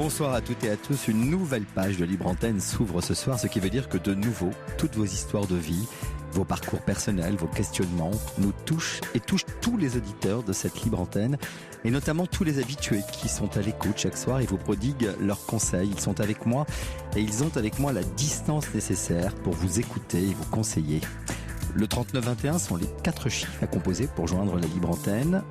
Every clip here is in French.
Bonsoir à toutes et à tous. Une nouvelle page de Libre Antenne s'ouvre ce soir, ce qui veut dire que de nouveau, toutes vos histoires de vie, vos parcours personnels, vos questionnements nous touchent et touchent tous les auditeurs de cette Libre Antenne et notamment tous les habitués qui sont à l'écoute chaque soir et vous prodiguent leurs conseils. Ils sont avec moi et ils ont avec moi la distance nécessaire pour vous écouter et vous conseiller. Le 3921 sont les 4 chiffres à composer pour joindre la Libre Antenne.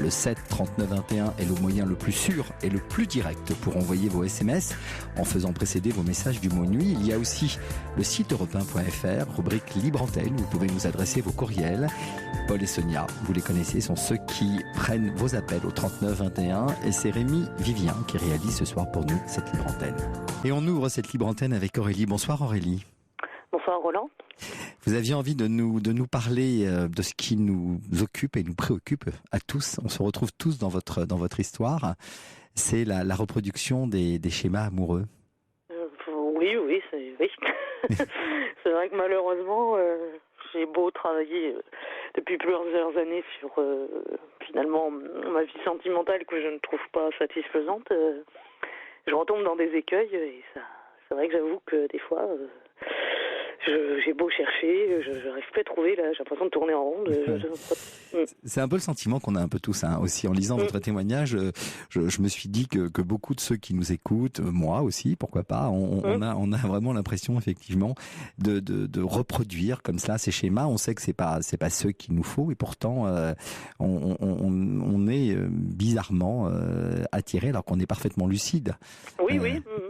Le 7 39 21 est le moyen le plus sûr et le plus direct pour envoyer vos SMS en faisant précéder vos messages du mot nuit. Il y a aussi le site europe1.fr, rubrique Libre Antenne, où vous pouvez nous adresser vos courriels. Paul et Sonia, vous les connaissez, sont ceux qui prennent vos appels au 39 21 et c'est Rémi Vivien qui réalise ce soir pour nous cette Libre Antenne. Et on ouvre cette Libre Antenne avec Aurélie. Bonsoir Aurélie. Bonsoir Roland. Vous aviez envie de nous parler de ce qui nous occupe et nous préoccupe à tous. On se retrouve tous dans votre histoire. C'est la reproduction des schémas amoureux. Oui. C'est vrai que malheureusement, j'ai beau travailler depuis plusieurs années sur finalement ma vie sentimentale que je ne trouve pas satisfaisante. Je retombe dans des écueils et ça, c'est vrai que j'avoue que des fois... j'ai beau chercher, je n'arrive pas à trouver, là, j'ai l'impression de tourner en rond. C'est un peu le sentiment qu'on a un peu tous, hein, aussi. En lisant votre témoignage, je me suis dit que beaucoup de ceux qui nous écoutent, moi aussi, pourquoi pas, on a vraiment l'impression, effectivement, de reproduire comme ça ces schémas. On sait que c'est pas ceux qu'il nous faut, et pourtant, on est bizarrement attiré alors qu'on est parfaitement lucide. Oui.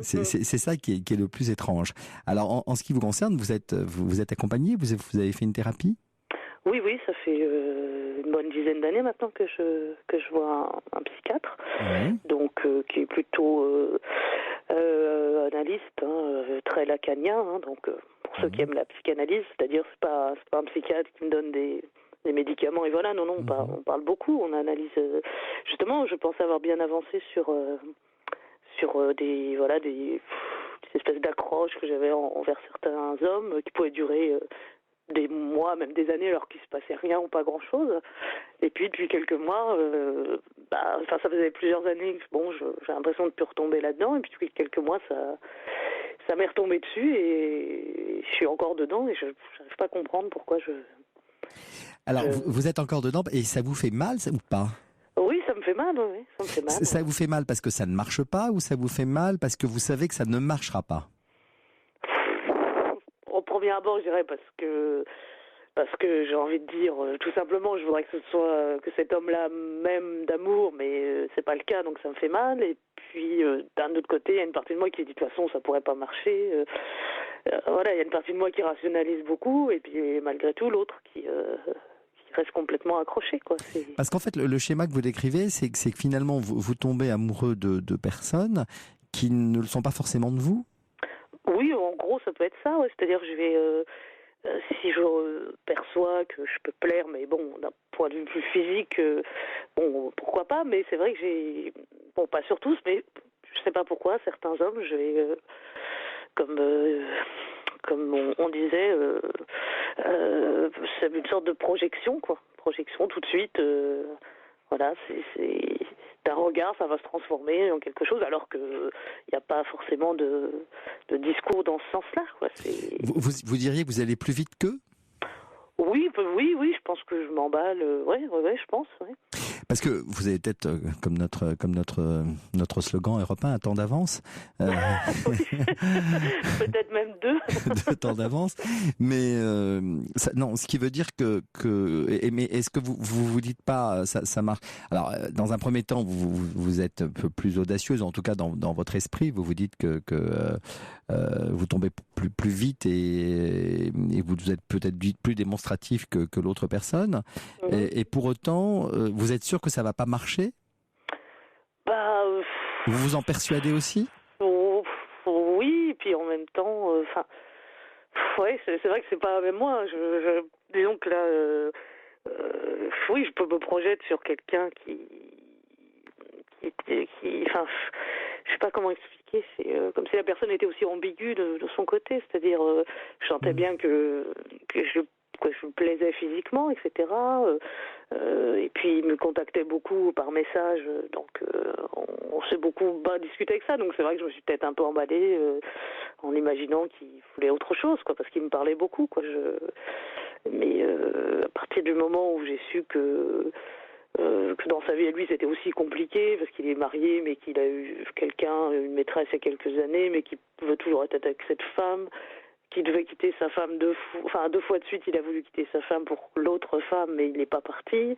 C'est ça qui est le plus étrange. Alors, en ce qui vous concerne, vous êtes accompagné, vous avez fait une thérapie? Oui, ça fait une bonne dizaine d'années maintenant que je vois un psychiatre, donc qui est plutôt analyste, très lacanien, donc pour ceux qui aiment la psychanalyse, c'est-à-dire c'est pas un psychiatre qui me donne des médicaments et voilà, non, on parle beaucoup, on analyse. Justement, je pense avoir bien avancé sur des espèces d'accroches que j'avais envers certains hommes qui pouvaient durer des mois, même des années, alors qu'il se passait rien ou pas grand-chose. Et puis depuis quelques mois, ça faisait plusieurs années que j'ai l'impression de plus retomber là-dedans. Et puis depuis quelques mois, ça m'est retombé dessus et je suis encore dedans et je n'arrive pas à comprendre pourquoi Alors, vous êtes encore dedans et ça vous fait mal ou pas? Oui, ça me fait mal, oui. Ça me fait mal. Ça vous fait mal parce que ça ne marche pas ou ça vous fait mal parce que vous savez que ça ne marchera pas? Au premier abord, je dirais parce que j'ai envie de dire, tout simplement, je voudrais que cet homme-là m'aime d'amour, mais c'est pas le cas, donc ça me fait mal. Et puis, d'un autre côté, il y a une partie de moi qui dit de toute façon, ça pourrait pas marcher. Voilà, il y a une partie de moi qui rationalise beaucoup, et puis malgré tout, l'autre qui reste complètement accroché, quoi. Parce qu'en fait, le schéma que vous décrivez, c'est que finalement, vous tombez amoureux de personnes qui ne le sont pas forcément de vous? Oui, en gros, ça peut être ça, ouais. C'est-à-dire que si je perçois que je peux plaire, mais bon, d'un point de vue plus physique, pourquoi pas, mais c'est vrai que pas sur tous, mais je sais pas pourquoi, certains hommes, comme on disait, c'est une sorte de projection, quoi. Projection tout de suite, voilà, c'est d'un regard, ça va se transformer en quelque chose, alors que il n'y a pas forcément de discours dans ce sens-là, quoi. Vous diriez que vous allez plus vite qu'eux? Oui, je pense que je m'emballe, ouais, je pense, ouais. Parce que vous avez peut-être, comme notre slogan Europe 1, un temps d'avance. Peut-être même 2. 2 temps d'avance. Mais non, ce qui veut dire mais est-ce que vous dites pas ça marche? Alors, dans un premier temps, vous êtes un peu plus audacieuse, en tout cas dans votre esprit, vous vous dites que vous tombez plus vite et vous êtes peut-être plus démonstratif que l'autre personne. Et pour autant, vous êtes sûr que ça va pas marcher? Vous vous en persuadez aussi? Oui, et puis en même temps, ouais, c'est vrai que c'est pas même moi. Disons que là, oui, je peux me projeter sur quelqu'un qui, je sais pas comment expliquer. C'est comme si la personne était aussi ambiguë de son côté, c'est-à-dire, je sentais bien que je que je me plaisais physiquement, etc. Et puis il me contactait beaucoup par message, donc on s'est beaucoup discuté avec ça. Donc c'est vrai que je me suis peut-être un peu emballée en imaginant qu'il voulait autre chose, quoi, parce qu'il me parlait beaucoup, quoi. Mais à partir du moment où j'ai su que dans sa vie à lui c'était aussi compliqué parce qu'il est marié mais qu'il a eu une maîtresse il y a quelques années mais qui veut toujours être avec cette femme, qui devait quitter sa femme deux fois de suite il a voulu quitter sa femme pour l'autre femme mais il n'est pas parti.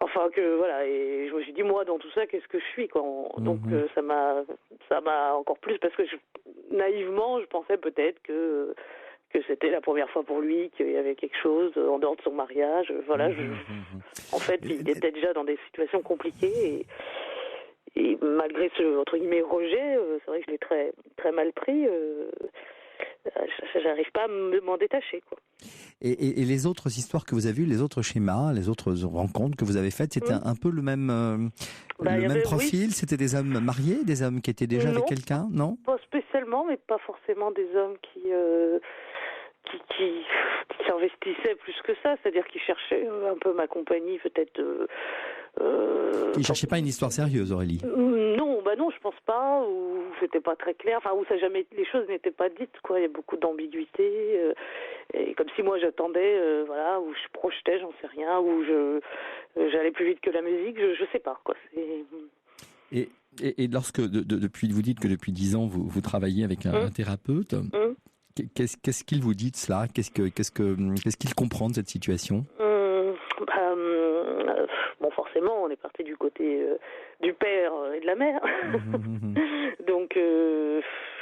Enfin que voilà, et je me suis dit moi dans tout ça qu'est-ce que je suis, quoi. Donc ça m'a encore plus parce que naïvement je pensais peut-être que c'était la première fois pour lui, qu'il y avait quelque chose en dehors de son mariage. Voilà, en fait, il était déjà dans des situations compliquées et malgré ce entre guillemets rejet, c'est vrai que je l'ai très très mal pris. J'arrive pas à m'en détacher, quoi. Et les autres histoires que vous avez eues, les autres schémas, les autres rencontres que vous avez faites, c'était un peu le même profil. Oui. C'était des hommes mariés, des hommes qui étaient déjà avec quelqu'un, non? Pas spécialement, mais pas forcément des hommes qui s'investissaient plus que ça, c'est-à-dire qui cherchaient un peu ma compagnie, peut-être. Ils cherchaient pas une histoire sérieuse, Aurélie? Non, je pense pas, ou c'était pas très clair, enfin, où les choses n'étaient pas dites, quoi. Il y a beaucoup d'ambiguïté, et comme si moi j'attendais, où je projetais, j'en sais rien, où j'allais plus vite que la musique, je sais pas, quoi. Et lorsque, vous dites que depuis 10 ans, vous travaillez avec un thérapeute, qu'est-ce qu'il vous dit de cela? Qu'est-ce qu'il comprend de cette situation? Bon, forcément, on est parti du côté du père et de la mère. Donc,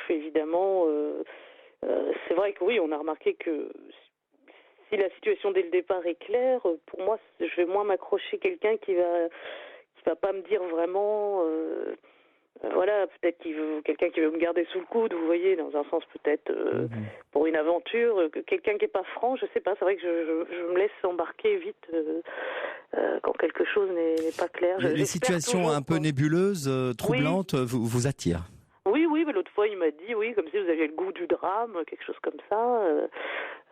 évidemment, c'est vrai que oui, on a remarqué que si la situation dès le départ est claire, pour moi, je vais moins m'accrocher quelqu'un qui va pas me dire vraiment... peut-être quelqu'un qui veut me garder sous le coude, vous voyez, dans un sens peut-être pour une aventure, quelqu'un qui est pas franc, je sais pas, c'est vrai que je me laisse embarquer vite quand quelque chose n'est pas clair. Les situations toujours, un peu nébuleuses, troublantes, oui. vous attirent? Oui, mais l'autre fois il m'a dit, oui, comme si vous aviez le goût du drame, quelque chose comme ça.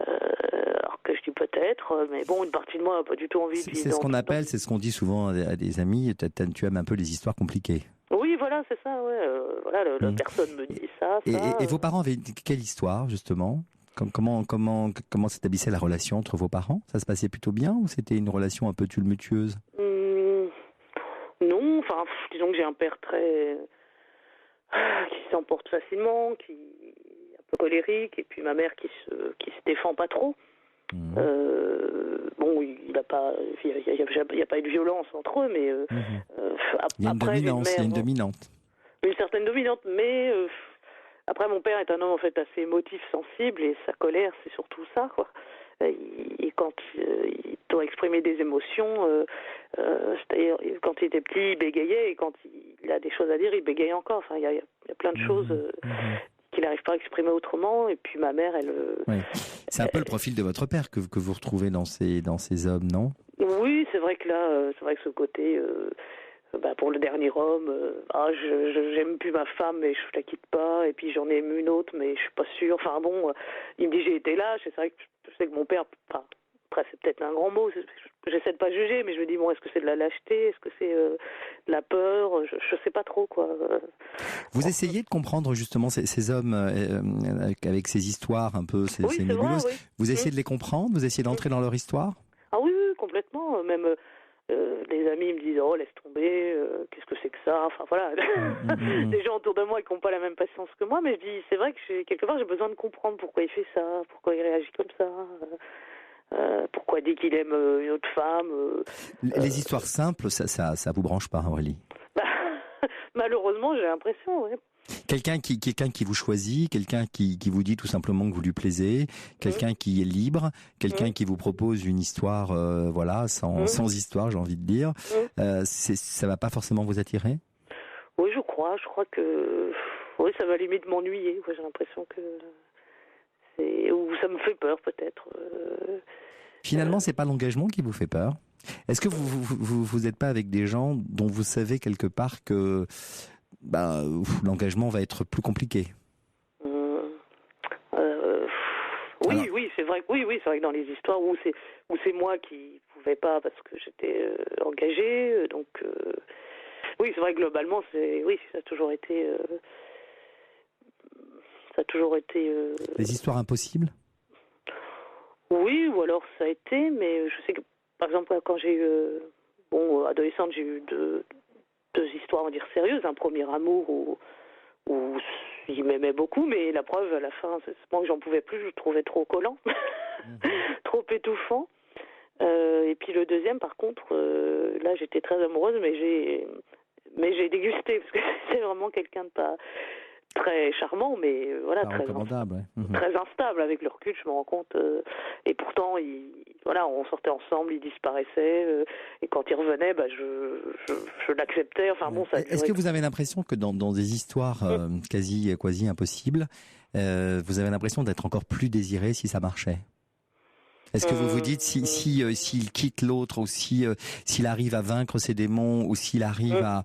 Alors que je dis peut-être, mais bon, une partie de moi n'a pas du tout envie de vivre. C'est ce qu'on appelle, c'est ce qu'on dit souvent à des amis, tu aimes un peu les histoires compliquées. Oui, voilà, c'est ça, ouais. La personne me dit ça. Et vos parents avaient quelle histoire, justement? Comment s'établissait la relation entre vos parents? Ça se passait plutôt bien ou c'était une relation un peu tumultueuse? Non, disons que j'ai un père qui s'emporte facilement, qui est un peu colérique, et puis ma mère qui se défend pas trop. Il n'y a pas eu de violence entre eux, mais il y a une dominante. Une certaine dominante, mais après mon père est un homme en fait assez émotif, sensible, et sa colère c'est surtout ça, quoi. Et quand il doit exprimer des émotions, c'est-à-dire quand il était petit il bégayait, et quand il a des choses à dire il bégaye encore. Enfin il y a plein de choses qu'il n'arrive pas à exprimer autrement. Et puis ma mère, oui. C'est un peu le profil de votre père que vous retrouvez dans ces hommes, non? Oui, c'est vrai que là, ce côté, pour le dernier homme, j'aime plus ma femme, mais je la quitte pas. Et puis j'en ai aimé une autre, mais je suis pas sûre. Enfin bon, il me dit j'ai été lâche. C'est vrai que je sais que mon père, après c'est peut-être un grand mot, j'essaie de pas juger, mais je me dis bon, est-ce que c'est de la lâcheté, est-ce que c'est de la peur, je sais pas trop, quoi. Vous essayez de comprendre justement ces hommes avec ces histoires un peu ces nébuleuses. Vrai, oui. Vous essayez de les comprendre, vous essayez d'entrer dans leur histoire? Ah oui, complètement. Même les amis me disent oh laisse tomber, qu'est-ce que c'est que ça, enfin voilà. Des gens autour de moi qui n'ont pas la même patience que moi, mais je dis c'est vrai que quelque part j'ai besoin de comprendre pourquoi il fait ça, pourquoi il réagit comme ça. Pourquoi il dit qu'il aime une autre femme. Les histoires simples, ça vous branche pas, Aurélie? Malheureusement, j'ai l'impression, oui. Quelqu'un qui vous choisit, quelqu'un qui vous dit tout simplement que vous lui plaisez, quelqu'un qui est libre, quelqu'un qui vous propose une histoire, sans histoire, j'ai envie de dire. Ça va pas forcément vous attirer? Oui, je crois que ça va limite m'ennuyer. J'ai l'impression que ou ça me fait peur peut-être. Finalement, c'est pas l'engagement qui vous fait peur? Est-ce que vous n'êtes pas avec des gens dont vous savez quelque part que l'engagement va être plus compliqué? Oui, c'est vrai. vrai que c'est vrai que dans les histoires où c'est moi qui pouvais pas parce que j'étais engagée, donc oui, c'est vrai que globalement, ça a toujours été, Des histoires impossibles? Oui, ou alors ça a été, mais je sais que, par exemple, quand j'ai eu, adolescente, j'ai eu deux histoires, on va dire, sérieuses. Un premier amour où il m'aimait beaucoup, mais la preuve, à la fin, c'est moi que j'en pouvais plus, je le trouvais trop collant, trop étouffant. Et puis le deuxième, par contre, là, j'étais très amoureuse, mais j'ai dégusté, parce que c'est vraiment quelqu'un de pas très charmant, mais voilà, très recommandable. très instable. Avec le recul, je me rends compte. Et pourtant, on sortait ensemble, il disparaissait, et quand il revenait, je l'acceptais. Enfin bon, ça. Est-ce que vous avez l'impression que dans des histoires quasi impossibles, vous avez l'impression d'être encore plus désiré si ça marchait? Est-ce que vous vous dites s'il quitte l'autre, ou s'il arrive à vaincre ses démons, ou s'il arrive à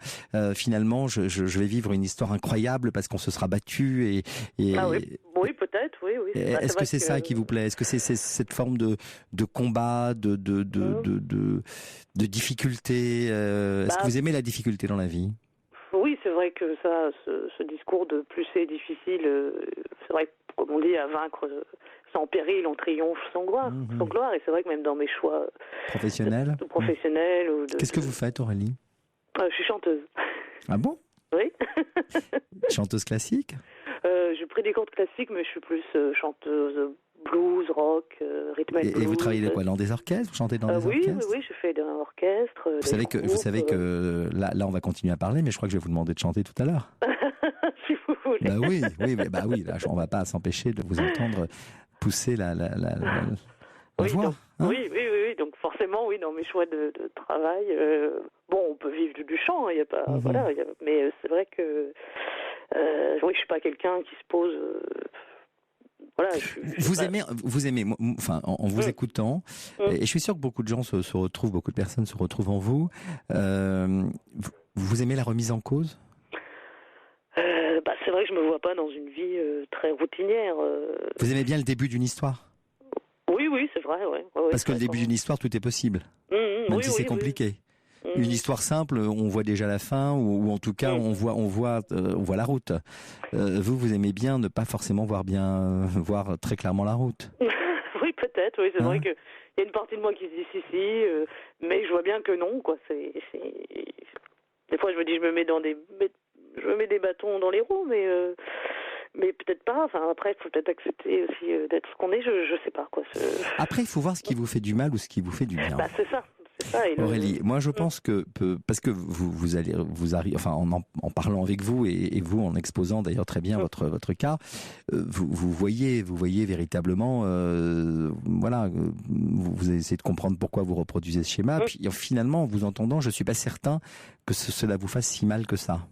finalement je vais vivre une histoire incroyable parce qu'on se sera battu Ah oui, peut-être, oui. Est-ce que c'est ça qui vous plaît? Est-ce que c'est cette forme de combat, de difficulté? Est-ce que vous aimez la difficulté dans la vie? Oui, c'est vrai que ça, ce discours de plus c'est difficile, c'est vrai que, comme on dit, à vaincre sans péril, on triomphe sans gloire. Et c'est vrai que même dans mes choix professionnels, Qu'est-ce que vous faites, Aurélie? Je suis chanteuse. Ah bon? Oui. Chanteuse classique? J'ai pris des cours de classique, mais je suis plus chanteuse blues, rock, rhythm and blues. Et vous travaillez dans quoi? Dans des orchestres? Vous chantez dans des orchestres? Oui, je fais d'un orchestre. Vous savez que là, on va continuer à parler, mais je crois que je vais vous demander de chanter tout à l'heure. Si vous voulez. Bah oui, là, on va pas s'empêcher de vous entendre pousser la voix. Donc, oui, donc forcément, oui, dans mes choix de travail, on peut vivre du chant, il y a pas, mais c'est vrai que, je suis pas quelqu'un qui se pose. Vous aimez, enfin, en vous écoutant, et je suis sûr que beaucoup de gens se retrouvent, beaucoup de personnes se retrouvent en vous. Vous aimez la remise en cause? C'est vrai que je me vois pas dans une vie très routinière. Vous aimez bien le début d'une histoire? Oui, c'est vrai, ouais. Parce que le début d'une histoire, tout est possible, même si c'est compliqué. Une histoire simple, on voit déjà la fin, ou en tout cas, on voit la route. Vous aimez bien ne pas forcément voir très clairement la route. Oui, peut-être. Oui, c'est vrai que il y a une partie de moi qui se dit si, mais je vois bien que non, quoi. Des fois, je me dis, je me mets des bâtons dans les roues, mais peut-être pas. Enfin, après, il faut peut-être accepter aussi d'être ce qu'on est. Je sais pas, quoi. Après, il faut voir ce qui vous fait du mal ou ce qui vous fait du bien. C'est ça. Aurélie, moi je pense que parce que vous arrivez, enfin en parlant avec vous et vous en exposant d'ailleurs très bien votre cas, vous voyez véritablement, vous essayez de comprendre pourquoi vous reproduisez ce schéma. Puis finalement, en vous entendant, je suis pas certain que cela vous fasse si mal que ça.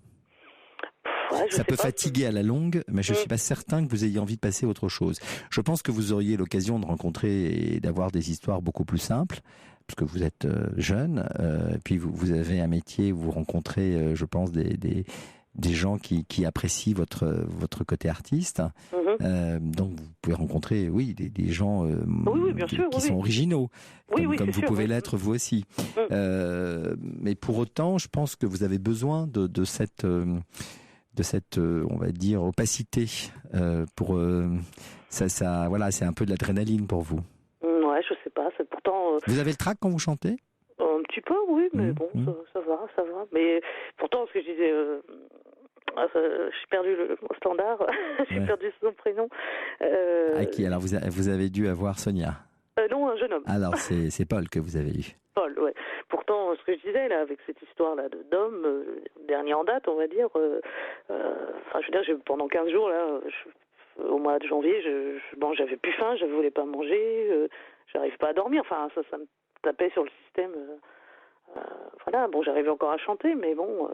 Ça peut fatiguer à la longue, mais je suis pas certain que vous ayez envie de passer à autre chose. Je pense que vous auriez l'occasion de rencontrer et d'avoir des histoires beaucoup plus simples, parce que vous êtes jeune, et puis vous avez un métier où vous rencontrez, je pense, des gens qui apprécient votre côté artiste. Donc vous pouvez rencontrer, des gens qui sont originaux, comme vous pouvez l'être vous aussi. Mais pour autant, je pense que vous avez besoin de cette on va dire, opacité pour ça, voilà, c'est un peu de l'adrénaline pour vous. Ouais, je sais pas, c'est pourtant. Vous avez le trac quand vous chantez? Un petit peu, oui, mais ça va. Mais pourtant, ce que je disais, j'ai perdu le standard, j'ai perdu son prénom. À qui? Alors vous avez dû avoir Sonia? Non, un jeune homme. Alors c'est Paul que vous avez eu. Paul, ouais. Pourtant, ce que je disais là, avec cette histoire-là d'homme, dernier en date, on va dire. Enfin, je veux dire, pendant 15 jours là, au mois de janvier, j'avais plus faim, je voulais pas manger, j'arrive pas à dormir. Enfin, ça me tapait sur le système. Voilà, bon, j'arrivais encore à chanter, mais bon.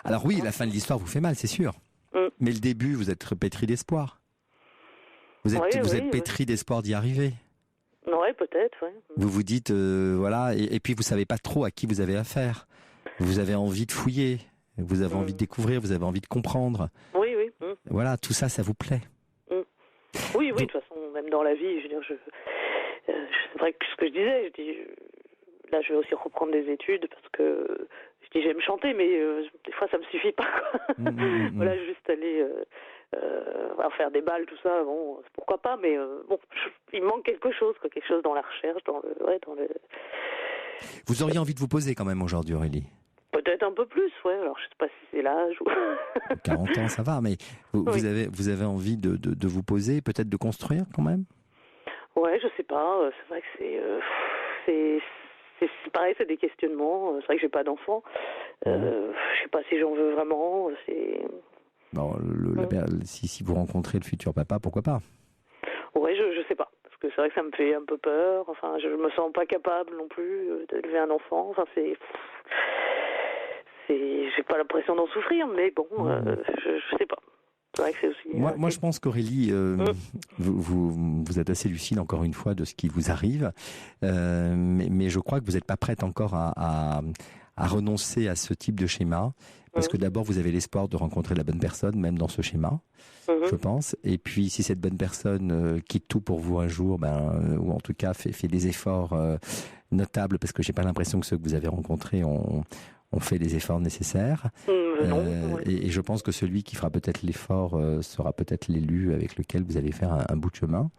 Alors oui, la fin de l'histoire vous fait mal, c'est sûr. Mais le début, vous êtes pétri d'espoir. Vous êtes pétri d'espoir d'y arriver. Ouais, peut-être, ouais. Vous vous dites, voilà, et puis vous savez pas trop à qui vous avez affaire. Vous avez envie de fouiller, vous avez envie de découvrir, vous avez envie de comprendre. Oui. Voilà, tout ça, ça vous plaît. Oui, de toute façon, même dans la vie. Je veux dire, c'est vrai que ce que je disais, je dis, là, je vais aussi reprendre des études parce que je dis j'aime chanter, mais des fois ça me suffit pas. Quoi. Voilà, juste aller faire des balles, tout ça. Bon, pourquoi pas, mais il manque quelque chose, quoi, quelque chose dans la recherche, dans le. Vous auriez envie de vous poser quand même aujourd'hui, Aurélie? Peut-être un peu plus, ouais. Alors je sais pas si c'est l'âge ou. 40 ans, ça va, mais vous avez envie de vous poser, peut-être de construire quand même? Ouais, je sais pas. C'est vrai que c'est pareil, c'est des questionnements. C'est vrai que j'ai pas d'enfant. Je sais pas si j'en veux vraiment. Bon, si vous rencontrez le futur papa, pourquoi pas? Ouais, je sais pas. Parce que c'est vrai que ça me fait un peu peur. Enfin, je me sens pas capable non plus d'élever un enfant. Enfin, j'ai pas l'impression d'en souffrir, mais bon, je sais pas. C'est vrai que c'est aussi. Moi, je pense qu'Aurélie, vous êtes assez lucide encore une fois de ce qui vous arrive, mais je crois que vous n'êtes pas prête encore à renoncer à ce type de schéma, parce que d'abord vous avez l'espoir de rencontrer la bonne personne, même dans ce schéma, je pense. Et puis si cette bonne personne quitte tout pour vous un jour, ou en tout cas fait des efforts notables, parce que j'ai pas l'impression que ceux que vous avez rencontrés ont fait les efforts nécessaires. Et je pense que celui qui fera peut-être l'effort sera peut-être l'élu avec lequel vous allez faire un bout de chemin.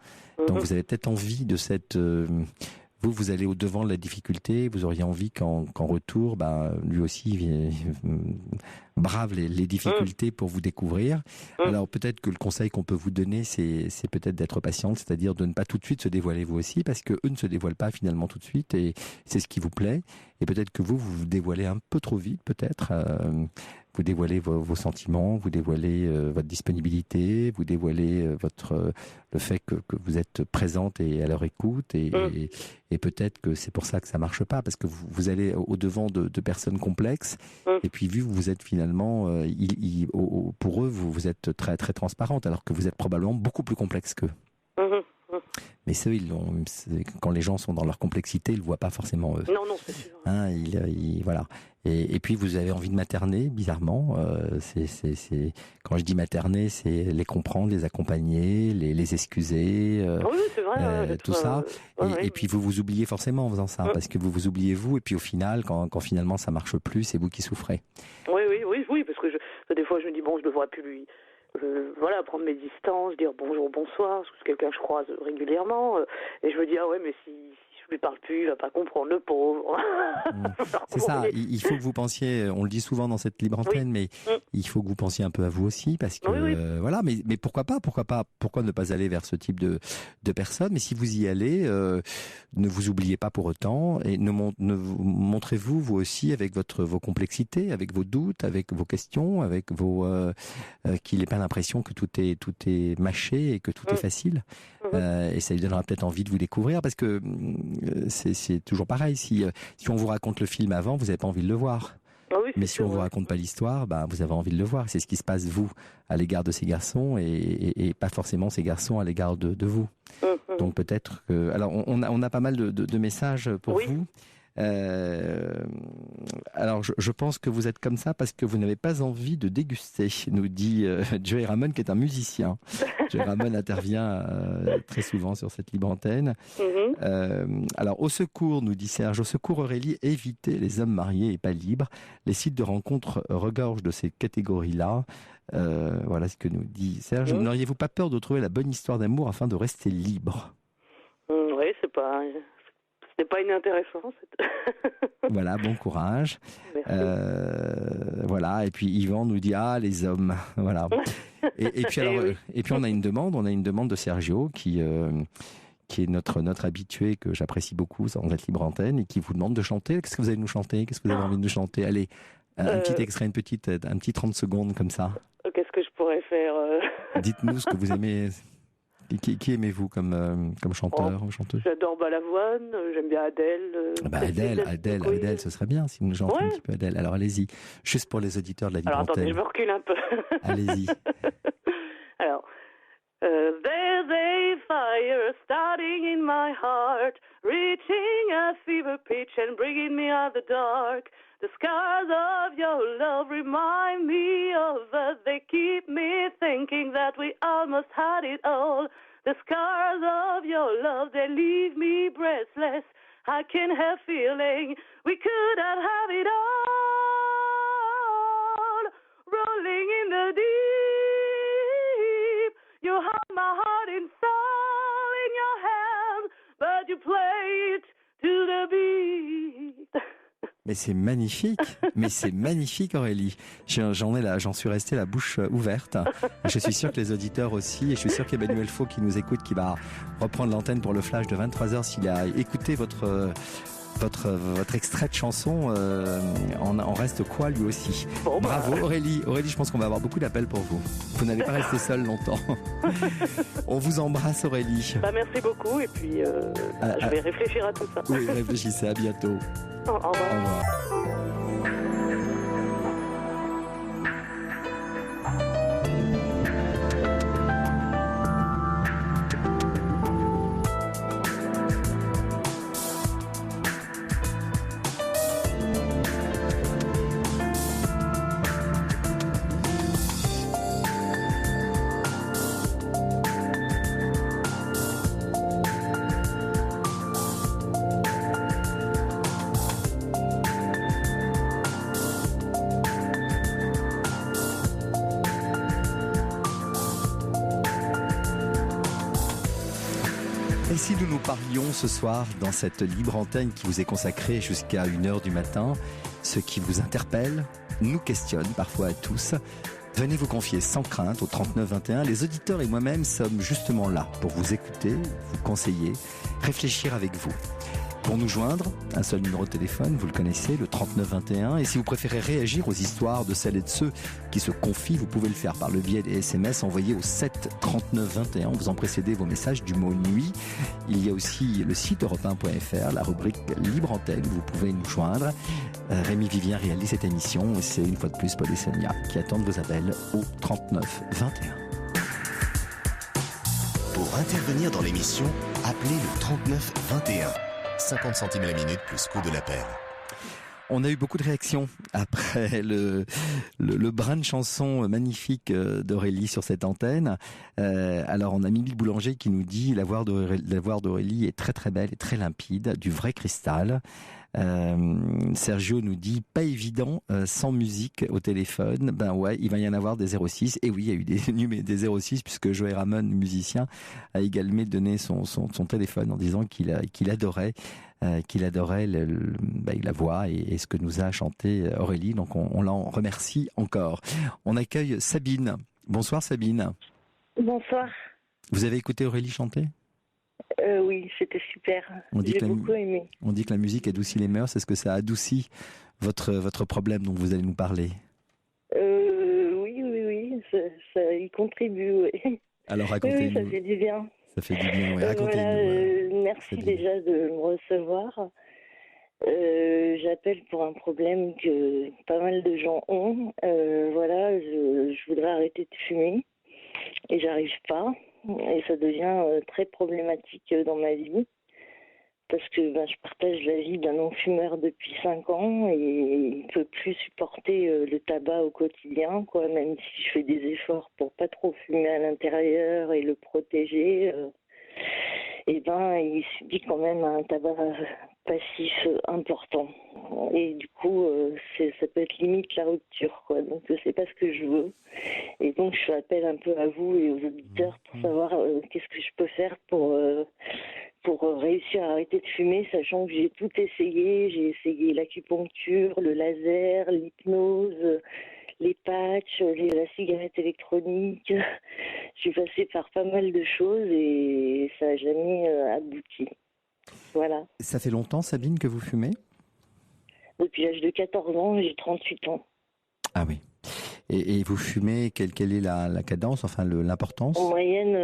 Donc vous avez peut-être envie de cette... vous allez au-devant de la difficulté, vous auriez envie qu'en retour, lui aussi brave les difficultés pour vous découvrir. Alors peut-être que le conseil qu'on peut vous donner, c'est peut-être d'être patiente, c'est-à-dire de ne pas tout de suite se dévoiler vous aussi, parce que eux ne se dévoilent pas finalement tout de suite, et c'est ce qui vous plaît. Et peut-être que vous vous dévoilez un peu trop vite, peut-être. Vous dévoilez vos sentiments, vous dévoilez votre disponibilité, vous dévoilez le fait que vous êtes présente et à leur écoute, et peut-être que c'est pour ça que ça marche pas, parce que vous allez au-devant de personnes complexes, et puis vu que vous êtes finalement, pour eux, vous êtes très très transparente, alors que vous êtes probablement beaucoup plus complexe qu'eux. Mais ceux, quand les gens sont dans leur complexité, ils le voient pas forcément eux. Non, c'est sûr. Voilà. Et puis vous avez envie de materner, bizarrement. Quand je dis materner, c'est les comprendre, les accompagner, les excuser. Oui, c'est vrai. Tout ça. Et puis vous vous oubliez forcément en faisant ça, parce que vous vous oubliez vous. Et puis au final, quand finalement ça marche plus, c'est vous qui souffrez. Oui, parce que des fois je me dis je devrais plus lui. Prendre mes distances, dire bonjour, bonsoir, parce que c'est quelqu'un que je croise régulièrement, et je me dis mais si je lui parle plus, il va pas comprendre, le pauvre. C'est ça, il faut que vous pensiez, on le dit souvent dans cette libre antenne, mais il faut que vous pensiez un peu à vous aussi, parce que voilà, mais pourquoi ne pas aller vers ce type de personnes? Mais si vous y allez, ne vous oubliez pas pour autant, et montrez-vous vous aussi avec vos complexités, avec vos doutes, avec vos questions, avec qu'il n'ait pas l'impression que tout est mâché et que tout est facile. Et ça lui donnera peut-être envie de vous découvrir, parce que c'est toujours pareil. Si on vous raconte le film avant, vous n'avez pas envie de le voir. Mais si on vous raconte pas l'histoire, vous avez envie de le voir. C'est ce qui se passe, vous, à l'égard de ces garçons, et pas forcément ces garçons à l'égard de vous. Donc peut-être que... Alors on a pas mal de messages pour vous. Alors je pense que vous êtes comme ça parce que vous n'avez pas envie de déguster, nous dit Joey Ramon, qui est un musicien. Joey Ramon intervient très souvent sur cette libre antenne. Alors au secours, nous dit Serge, au secours Aurélie, évitez les hommes mariés et pas libres. Les sites de rencontres regorgent de ces catégories-là. Voilà ce que nous dit Serge. N'auriez-vous pas peur de trouver la bonne histoire d'amour afin de rester libre? Oui, c'est pas inintéressant. Voilà, bon courage. Voilà, et puis Yvan nous dit les hommes, voilà. Et puis on a une demande de Sergio qui est notre habitué, que j'apprécie beaucoup dans cette libre antenne, et qui vous demande de chanter. Qu'est-ce que vous allez nous chanter? Qu'est-ce que vous avez envie de nous chanter? Allez, un petit extrait, un petit 30 secondes comme ça. Qu'est-ce que je pourrais faire? Dites-nous ce que vous aimez. Qui aimez-vous comme chanteur ou chanteuse? J'adore Balavoine, j'aime bien Adèle. Adèle, ce serait bien si vous nous chantez un petit peu Adèle. Alors allez-y, juste pour les auditeurs de la libre antenne. Attendez, je me recule un peu. Allez-y. Alors, there's a fire starting in my heart, reaching a fever pitch and bringing me out the dark. The scars of your love remind me of us. They keep me thinking that we almost had it all. The scars of your love that leave me breathless. I can't help feeling we could not have it all. Rolling in the deep, you hold my heart and soul in your hands, but you play it to the beat. Mais c'est magnifique Aurélie. J'en suis resté la bouche ouverte. Je suis sûr que les auditeurs aussi, et je suis sûr qu'Emmanuel Faux qui nous écoute, qui va reprendre l'antenne pour le flash de 23h, s'il a écouté votre extrait de chanson, en reste quoi lui aussi. Bon, bravo Aurélie, je pense qu'on va avoir beaucoup d'appels pour vous. Vous n'allez pas rester seule longtemps. On vous embrasse Aurélie. Merci beaucoup et puis je vais réfléchir à tout ça. Oui, réfléchissez, à bientôt. Au revoir. Au revoir. Et si nous parlions ce soir dans cette libre antenne qui vous est consacrée jusqu'à 1h du matin, ce qui vous interpelle, nous questionne parfois à tous, venez vous confier sans crainte au 3921. Les auditeurs et moi-même sommes justement là pour vous écouter, vous conseiller, réfléchir avec vous. Pour nous joindre, un seul numéro de téléphone, vous le connaissez, le 3921. Et si vous préférez réagir aux histoires de celles et de ceux qui se confient, vous pouvez le faire par le biais des SMS envoyés au 7 39 21. Vous en précédez vos messages du mot nuit. Il y a aussi le site europe1.fr, la rubrique Libre Antenne, vous pouvez nous joindre. Rémi Vivien réalise cette émission et c'est une fois de plus Paul et Sonia qui attendent vos appels au 39 21. Pour intervenir dans l'émission, appelez le 39 21. 50 centimes la minute plus coût de l'appel. On a eu beaucoup de réactions après le brin de chanson magnifique d'Aurélie sur cette antenne. Alors on a Mimi Boulanger qui nous dit la voix d'Aurélie est très très belle et très limpide, du vrai cristal. Sergio nous dit pas évident sans musique au téléphone. Ben ouais, il va y en avoir des 06. Et oui, il y a eu des 06 puisque Joey Ramone, musicien, a également donné son téléphone en disant qu'il adorait la voix et ce que nous a chanté Aurélie. Donc on l'en remercie encore. On accueille Sabine. Bonsoir Sabine. Bonsoir. Vous avez écouté Aurélie chanter ? Oui, c'était super. J'ai beaucoup aimé. On dit que la musique adoucit les mœurs. Est-ce que ça adoucit votre problème dont vous allez nous parler ? Oui, ça y contribue. Oui. Alors racontez-nous. Oui, ça fait du bien. Ça fait du bien, oui. Racontez-nous. Voilà, merci déjà de me recevoir. J'appelle pour un problème que pas mal de gens ont. Voilà, je voudrais arrêter de fumer et j'arrive pas. Et ça devient très problématique dans ma vie parce que je partage la vie d'un non-fumeur depuis 5 ans et il ne peut plus supporter le tabac au quotidien, quoi, même si je fais des efforts pour pas trop fumer à l'intérieur et le protéger. Il subit quand même un tabac passif important. Et du coup, ça peut être limite la rupture, quoi. Donc, c'est pas ce que je veux. Et donc, je fais appel un peu à vous et aux auditeurs pour savoir qu'est-ce que je peux faire pour réussir à arrêter de fumer, sachant que j'ai tout essayé. J'ai essayé l'acupuncture, le laser, l'hypnose, les patchs, la cigarette électronique. Je suis passée par pas mal de choses et ça n'a jamais abouti. Voilà. Ça fait longtemps, Sabine, que vous fumez ? Depuis l'âge de 14 ans, j'ai 38 ans. Ah oui. Et vous fumez, quelle est la cadence, enfin l'importance ? En moyenne,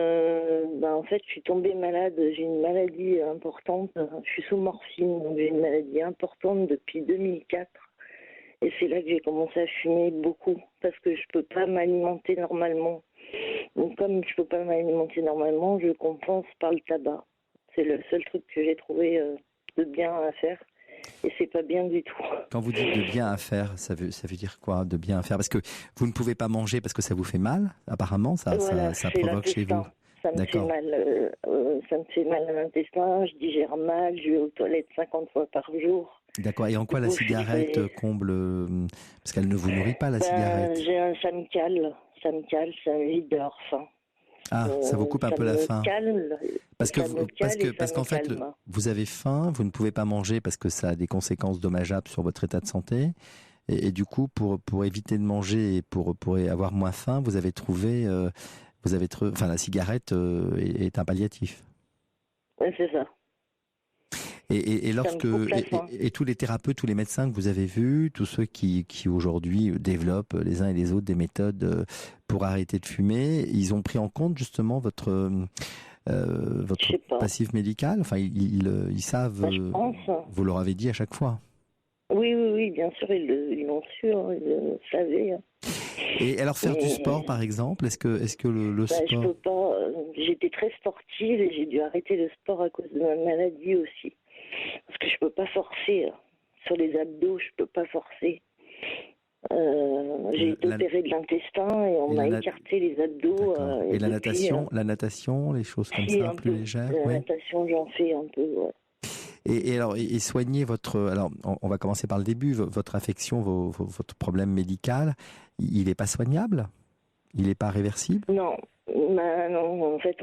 en fait, je suis tombée malade. J'ai une maladie importante. Je suis sous morphine, donc j'ai une maladie importante depuis 2004. Et c'est là que j'ai commencé à fumer beaucoup, parce que je peux pas m'alimenter normalement. Donc comme je peux pas m'alimenter normalement, je compense par le tabac. C'est le seul truc que j'ai trouvé de bien à faire. Et c'est pas bien du tout. Quand vous dites de bien à faire, ça veut dire quoi, de bien à faire ? Parce que vous ne pouvez pas manger parce que ça vous fait mal, apparemment, ça provoque chez vous. Ça me fait mal, ça me fait mal à l'intestin, je digère mal, je vais aux toilettes 50 fois par jour. D'accord. Et en quoi la cigarette comble parce qu'elle ne vous nourrit pas, la cigarette. Ça me cale, ça me vide de leur faim. Ah, ça vous coupe un peu la faim. Parce qu'en fait, vous avez faim, vous ne pouvez pas manger parce que ça a des conséquences dommageables sur votre état de santé. Et du coup, pour éviter de manger et pour avoir moins faim, vous avez trouvé, la cigarette est un palliatif. Oui, c'est ça. Et tous les thérapeutes, tous les médecins que vous avez vus, tous ceux qui aujourd'hui développent les uns et les autres des méthodes pour arrêter de fumer, ils ont pris en compte justement votre passif médical. Enfin, ils savent. Je pense. Vous leur avez dit à chaque fois. Oui, bien sûr, ils l'ont su, hein, ils le savaient. Et alors faire du sport, par exemple, est-ce que le sport... Je peux pas. J'étais très sportive et j'ai dû arrêter le sport à cause de ma maladie aussi. Parce que je peux pas forcer. Sur les abdos, je peux pas forcer. J'ai été opérée de l'intestin et on m'a écarté les abdos. Et la natation, les choses comme ça, plus légères. La natation, j'en fais un peu, ouais. Et soigner votre... Alors, on va commencer par le début. Votre affection, votre problème médical, il n'est pas soignable? Il n'est pas réversible? Non, en fait,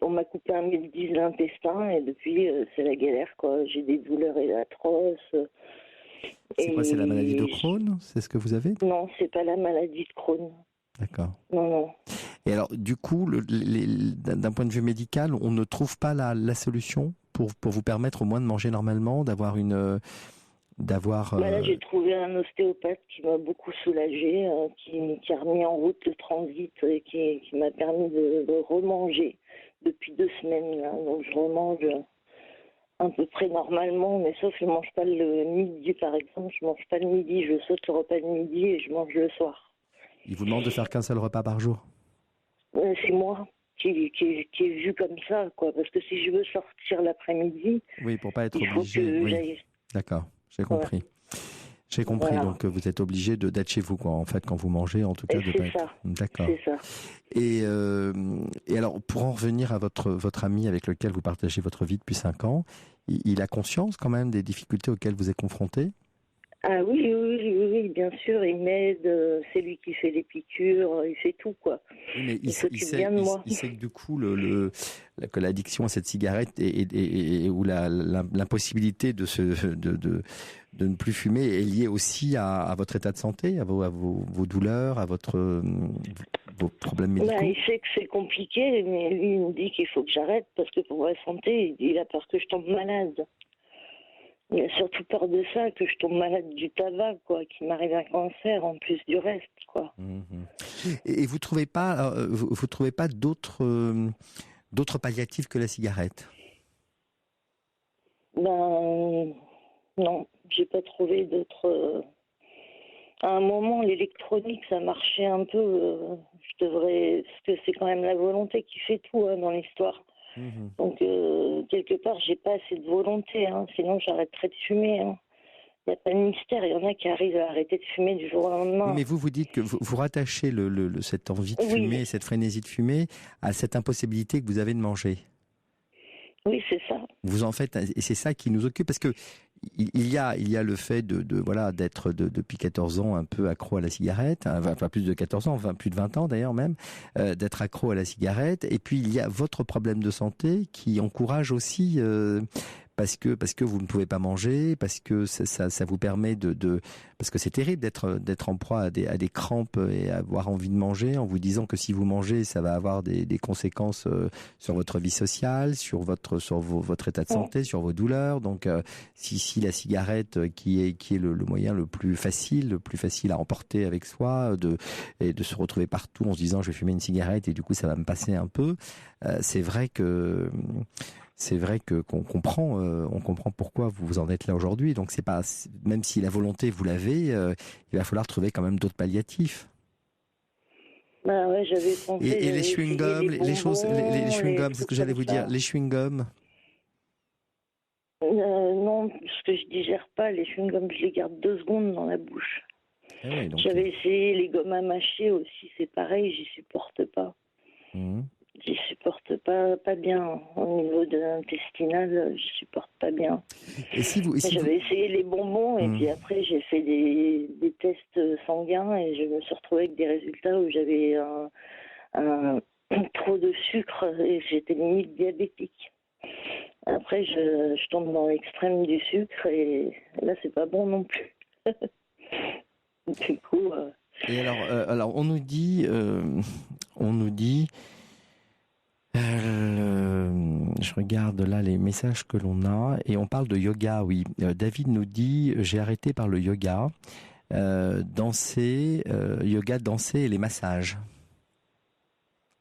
on m'a coupé 1,10 m de l'intestin et depuis, c'est la galère, quoi. J'ai des douleurs atroces. C'est quoi, c'est la maladie de Crohn? C'est ce que vous avez? Non, c'est pas la maladie de Crohn. D'accord. Non. Et alors, du coup, d'un point de vue médical, on ne trouve pas la solution pour vous permettre au moins de manger normalement, d'avoir une... Là, j'ai trouvé un ostéopathe qui m'a beaucoup soulagée, qui a remis en route le transit et qui m'a permis de remanger depuis 2 semaines. Là. Donc, je remange à peu près normalement, mais sauf que je ne mange pas le midi, par exemple. Je ne mange pas le midi, je saute le repas de midi et je mange le soir. Il vous demande de faire qu'un seul repas par jour? C'est moi qui est vu comme ça, quoi. Parce que si je veux sortir l'après-midi... Oui, pour pas être obligé. Oui. D'accord, j'ai compris. Ouais. J'ai compris, voilà. Donc vous êtes obligé d'être chez vous, quoi, en fait, quand vous mangez, en tout cas. C'est ça. D'accord. C'est ça. Et alors, pour en revenir à votre ami avec lequel vous partagez votre vie depuis 5 ans, il a conscience quand même des difficultés auxquelles vous êtes confrontés? Ah oui, bien sûr, il m'aide, c'est lui qui fait les piqûres, il fait tout, quoi. Oui, mais il s'occupe bien de moi. Il sait que du coup, que l'addiction à cette cigarette ou l'impossibilité de ne plus fumer est liée aussi à votre état de santé, à vos douleurs, à vos problèmes médicaux. Il sait que c'est compliqué, mais lui, il me dit qu'il faut que j'arrête parce que pour ma santé, il a peur que je tombe malade. Il a surtout peur de ça, que je tombe malade du tabac, quoi, qu'il m'arrive un cancer en plus du reste, quoi. Et vous trouvez pas d'autres palliatifs que la cigarette? Non, j'ai pas trouvé d'autres. À un moment, l'électronique, ça marchait un peu. Parce que c'est quand même la volonté qui fait tout, hein, dans l'histoire. Donc, quelque part, j'ai pas assez de volonté, hein, sinon j'arrêterais de fumer. Hein. Il n'y a pas de mystère, il y en a qui arrivent à arrêter de fumer du jour au lendemain. Mais vous dites que vous rattachez cette envie de fumer, cette frénésie de fumer, à cette impossibilité que vous avez de manger. Oui, c'est ça. Vous en faites, et c'est ça qui nous occupe, parce que il y a le fait d'être depuis 14 ans un peu accro à la cigarette, enfin plus de 14 ans, plus de 20 ans d'ailleurs même, d'être accro à la cigarette. Et puis il y a votre problème de santé qui encourage aussi, parce que vous ne pouvez pas manger, parce que ça vous permet parce que c'est terrible d'être en proie à des crampes et avoir envie de manger en vous disant que si vous mangez, ça va avoir des conséquences sur votre vie sociale, sur votre état de santé, sur vos douleurs. Donc si la cigarette qui est le moyen le plus facile à emporter avec soi, et de se retrouver partout en se disant je vais fumer une cigarette et du coup ça va me passer un peu, c'est vrai qu'on comprend, on comprend pourquoi vous en êtes là aujourd'hui. Donc c'est pas, même si la volonté vous l'avez, il va falloir trouver quand même d'autres palliatifs. Bah ouais, j'avais pensé. Et les chewing-gums, les chewing-gums, c'est ce que j'allais vous dire. Les chewing-gums. Non, parce que je digère pas les chewing-gums, je les garde 2 secondes dans la bouche. Ah oui, donc... J'avais essayé les gommes à mâcher aussi, c'est pareil, j'y supporte pas. J'y supporte pas bien. Au niveau de l'intestinal, je supporte pas bien. J'avais essayé les bonbons et puis après j'ai fait des tests sanguins et je me suis retrouvée avec des résultats où j'avais trop de sucre et j'étais limite diabétique. Après je tombe dans l'extrême du sucre et là c'est pas bon non plus. Du coup. Et alors on nous dit. Je regarde là les messages que l'on a et on parle de yoga, oui. David nous dit j'ai arrêté par le yoga, danser et les massages.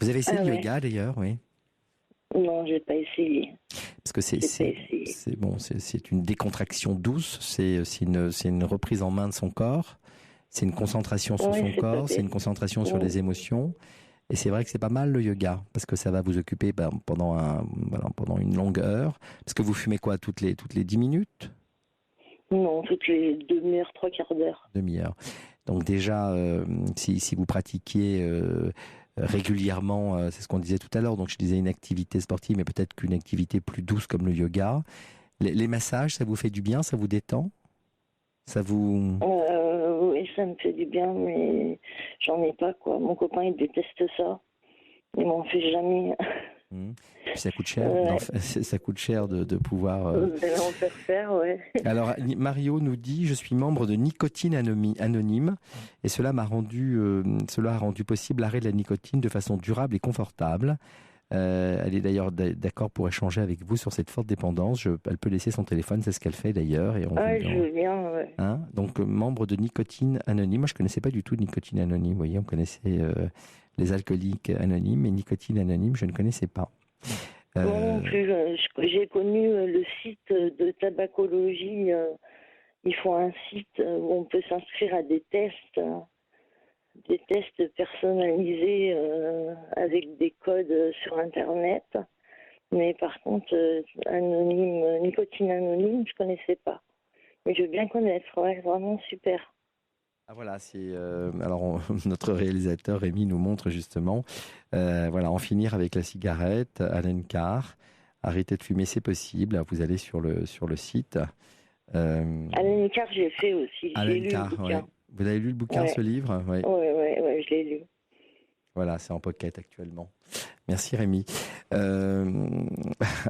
Vous avez essayé le yoga d'ailleurs, oui? Non, j'ai pas essayé. Parce que c'est une décontraction douce, c'est une reprise en main de son corps, c'est une concentration sur son corps, c'est une concentration sur les émotions. Et c'est vrai que c'est pas mal le yoga, parce que ça va vous occuper pendant une longue heure. Parce que vous fumez quoi, toutes les 10 minutes? Non, toutes les demi-heures, 3/4 d'heure. Demi-heure. Donc déjà, si vous pratiquiez régulièrement, c'est ce qu'on disait tout à l'heure, donc je disais une activité sportive, mais peut-être qu'une activité plus douce comme le yoga. Les massages, ça vous fait du bien, ça vous détend? Ça vous... Oui, ça me fait du bien, mais j'en ai pas, quoi. Mon copain, il déteste ça. Il m'en fait jamais. Ça coûte cher. Ça coûte cher de pouvoir... D'aller en faire, ouais. Alors, Mario nous dit « Je suis membre de Nicotine Anonyme et cela a rendu possible l'arrêt de la nicotine de façon durable et confortable. Elle est d'ailleurs d'accord pour échanger avec vous sur cette forte dépendance. Elle peut laisser son téléphone, c'est ce qu'elle fait d'ailleurs. Et je veux bien, ouais. Donc, membre de Nicotine Anonyme. Moi, je ne connaissais pas du tout Nicotine Anonyme. Vous voyez, on connaissait les alcooliques anonymes, mais Nicotine Anonyme, je ne connaissais pas. Non plus. J'ai connu le site de tabacologie. Ils font un site où on peut s'inscrire à des tests. Des tests personnalisés avec des codes sur Internet. Mais par contre, Nicotine Anonyme, je ne connaissais pas. Mais je veux bien connaître, ouais, vraiment super. Ah voilà, alors notre réalisateur Rémi nous montre justement, en finir avec la cigarette, Alain Carr, arrêter de fumer, c'est possible. Alors, vous allez sur le site. Alain Carr, j'ai fait aussi. J'ai lu le bouquin. Ouais. Vous avez lu le bouquin, ce livre? Oui, je l'ai lu. Voilà, c'est en pocket actuellement. Merci Rémi.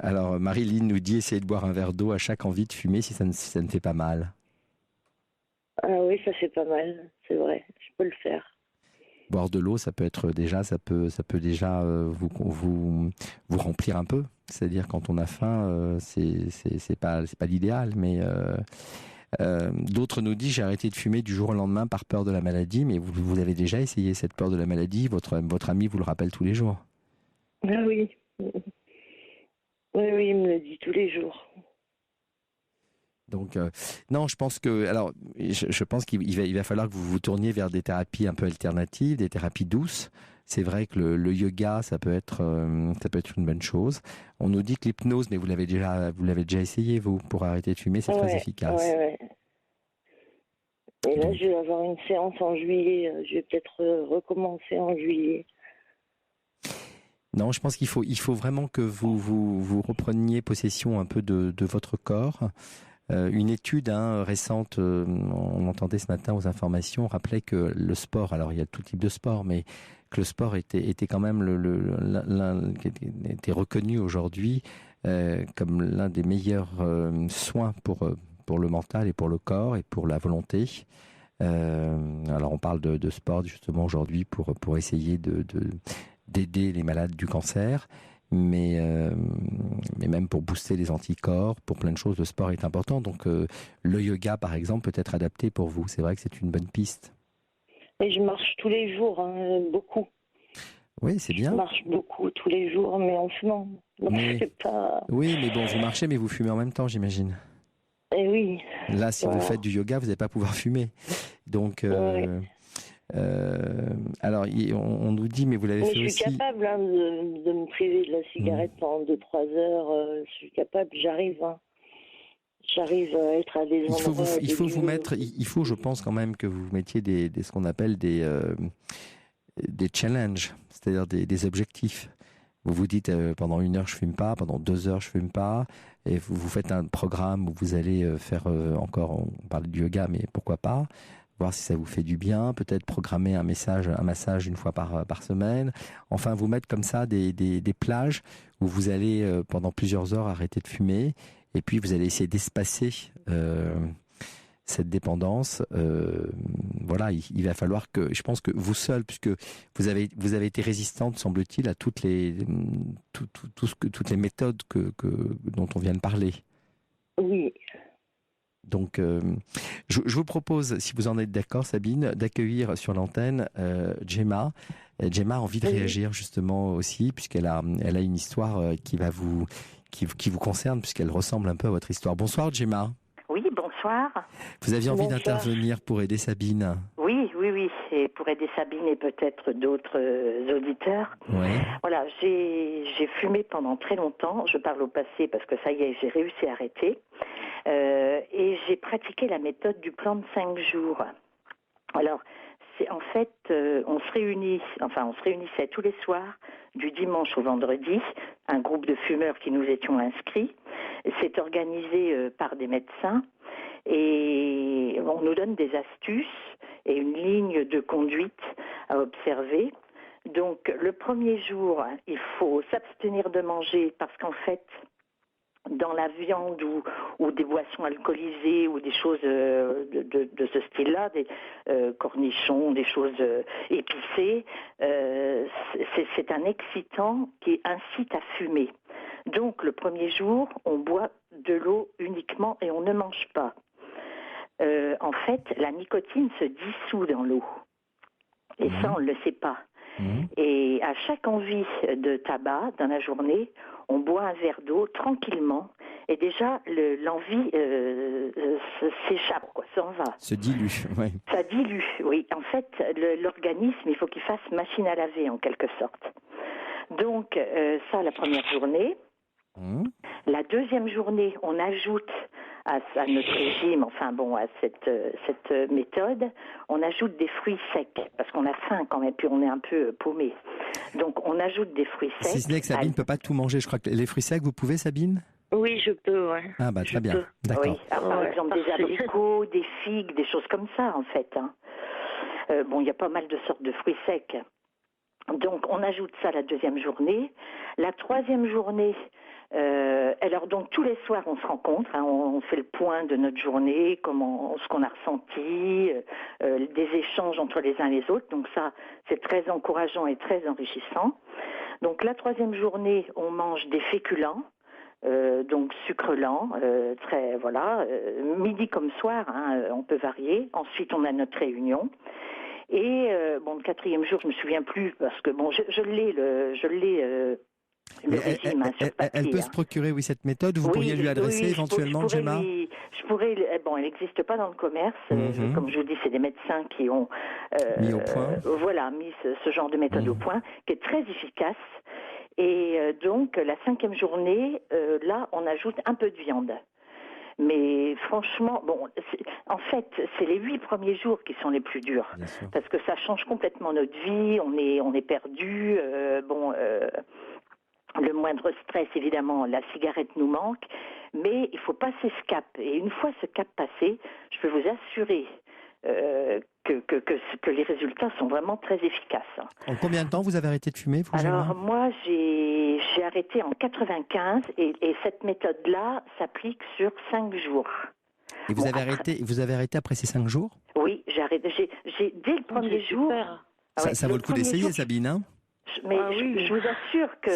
Alors Marilyn nous dit essayez de boire un verre d'eau à chaque envie de fumer si ça ne fait pas mal. Ah oui, ça fait pas mal, c'est vrai, je peux le faire. Boire de l'eau, ça peut déjà vous remplir un peu. C'est-à-dire quand on a faim, c'est pas l'idéal, mais d'autres nous disent j'ai arrêté de fumer du jour au lendemain par peur de la maladie, mais vous avez déjà essayé cette peur de la maladie, votre ami vous le rappelle tous les jours. Ah oui. Oui, il me le dit tous les jours. Donc non, je pense qu'il va falloir que vous vous tourniez vers des thérapies un peu alternatives, des thérapies douces. C'est vrai que le yoga, ça peut être une bonne chose. On nous dit que l'hypnose, mais vous l'avez déjà essayé vous pour arrêter de fumer, c'est très efficace. Ouais. Et là, je vais avoir une séance en juillet. Je vais peut-être recommencer en juillet. Non, je pense qu'il faut vraiment que vous repreniez possession un peu de votre corps. Une étude récente, on entendait ce matin aux informations, rappelait que le sport, alors il y a tout type de sport, mais que le sport était quand même était reconnu aujourd'hui comme l'un des meilleurs soins pour le mental et pour le corps et pour la volonté. Alors on parle de sport justement aujourd'hui pour essayer d'aider les malades du cancer. Mais même pour booster les anticorps, pour plein de choses, le sport est important. Donc le yoga, par exemple, peut être adapté pour vous. C'est vrai que c'est une bonne piste. Et je marche tous les jours, beaucoup. Oui, c'est bien. Je marche beaucoup tous les jours, mais en fumant. Donc c'est pas... Oui, mais bon, vous marchez, mais vous fumez en même temps, j'imagine. Eh oui. Là, si vous faites du yoga, vous n'allez pas pouvoir fumer. Donc... alors, on nous dit, mais vous l'avez fait aussi. Je suis capable de me priver de la cigarette pendant 2-3 heures. Je suis capable, j'arrive. J'arrive à être à des endroits. Il faut, je pense quand même que vous mettiez ce qu'on appelle des des challenges, c'est-à-dire des objectifs. Vous vous dites pendant 1 heure je fume pas, pendant 2 heures je fume pas, et vous faites un programme où vous allez faire encore, on parle du yoga, mais pourquoi pas, voir si ça vous fait du bien, peut-être programmer un massage 1 fois par semaine, enfin vous mettre comme ça des plages où vous allez pendant plusieurs heures arrêter de fumer, et puis vous allez essayer d'espacer cette dépendance. Voilà, il va falloir que, je pense que vous seul, puisque vous avez été résistante, semble-t-il, à toutes les méthodes dont on vient de parler. Oui. Donc, je vous propose, si vous en êtes d'accord, Sabine, d'accueillir sur l'antenne Gemma. Gemma a envie de réagir justement aussi, puisqu'elle a une histoire qui vous concerne, puisqu'elle ressemble un peu à votre histoire. Bonsoir Gemma. Oui, bonsoir. Vous aviez envie d'intervenir pour aider Sabine. Oui, et pour aider Sabine et peut-être d'autres auditeurs. Oui. Voilà, j'ai fumé pendant très longtemps, je parle au passé parce que ça y est, j'ai réussi à arrêter. Et j'ai pratiqué la méthode du plan de 5 jours. Alors, en fait, on se réunissait tous les soirs, du dimanche au vendredi, un groupe de fumeurs qui nous étions inscrits. C'est organisé par des médecins et on nous donne des astuces et une ligne de conduite à observer. Donc, le premier jour, il faut s'abstenir de manger parce qu'en fait, dans la viande ou des boissons alcoolisées ou des choses de ce style-là, des cornichons, des choses épicées, c'est un excitant qui incite à fumer. Donc le premier jour, on boit de l'eau uniquement et on ne mange pas. En fait, la nicotine se dissout dans l'eau. Et ça, on ne le sait pas. Et à chaque envie de tabac dans la journée, on boit un verre d'eau tranquillement et déjà l'envie s'échappe, s'en va. Se dilue, oui. Ça dilue, oui. En fait, l'organisme, il faut qu'il fasse machine à laver en quelque sorte. Donc, ça, la première journée. La deuxième journée, on ajoute à notre régime, à cette méthode, on ajoute des fruits secs, parce qu'on a faim quand même, puis on est un peu paumé. Donc on ajoute des fruits secs. Si ce n'est que Sabine ne peut pas tout manger, je crois que les fruits secs, vous pouvez, Sabine ? Oui, je peux, ouais. Ah bah très bien, d'accord. Oui. Alors, par exemple des abricots, des figues, des choses comme ça en fait. Il y a pas mal de sortes de fruits secs. Donc on ajoute ça la deuxième journée. La troisième journée, alors donc tous les soirs on se rencontre, on fait le point de notre journée, ce qu'on a ressenti, des échanges entre les uns et les autres. Donc ça c'est très encourageant et très enrichissant. Donc la troisième journée on mange des féculents, donc sucre lent, midi comme soir, on peut varier. Ensuite on a notre réunion. Et le quatrième jour, je me souviens plus parce que je l'ai le régime sur papier. Elle peut se procurer cette méthode. Vous pourriez lui adresser éventuellement, Gemma. Elle n'existe pas dans le commerce. Comme je vous dis, c'est des médecins qui ont mis au point. Mis ce genre de méthode au point, qui est très efficace. Et donc la cinquième journée, là, on ajoute un peu de viande. Mais franchement, en fait, c'est les 8 premiers jours qui sont les plus durs, parce que ça change complètement notre vie. On est perdu. Le moindre stress, évidemment, la cigarette nous manque, mais il faut passer ce cap. Et une fois ce cap passé, je peux vous assurer que les résultats sont vraiment très efficaces. En combien de temps vous avez arrêté de fumer, vous, Alors, Gemma ? moi, j'ai arrêté en 95 et cette méthode-là s'applique sur 5 jours. Et vous avez arrêté après ces 5 jours ? Oui, j'ai arrêté. Dès le premier jour... Ça vaut le coup d'essayer, Sabine, hein ? Mais je vous assure que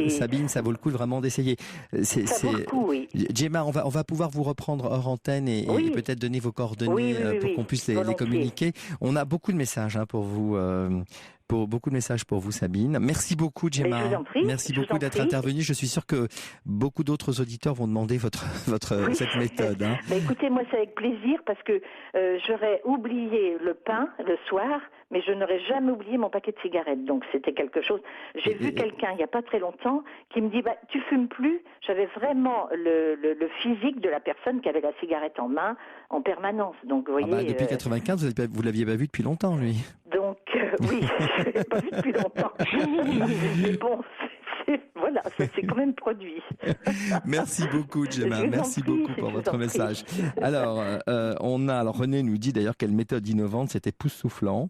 Sabine, ça vaut le coup vraiment d'essayer. Ça vaut le coup, oui. Gemma, on va pouvoir vous reprendre hors antenne et peut-être donner vos coordonnées pour qu'on puisse les communiquer. On a beaucoup de messages pour vous. Beaucoup de messages pour vous, Sabine. Merci beaucoup, Gemma. Merci beaucoup d'être intervenue. Je suis sûr que beaucoup d'autres auditeurs vont demander cette méthode. Écoutez, moi, c'est avec plaisir parce que j'aurais oublié le pain le soir, mais je n'aurais jamais oublié mon paquet de cigarettes. Donc, c'était quelque chose. J'ai vu quelqu'un, il n'y a pas très longtemps, qui me dit, tu fumes plus. J'avais vraiment le physique de la personne qui avait la cigarette en main en permanence. Donc, vous voyez. Depuis 95, vous l'aviez pas vu depuis longtemps, lui. Donc, Oui, je l'ai pas vu depuis longtemps. Mais bon, voilà, ça s'est quand même produit. Merci beaucoup, Gemma. Merci beaucoup pour votre message. Alors, René nous dit d'ailleurs quelle méthode innovante, c'était époustouflant.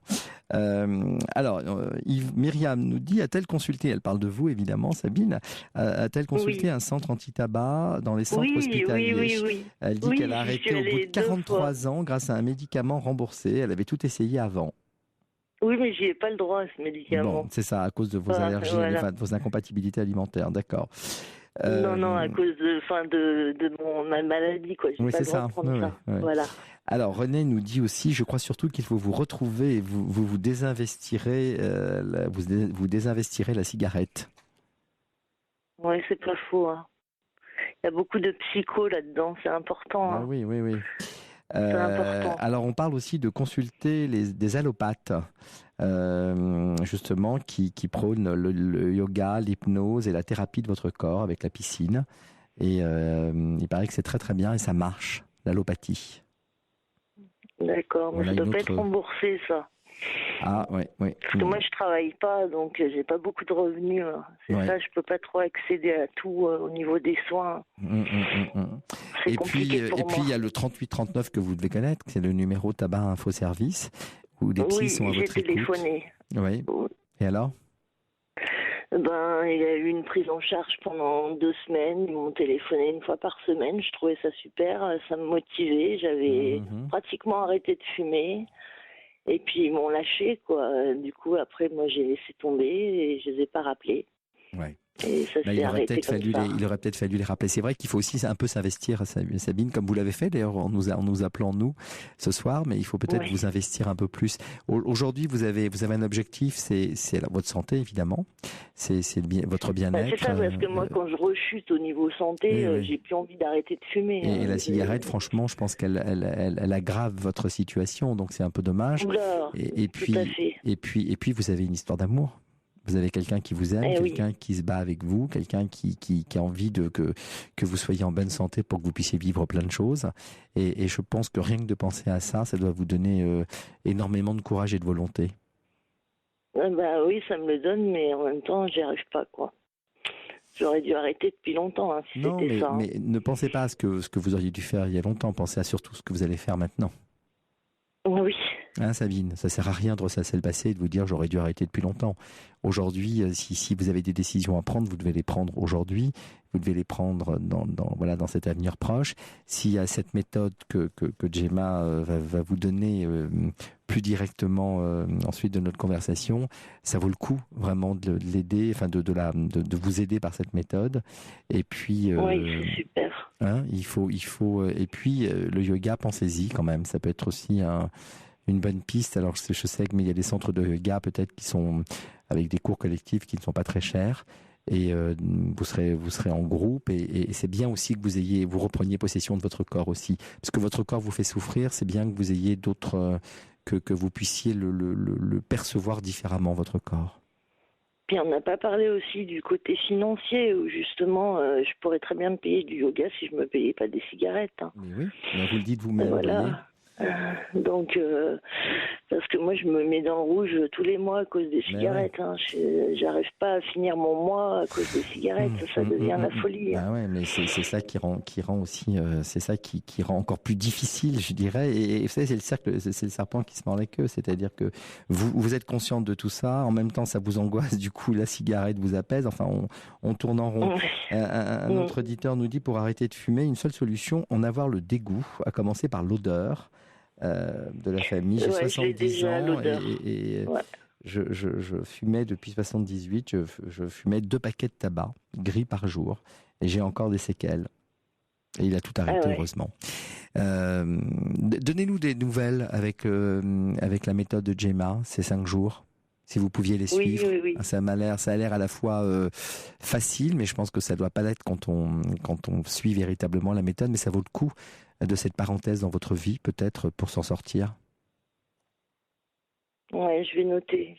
Myriam nous dit, a-t-elle consulté, elle parle de vous évidemment, Sabine, a-t-elle consulté un centre anti-tabac dans les centres hospitaliers? Oui. Elle dit qu'elle a arrêté au bout de 43 ans grâce à un médicament remboursé. Elle avait tout essayé avant. Oui, mais j'y ai pas le droit à ce médicament. Bon, c'est ça, à cause de vos allergies, de vos incompatibilités alimentaires, d'accord. Non, à cause de ma maladie, quoi. J'ai pas le droit de prendre ça. Oui. Voilà. Alors, René nous dit aussi, je crois surtout qu'il faut vous retrouver et vous désinvestirez, vous désinvestirez la cigarette. Oui, c'est pas faux. Hein. Il y a beaucoup de psycho là-dedans, c'est important. Hein. Oui. C'est important. Alors, on parle aussi de consulter des allopathes, justement, qui prônent le yoga, l'hypnose et la thérapie de votre corps avec la piscine. Et il paraît que c'est très très bien et ça marche, l'allopathie. D'accord, mais ça ne doit pas être remboursé, ça. Ah, oui. Parce que moi, je travaille pas, donc j'ai pas beaucoup de revenus. Hein. C'est ça, je peux pas trop accéder à tout au niveau des soins. C'est compliqué pour moi. Puis, il y a le 3839 que vous devez connaître, c'est le numéro tabac info service, où les psys sont à votre écoute. Oui, j'ai téléphoné. Oui. Et alors? Il y a eu une prise en charge pendant 2 semaines. Ils m'ont téléphoné 1 fois par semaine. Je trouvais ça super. Ça me motivait. J'avais pratiquement arrêté de fumer. Et puis ils m'ont lâché, quoi. Du coup, après, moi, j'ai laissé tomber et je les ai pas rappelés. Ouais. Et ça s'est arrêté comme ça. Il aurait peut-être fallu les rappeler. C'est vrai qu'il faut aussi un peu s'investir, Sabine, comme vous l'avez fait d'ailleurs en nous appelant nous ce soir, mais il faut peut-être vous investir un peu plus. Aujourd'hui, vous avez un objectif, c'est votre santé évidemment, c'est votre bien-être. C'est ça, parce que moi, quand je rechute au niveau santé, j'ai plus envie d'arrêter de fumer. Et la cigarette, franchement, je pense qu'elle aggrave votre situation, donc c'est un peu dommage. Oula, et puis vous avez une histoire d'amour. Vous avez quelqu'un qui vous aime, quelqu'un qui se bat avec vous, quelqu'un qui a envie que vous soyez en bonne santé pour que vous puissiez vivre plein de choses. Et je pense que rien que de penser à ça, ça doit vous donner énormément de courage et de volonté. Oui, ça me le donne, mais en même temps, j'y arrive pas, quoi. J'aurais dû arrêter depuis longtemps, si c'était ça. Mais ne pensez pas à ce que vous auriez dû faire il y a longtemps, pensez à surtout ce que vous allez faire maintenant. Oui. Hein, Sabine, ça sert à rien de ressasser le passé et de vous dire j'aurais dû arrêter depuis longtemps. Aujourd'hui, si vous avez des décisions à prendre, vous devez les prendre aujourd'hui. Vous devez les prendre dans cet avenir proche. S'il y a cette méthode que Gemma va vous donner plus directement ensuite de notre conversation, ça vaut le coup vraiment de l'aider, enfin de vous aider par cette méthode. Et puis oui, c'est super. Hein, il faut et puis le yoga, pensez-y quand même. Ça peut être aussi une bonne piste. Alors je sais que mais il y a des centres de yoga peut-être qui sont avec des cours collectifs qui ne sont pas très chers. Et vous serez en groupe et c'est bien aussi que vous repreniez possession de votre corps aussi, parce que votre corps vous fait souffrir. C'est bien que vous ayez d'autres que vous puissiez le percevoir différemment, votre corps. Puis on n'a pas parlé aussi du côté financier où justement je pourrais très bien me payer du yoga si je me payais pas des cigarettes. Hein. Mais oui, vous le dites vous-même. Voilà. Donc, parce que moi, je me mets dans le rouge tous les mois à cause des cigarettes. Hein. J'arrive pas à finir mon mois à cause des cigarettes. Ça devient la folie. Hein. Ah ouais, mais c'est ça qui rend aussi, c'est ça qui rend encore plus difficile, je dirais. Et vous savez, c'est le serpent qui se mord la queue. C'est-à-dire que vous êtes consciente de tout ça. En même temps, ça vous angoisse. Du coup, la cigarette vous apaise. Enfin, on tourne en rond. Un autre auditeur nous dit, pour arrêter de fumer, une seule solution, en avoir le dégoût, à commencer par l'odeur. De la famille. J'ai 70 ans et je fumais depuis 78. Je fumais 2 paquets de tabac gris par jour et j'ai encore des séquelles. Et il a tout arrêté, heureusement. Donnez-nous des nouvelles avec la méthode de Gemma, ces 5 jours. Si vous pouviez les suivre. Oui. Ça a l'air à la fois facile, mais je pense que ça ne doit pas l'être quand on suit véritablement la méthode, mais ça vaut le coup de cette parenthèse dans votre vie, peut-être, pour s'en sortir. Ouais, je vais noter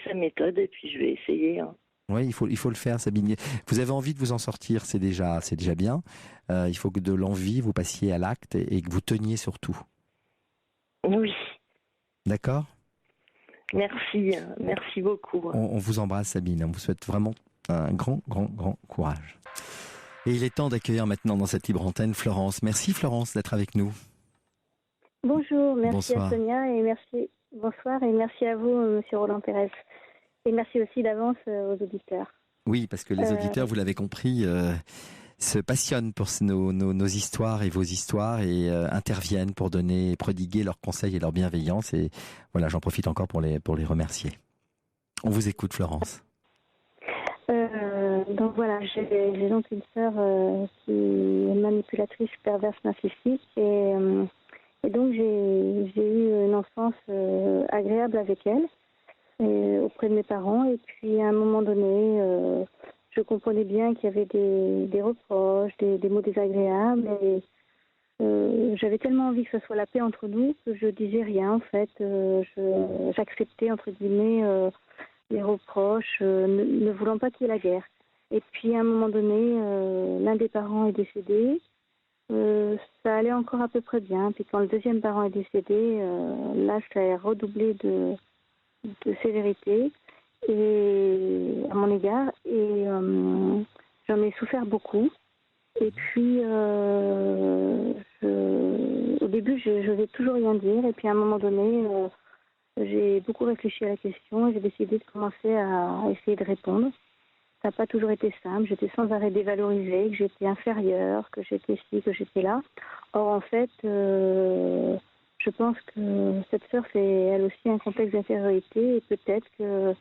sa méthode et puis je vais essayer. Hein. Oui, il faut le faire, Sabine. Vous avez envie de vous en sortir, c'est déjà bien. Il faut que de l'envie, vous passiez à l'acte et que vous teniez surtout. Oui. D'accord ? Merci beaucoup. On vous embrasse, Sabine. On vous souhaite vraiment un grand courage. Et il est temps d'accueillir maintenant dans cette libre antenne Florence. Merci Florence d'être avec nous. Bonjour, merci Bonsoir. à Sonia et merci. Bonsoir et merci à vous, Monsieur Roland Pérez. Et merci aussi d'avance aux auditeurs. Oui, parce que les auditeurs, vous l'avez compris, se passionnent pour nos histoires et vos histoires et interviennent pour prodiguer leurs conseils et leur bienveillance. Et voilà, j'en profite encore pour les remercier. On vous écoute, Florence. Donc voilà, j'ai donc une sœur qui est manipulatrice, perverse, narcissique et donc j'ai eu une enfance agréable avec elle auprès de mes parents et puis à un moment donné je comprenais bien qu'il y avait des reproches, des mots désagréables et j'avais tellement envie que ce soit la paix entre nous que je disais rien en fait, j'acceptais entre guillemets les reproches, ne voulant pas qu'il y ait la guerre. Et puis à un moment donné, l'un des parents est décédé. Ça allait encore à peu près bien. Puis quand le deuxième parent est décédé, là ça a redoublé de sévérité et à mon égard. Et j'en ai souffert beaucoup. Et puis au début je n'osais toujours rien dire. Et puis à un moment donné, j'ai beaucoup réfléchi à la question et j'ai décidé de commencer à essayer de répondre. Ça n'a pas toujours été simple. J'étais sans arrêt dévalorisée, que j'étais inférieure, que j'étais ci, que j'étais là. Or, en fait, je pense que cette sœur, c'est elle aussi un complexe d'infériorité et peut-être que...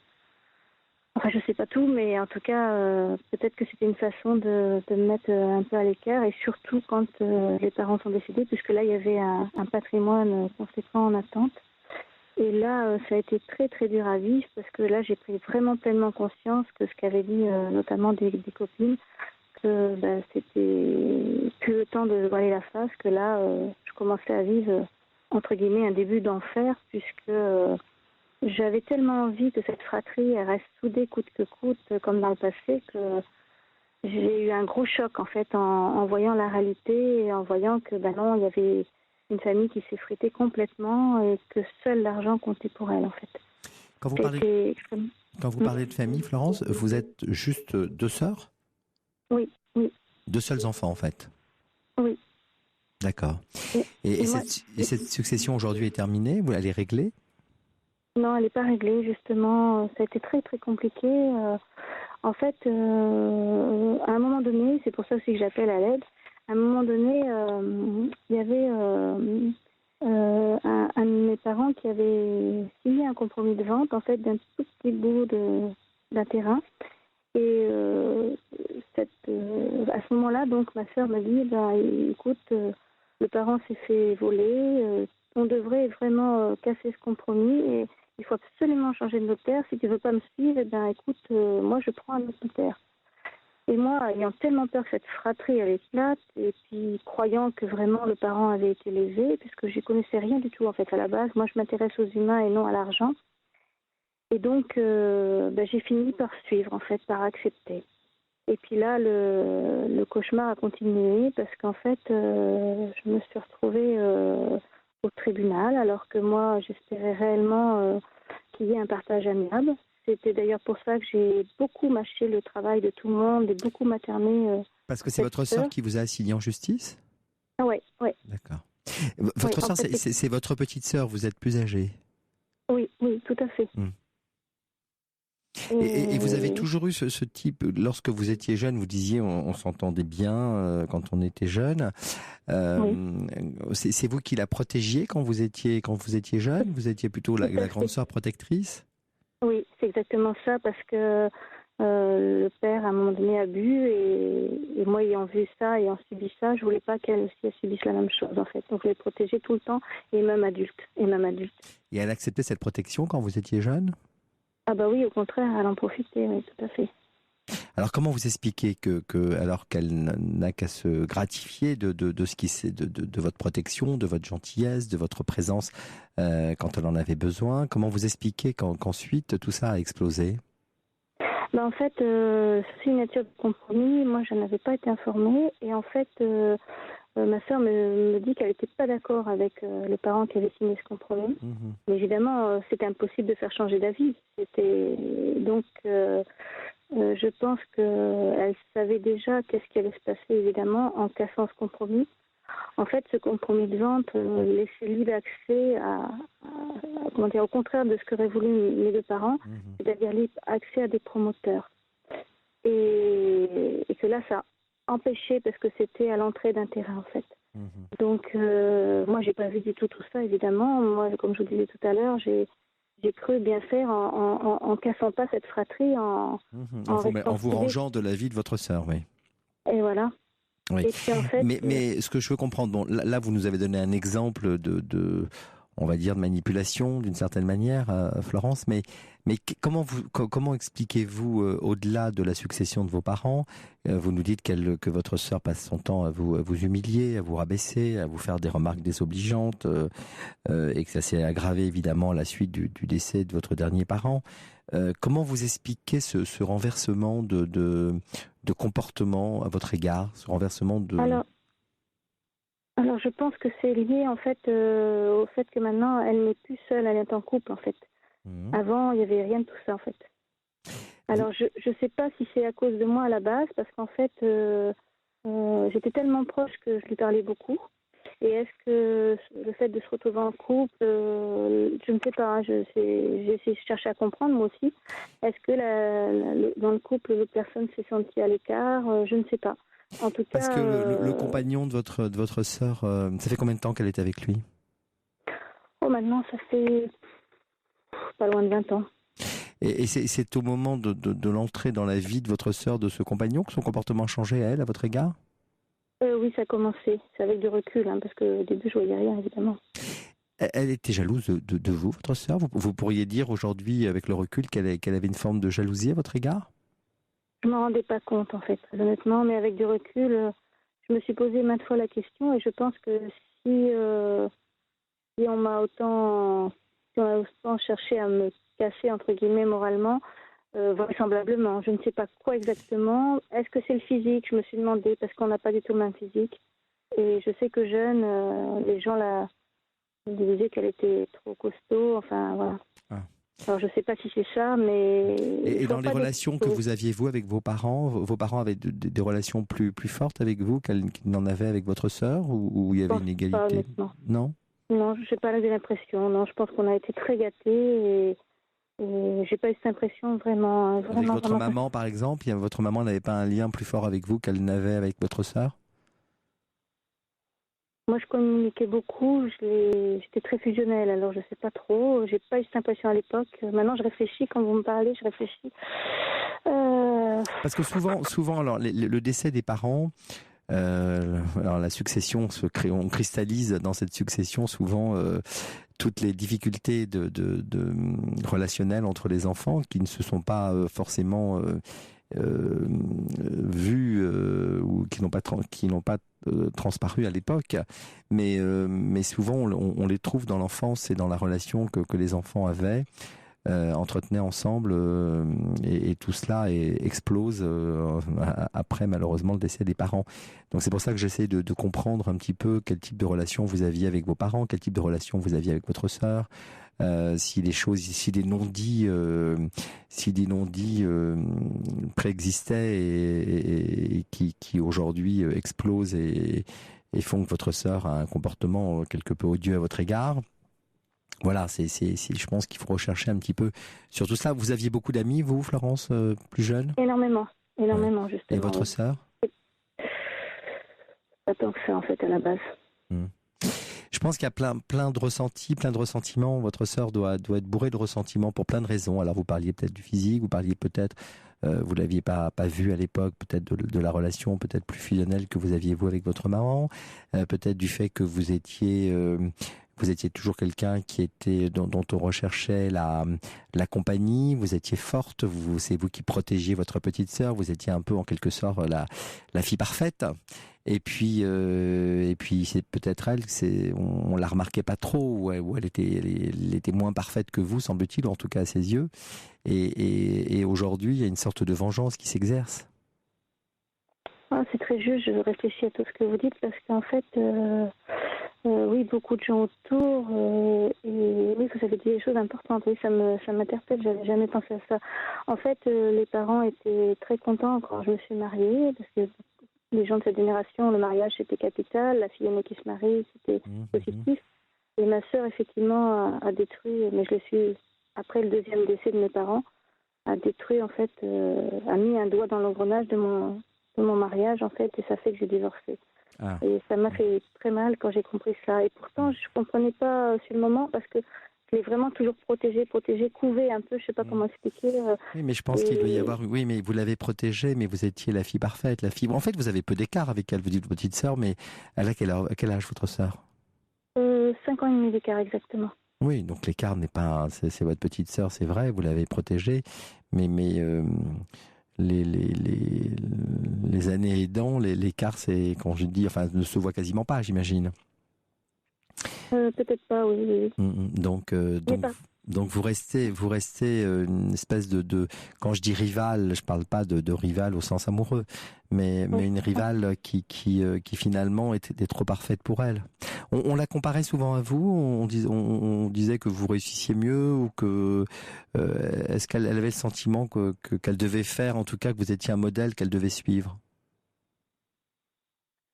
Enfin, je ne sais pas tout, mais en tout cas, peut-être que c'était une façon de me mettre un peu à l'écart et surtout quand les parents sont décédés, puisque là, il y avait un patrimoine conséquent en attente. Et là, ça a été très très dur à vivre parce que là, j'ai pris vraiment pleinement conscience que ce qu'avaient dit notamment des copines, que c'était plus le temps de voiler la face, que là, je commençais à vivre, entre guillemets, un début d'enfer puisque j'avais tellement envie que cette fratrie elle reste soudée coûte que coûte, comme dans le passé, que j'ai eu un gros choc en fait en voyant la réalité et en voyant que non, il y avait une famille qui s'effritait complètement et que seul l'argent comptait pour elle, en fait. Quand vous parlez de famille, Florence, vous êtes juste deux sœurs ? Oui. Deux seuls enfants, en fait ? Oui. D'accord. Et cette succession aujourd'hui est terminée ? Elle est réglée ? Non, elle n'est pas réglée, justement. Ça a été très, très compliqué. En fait, à un moment donné, c'est pour ça aussi que j'appelle à l'aide, à un moment donné, il y avait un de mes parents qui avait signé un compromis de vente en fait d'un tout petit bout d'un terrain. Et à ce moment-là, donc ma sœur me dit écoute, le parent s'est fait voler, on devrait vraiment casser ce compromis et il faut absolument changer de notaire. Si tu ne veux pas me suivre, écoute, moi je prends un autre notaire. Et moi, ayant tellement peur que cette fratrie elle éclate, et puis croyant que vraiment le parent avait été lésé, puisque je ne connaissais rien du tout en fait à la base, moi je m'intéresse aux humains et non à l'argent. Et donc j'ai fini par suivre en fait, par accepter. Et puis là, le cauchemar a continué parce qu'en fait, je me suis retrouvée au tribunal, alors que moi j'espérais réellement qu'il y ait un partage amiable. C'était d'ailleurs pour ça que j'ai beaucoup mâché le travail de tout le monde et beaucoup materné. Parce que c'est votre sœur qui vous a assigné en justice ? Ah ouais. D'accord. Votre sœur, c'est votre petite sœur, vous êtes plus âgée ? Oui, tout à fait. Et vous avez toujours eu ce type, lorsque vous étiez jeune, vous disiez on s'entendait bien quand on était jeune. C'est vous qui la protégiez quand vous étiez jeune ? Vous étiez plutôt la grande sœur protectrice ? Oui, c'est exactement ça, parce que le père, à un moment donné, a bu, et moi, ayant vu ça, ayant subi ça, je voulais pas qu'elle aussi subisse la même chose, en fait. Donc, je l'ai protégée tout le temps, et même adulte. Et elle acceptait cette protection quand vous étiez jeune ? Ah bah oui, au contraire, elle en profitait, oui, tout à fait. Alors, comment vous expliquez que alors qu'elle n'a qu'à se gratifier de ce qui c'est de votre protection, de votre gentillesse, de votre présence quand elle en avait besoin, comment vous expliquez qu'ensuite tout ça a explosé ? En fait, c'est une nature de compromis. Moi, je n'avais pas été informée, et en fait, ma sœur me dit qu'elle n'était pas d'accord avec les parents qui avaient signé ce compromis. Mais évidemment, c'était impossible de faire changer d'avis. Donc, je pense qu'elle savait déjà qu'est-ce qui allait se passer, évidemment, en cassant ce compromis. En fait, ce compromis de vente laissait libre accès au contraire de ce qu'auraient voulu mes deux parents, c'est-à-dire libre accès à des promoteurs. Et que là, ça a empêché, parce que c'était à l'entrée d'un terrain, en fait. Donc, moi, j'ai pas vu du tout ça, évidemment. Moi, comme je vous disais tout à l'heure, j'ai cru bien faire en cassant pas cette fratrie, en vous rangeant de la vie de votre sœur, oui. Et voilà. Oui. Et puis, en fait, mais ce que je veux comprendre, bon, là vous nous avez donné un exemple de on va dire de manipulation d'une certaine manière, Florence, mais comment expliquez-vous au-delà de la succession de vos parents, vous nous dites que votre sœur passe son temps à vous humilier, à vous rabaisser, à vous faire des remarques désobligeantes, et que ça s'est aggravé évidemment à la suite du décès de votre dernier parent. Comment vous expliquez ce renversement de comportement à votre égard, ce renversement de... Alors je pense que c'est lié en fait au fait que maintenant elle n'est plus seule, elle est en couple en fait. Avant il n'y avait rien de tout ça en fait. Alors je sais pas si c'est à cause de moi à la base, parce qu'en fait j'étais tellement proche que je lui parlais beaucoup. Et est-ce que le fait de se retrouver en couple, je ne sais pas, hein, j'ai essayé de chercher à comprendre moi aussi. Est-ce que dans le couple, l'autre personne s'est sentie à l'écart? Je ne sais pas. En tout cas, parce que le compagnon de votre sœur, ça fait combien de temps qu'elle est avec lui? Oh, maintenant, ça fait pas loin de 20 ans. Et c'est au moment de l'entrée dans la vie de votre sœur, de ce compagnon, que son comportement a changé à votre égard? Oui, ça a commencé. C'est avec du recul, hein, parce qu'au début, je voyais rien, évidemment. Elle était jalouse de vous, votre sœur? Vous pourriez dire aujourd'hui, avec le recul, qu'elle avait une forme de jalousie à votre égard? Je ne m'en rendais pas compte, en fait, très honnêtement, mais avec du recul, je me suis posé maintes fois la question, et je pense que si on a autant cherché à me casser, entre guillemets, moralement, vraisemblablement, je ne sais pas quoi exactement. Est-ce que c'est le physique? Je me suis demandé, parce qu'on n'a pas du tout le même physique. Et je sais que jeune, les gens disaient qu'elle était trop costaud, enfin voilà. Alors je ne sais pas si c'est ça, mais... Et dans les relations que vous aviez, vous, avec vos parents avaient des relations plus fortes avec vous qu'ils n'en avaient avec votre sœur, ou il y avait une égalité? Pas, honnêtement. Non, je n'ai pas eu l'impression. Non, je pense qu'on a été très gâtés et j'ai pas eu cette impression vraiment. Avec votre maman, par exemple, votre maman n'avait pas un lien plus fort avec vous qu'elle n'avait avec votre sœur? Moi, je communiquais beaucoup, j'étais très fusionnelle, alors je sais pas trop. J'ai pas eu cette impression à l'époque. Maintenant, je réfléchis, quand vous me parlez, je réfléchis. Parce que souvent, alors, le décès des parents, alors la succession on cristallise dans cette succession souvent toutes les difficultés de relationnelles entre les enfants qui ne se sont pas forcément vues ou qui n'ont pas transparu à l'époque, mais souvent on les trouve dans l'enfance et dans la relation que les enfants avaient, entretenaient ensemble, et tout cela explose après malheureusement le décès des parents. Donc c'est pour ça que j'essaie de comprendre un petit peu quel type de relation vous aviez avec vos parents, quel type de relation vous aviez avec votre sœur, si des non-dits préexistaient et qui aujourd'hui explosent et font que votre sœur a un comportement quelque peu odieux à votre égard. Voilà, je pense qu'il faut rechercher un petit peu sur tout ça. Vous aviez beaucoup d'amis, vous, Florence, plus jeune? Énormément, ouais. Justement. Et votre sœur? Pas tant que ça, en fait, à la base. Je pense qu'il y a plein de ressentis, plein de ressentiments. Votre sœur doit être bourrée de ressentiments pour plein de raisons. Alors vous parliez peut-être du physique, vous parliez peut-être, vous l'aviez pas vu à l'époque, peut-être de la relation peut-être plus fusionnelle que vous aviez vous avec votre maman, peut-être du fait que vous étiez toujours quelqu'un dont on recherchait la compagnie. Vous étiez forte, c'est vous qui protégiez votre petite sœur. Vous étiez un peu en quelque sorte la fille parfaite. Et puis c'est peut-être on la remarquait pas trop, ou elle était moins parfaite que vous, semble-t-il, en tout cas à ses yeux. Et aujourd'hui, il y a une sorte de vengeance qui s'exerce. Ah, c'est très juste, je réfléchis à tout ce que vous dites parce qu'en fait, oui, beaucoup de gens autour, et oui, vous avez dit des choses importantes, oui, ça m'interpelle, j'avais jamais pensé à ça. En fait, les parents étaient très contents quand je me suis mariée, parce que les gens de cette génération, le mariage c'était capital, la fille aînée qui se marie, c'était positif. Et ma sœur, effectivement, a détruit, mais je l'ai su après le deuxième décès de mes parents, a détruit, en fait, a mis un doigt dans l'engrenage de mon mariage, en fait, et ça fait que j'ai divorcé. Ah. Et ça m'a fait très mal quand j'ai compris ça. Et pourtant, je ne comprenais pas sur le moment parce que je l'ai vraiment toujours protégée, couvée un peu, je ne sais pas comment expliquer. Oui, mais je pense qu'il doit y avoir... Oui, mais vous l'avez protégée, mais vous étiez la fille parfaite, la fille... En fait, vous avez peu d'écart avec elle, vous dites votre petite sœur, mais elle a quel âge votre sœur? 5 ans et demi d'écart, exactement. Oui, donc l'écart n'est pas... C'est votre petite sœur, c'est vrai, vous l'avez protégée, mais les années aidant, l'écart, c'est, quand je dis, enfin, ne se voit quasiment pas, j'imagine. Peut-être pas, oui. Donc vous restez une espèce de quand je dis rivale, je parle pas de rivale au sens amoureux, mais une rivale qui finalement était trop parfaite pour elle. On la comparait souvent à vous, on disait que vous réussissiez mieux, ou que est-ce qu'elle avait le sentiment qu'elle devait faire, en tout cas que vous étiez un modèle qu'elle devait suivre?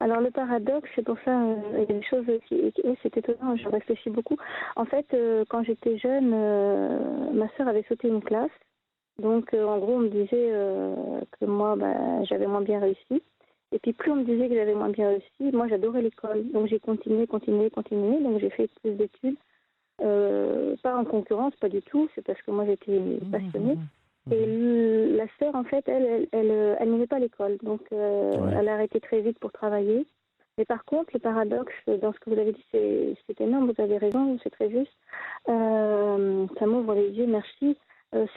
Alors le paradoxe, c'est pour ça, il y a des choses qui c'est étonnant, je réfléchis beaucoup. En fait, quand j'étais jeune, ma sœur avait sauté une classe. Donc en gros, on me disait que moi, j'avais moins bien réussi. Et puis plus on me disait que j'avais moins bien réussi, moi j'adorais l'école. Donc j'ai continué. Donc j'ai fait plus d'études. Pas en concurrence, pas du tout. C'est parce que moi j'étais passionnée. Et la sœur, en fait, elle n'aimait pas l'école. Donc, elle a arrêté très vite pour travailler. Mais par contre, le paradoxe dans ce que vous avez dit, c'est énorme. Vous avez raison, c'est très juste. Ça m'ouvre les yeux, merci.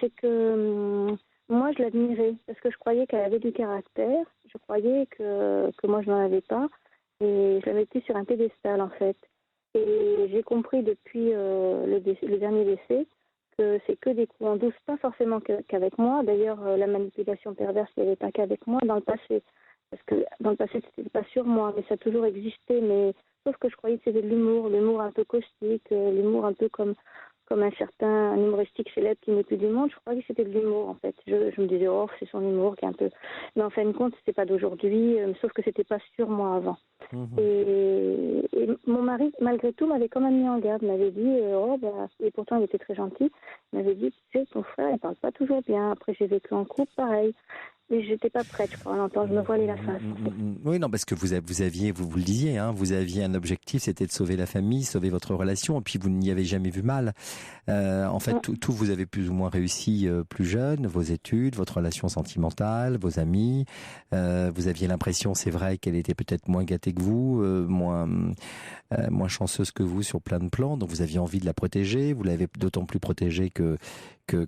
C'est que moi, je l'admirais parce que je croyais qu'elle avait du caractère. Je croyais que moi, je n'en avais pas. Et je la mettais sur un pédestal, en fait. Et j'ai compris depuis le dernier décès que c'est que des coups en douce, pas forcément qu'avec moi. D'ailleurs, la manipulation perverse, il n'y avait pas qu'avec moi dans le passé. Parce que dans le passé, c'était pas sur moi, mais ça a toujours existé. Mais sauf que je croyais que c'était de l'humour un peu caustique, l'humour un peu comme un certain humoristique célèbre qui n'est plus du monde. Je croyais que c'était de l'humour, en fait. Je me disais, oh, c'est son humour qui est un peu... Mais en fin de compte, c'était pas d'aujourd'hui, sauf que c'était pas sur moi avant. Et mon mari, malgré tout, m'avait quand même mis en garde, m'avait dit, et pourtant il était très gentil, il m'avait dit, tu sais, ton frère, il parle pas toujours bien. Après, j'ai vécu en couple, pareil. Mais j'étais pas prête, je crois, à l'entendre, je me voilais la face. Oui, non, parce que vous aviez, vous le disiez, hein, vous aviez un objectif, c'était de sauver la famille, sauver votre relation, et puis vous n'y avez jamais vu mal. En fait, tout vous avez plus ou moins réussi plus jeune, vos études, votre relation sentimentale, vos amis. Vous aviez l'impression, c'est vrai, qu'elle était peut-être moins gâtée que vous, moins chanceuse que vous sur plein de plans, donc vous aviez envie de la protéger. Vous l'avez d'autant plus protégée que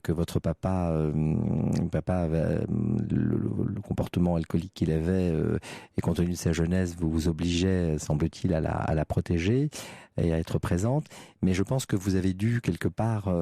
votre papa avait, le comportement alcoolique qu'il avait, et compte tenu de sa jeunesse, vous obligeait, semble-t-il, à la protéger et à être présente. Mais je pense que vous avez dû quelque part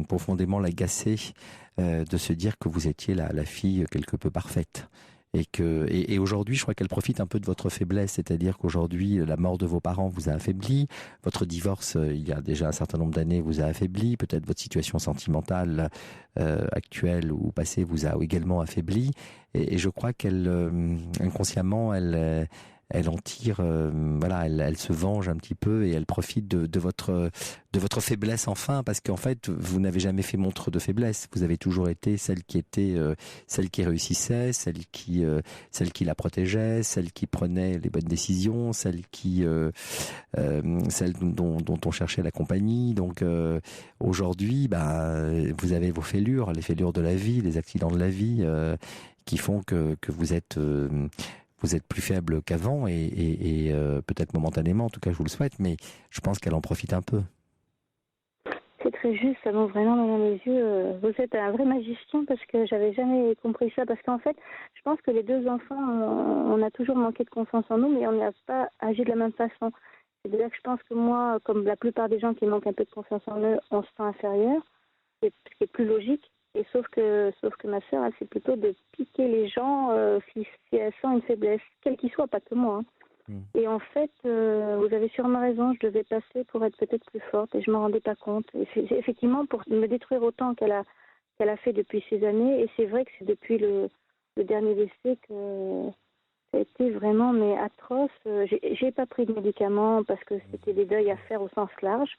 profondément l'agacer, de se dire que vous étiez la fille quelque peu parfaite. Et aujourd'hui, je crois qu'elle profite un peu de votre faiblesse, c'est-à-dire qu'aujourd'hui, la mort de vos parents vous a affaibli, votre divorce, il y a déjà un certain nombre d'années, vous a affaibli, peut-être votre situation sentimentale actuelle ou passée vous a également affaibli, et je crois qu'elle, inconsciemment, elle en tire, elle se venge un petit peu et elle profite de votre faiblesse enfin, parce qu'en fait vous n'avez jamais fait montre de faiblesse. Vous avez toujours été celle qui réussissait, celle qui la protégeait, celle qui prenait les bonnes décisions, celle dont on cherchait la compagnie. Donc aujourd'hui, vous avez vos fêlures, les fêlures de la vie, les accidents de la vie, qui font que vous êtes plus faible qu'avant, et peut-être momentanément, en tout cas je vous le souhaite, mais je pense qu'elle en profite un peu. C'est très juste, ça m'ouvre vraiment dans les yeux. Vous êtes un vrai magicien, parce que j'avais jamais compris ça. Parce qu'en fait, je pense que les deux enfants, on a toujours manqué de confiance en nous, mais on n'a pas agi de la même façon. C'est déjà que je pense que moi, comme la plupart des gens qui manquent un peu de confiance en eux, on se sent inférieur, ce qui est plus logique. Et sauf que ma sœur, elle, c'est plutôt de piquer les gens si elle sent une faiblesse, quelle qu'il soit, pas que moi. Hein. Et en fait, vous avez sûrement raison, je devais passer pour être peut-être plus forte et je ne m'en rendais pas compte. Et c'est effectivement pour me détruire autant qu'elle a fait depuis ces années. Et c'est vrai que c'est depuis le dernier décès que ça a été vraiment mais atroce. J'ai pas pris de médicaments parce que c'était des deuils à faire au sens large.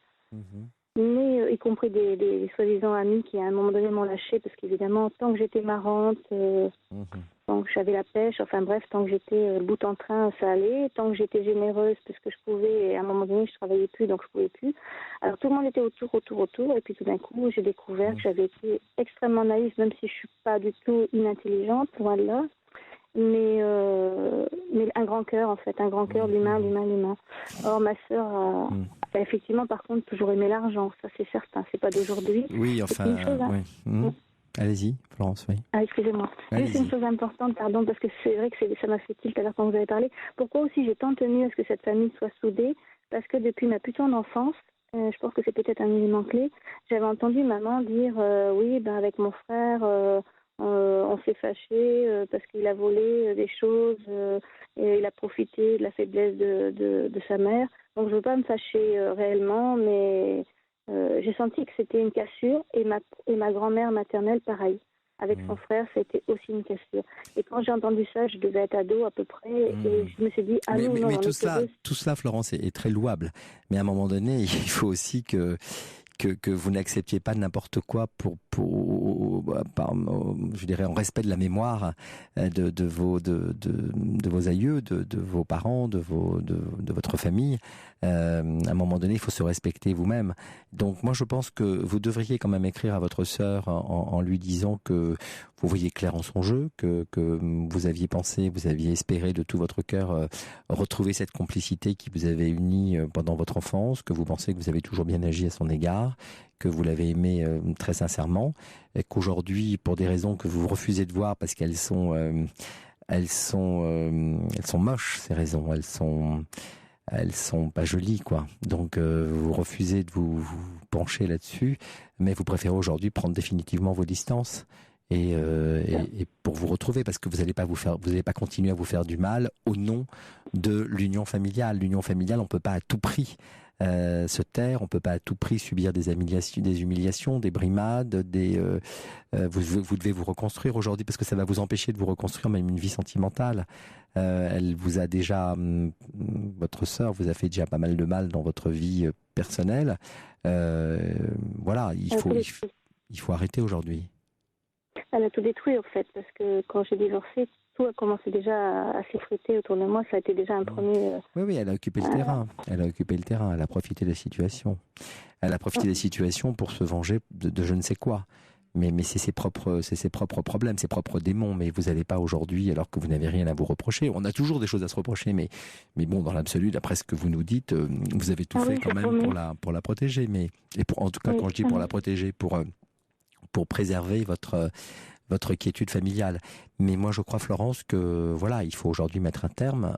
Mais y compris des soi-disant amis qui à un moment donné m'ont lâché parce qu'évidemment tant que j'étais marrante, tant que j'avais la pêche, enfin bref, tant que j'étais le bout en train, ça allait. Tant que j'étais généreuse parce que je pouvais, et à un moment donné je travaillais plus donc je pouvais plus. Alors tout le monde était autour et puis tout d'un coup j'ai découvert que j'avais été extrêmement naïve, même si je suis pas du tout inintelligente, loin de là. Mais un grand cœur en fait, un grand cœur, l'humain. Or ma sœur a effectivement par contre toujours aimé l'argent, ça c'est certain, c'est pas d'aujourd'hui. Oui, enfin, oui. Allez-y, Florence, oui. Ah, excusez-moi. Juste une chose importante, pardon, parce que c'est vrai que ça m'a fait tilt à l'heure quand vous avez parlé. Pourquoi aussi j'ai tant tenu à ce que cette famille soit soudée? Parce que depuis ma plus tendre enfance, je pense que c'est peut-être un élément clé, j'avais entendu maman dire oui, ben avec mon frère, on s'est fâché parce qu'il a volé des choses et il a profité de la faiblesse de sa mère. Donc je ne veux pas me fâcher réellement, mais j'ai senti que c'était une cassure et ma grand-mère maternelle, pareil. Avec son frère, c'était aussi une cassure. Et quand j'ai entendu ça, je devais être ado à peu près et je me suis dit, mais tout cela, Florence, est très louable. Mais à un moment donné, il faut aussi que vous n'acceptiez pas n'importe quoi je dirais en respect de la mémoire de vos aïeux, de vos parents, de votre famille. À un moment donné, il faut se respecter vous-même. Donc moi, je pense que vous devriez quand même écrire à votre sœur en lui disant que vous voyez clair en son jeu, que vous aviez pensé, vous aviez espéré de tout votre cœur retrouver cette complicité qui vous avait uni pendant votre enfance, que vous pensez que vous avez toujours bien agi à son égard, que vous l'avez aimé très sincèrement, et qu'aujourd'hui, pour des raisons que vous refusez de voir parce qu'elles sont moches, ces raisons, elles sont pas jolies, quoi. Donc vous refusez de vous pencher là-dessus, mais vous préférez aujourd'hui prendre définitivement vos distances. Et pour vous retrouver, parce que vous n'allez pas continuer à vous faire du mal au nom de l'union familiale. L'union familiale, on peut pas à tout prix se taire, on peut pas à tout prix subir des humiliations, des brimades, vous devez vous reconstruire aujourd'hui, parce que ça va vous empêcher de vous reconstruire même une vie sentimentale. Elle vous a déjà, votre sœur vous a fait déjà pas mal de mal dans votre vie personnelle. Voilà, il faut arrêter aujourd'hui. Elle a tout détruit en fait, parce que quand j'ai divorcé, tout a commencé déjà à s'effriter autour de moi. Ça a été déjà un premier... Oui, elle a occupé le terrain. Elle a profité de la situation. Elle a profité de la situation pour se venger de je ne sais quoi. Mais c'est ses propres problèmes, ses propres démons. Mais vous n'avez pas aujourd'hui, alors que vous n'avez rien à vous reprocher. On a toujours des choses à se reprocher, mais bon, dans l'absolu, d'après ce que vous nous dites, vous avez tout fait quand même pour la protéger. En tout cas, quand je dis pour la protéger, pour préserver votre quiétude familiale. Mais moi, je crois, Florence, que voilà, il faut aujourd'hui mettre un terme.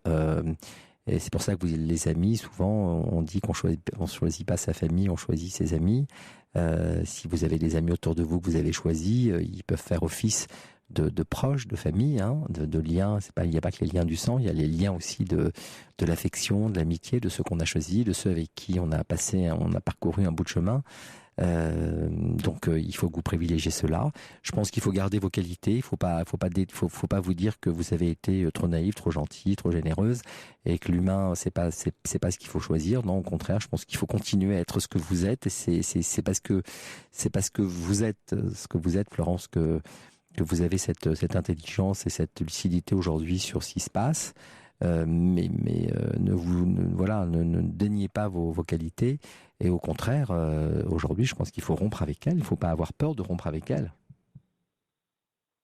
Et c'est pour ça que les amis, souvent, on dit qu'on choisit pas sa famille, on choisit ses amis. Si vous avez des amis autour de vous que vous avez choisis, ils peuvent faire office de proches, de famille, hein, de liens. Il n'y a pas que les liens du sang, il y a les liens aussi de l'affection, de l'amitié, de ceux qu'on a choisis, de ceux avec qui on a parcouru un bout de chemin. Donc il faut que vous privilégiez cela. Je pense qu'il faut garder vos qualités. Il faut pas vous dire que vous avez été trop naïve, trop gentille, trop généreuse, et que l'humain c'est pas ce qu'il faut choisir. Non, au contraire, je pense qu'il faut continuer à être ce que vous êtes. Et c'est parce que vous êtes ce que vous êtes, Florence, que vous avez cette intelligence et cette lucidité aujourd'hui sur ce qui se passe. Mais ne déniez pas vos qualités, et au contraire, aujourd'hui, je pense qu'il faut rompre avec elle. Il ne faut pas avoir peur de rompre avec elle.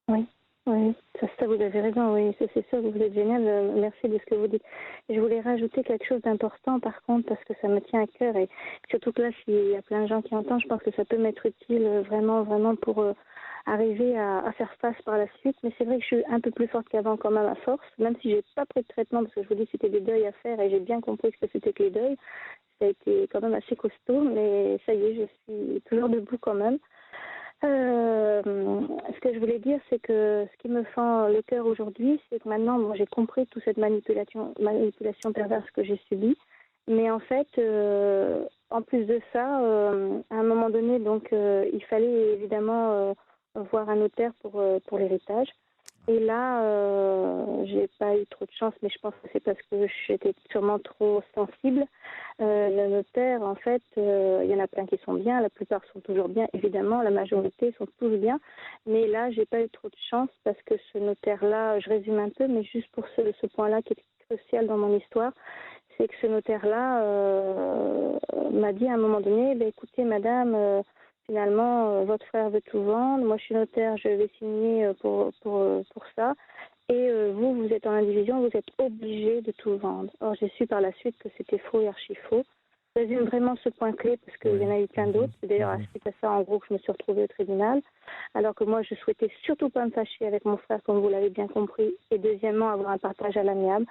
Oui, ça vous avez raison. Oui, c'est sûr que vous êtes génial. Merci de ce que vous dites. Je voulais rajouter quelque chose d'important, par contre, parce que ça me tient à cœur, et surtout que là, s'il y a plein de gens qui entendent, je pense que ça peut m'être utile vraiment pour arriver à faire face par la suite. Mais c'est vrai que je suis un peu plus forte qu'avant quand même à force, même si j'ai pas pris de traitement, parce que je vous dis que c'était des deuils à faire et j'ai bien compris ce que c'était que les deuils. Ça a été quand même assez costaud, mais ça y est, je suis toujours debout quand même. Ce que je voulais dire, c'est que ce qui me fend le cœur aujourd'hui, c'est que maintenant, bon, j'ai compris toute cette manipulation perverse que j'ai subie. Mais en fait, en plus de ça, à un moment donné, donc, il fallait évidemment voir un notaire pour l'héritage. Et là, j'ai pas eu trop de chance, mais je pense que c'est parce que j'étais sûrement trop sensible. Le notaire, en fait, il y en a plein qui sont bien, la plupart sont toujours bien, évidemment, la majorité sont tous bien. Mais là, j'ai pas eu trop de chance parce que ce notaire-là, je résume un peu, mais juste pour ce point-là qui est crucial dans mon histoire, c'est que ce notaire-là m'a dit à un moment donné, écoutez, madame, finalement, votre frère veut tout vendre. Moi, je suis notaire, je vais signer pour ça. Et vous êtes en indivision, vous êtes obligé de tout vendre. Or, j'ai su par la suite que c'était faux et archi faux. Je résume vraiment ce point clé parce qu'il y en a eu plein d'autres. C'est d'ailleurs suite à ça, en gros, que je me suis retrouvée au tribunal. Alors que moi, je souhaitais surtout pas me fâcher avec mon frère, comme vous l'avez bien compris. Et deuxièmement, avoir un partage à l'amiable.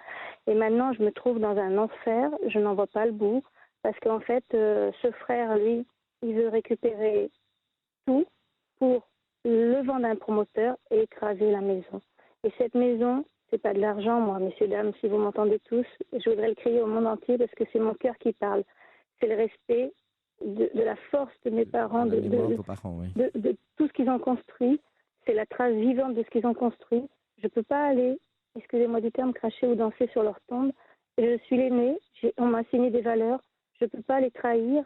Et maintenant, je me trouve dans un enfer. Je n'en vois pas le bout. Parce qu'en fait, ce frère, lui, il veut récupérer tout pour le vendre à un promoteur et écraser la maison. Et cette maison, c'est pas de l'argent, moi, messieurs, dames, si vous m'entendez tous, je voudrais le crier au monde entier parce que c'est mon cœur qui parle. C'est le respect de la force de mes parents, de tout ce qu'ils ont construit. C'est la trace vivante de ce qu'ils ont construit. Je peux pas aller, excusez-moi du terme, cracher ou danser sur leur tombe. Je suis l'aînée, on m'a enseigné des valeurs, je peux pas les trahir.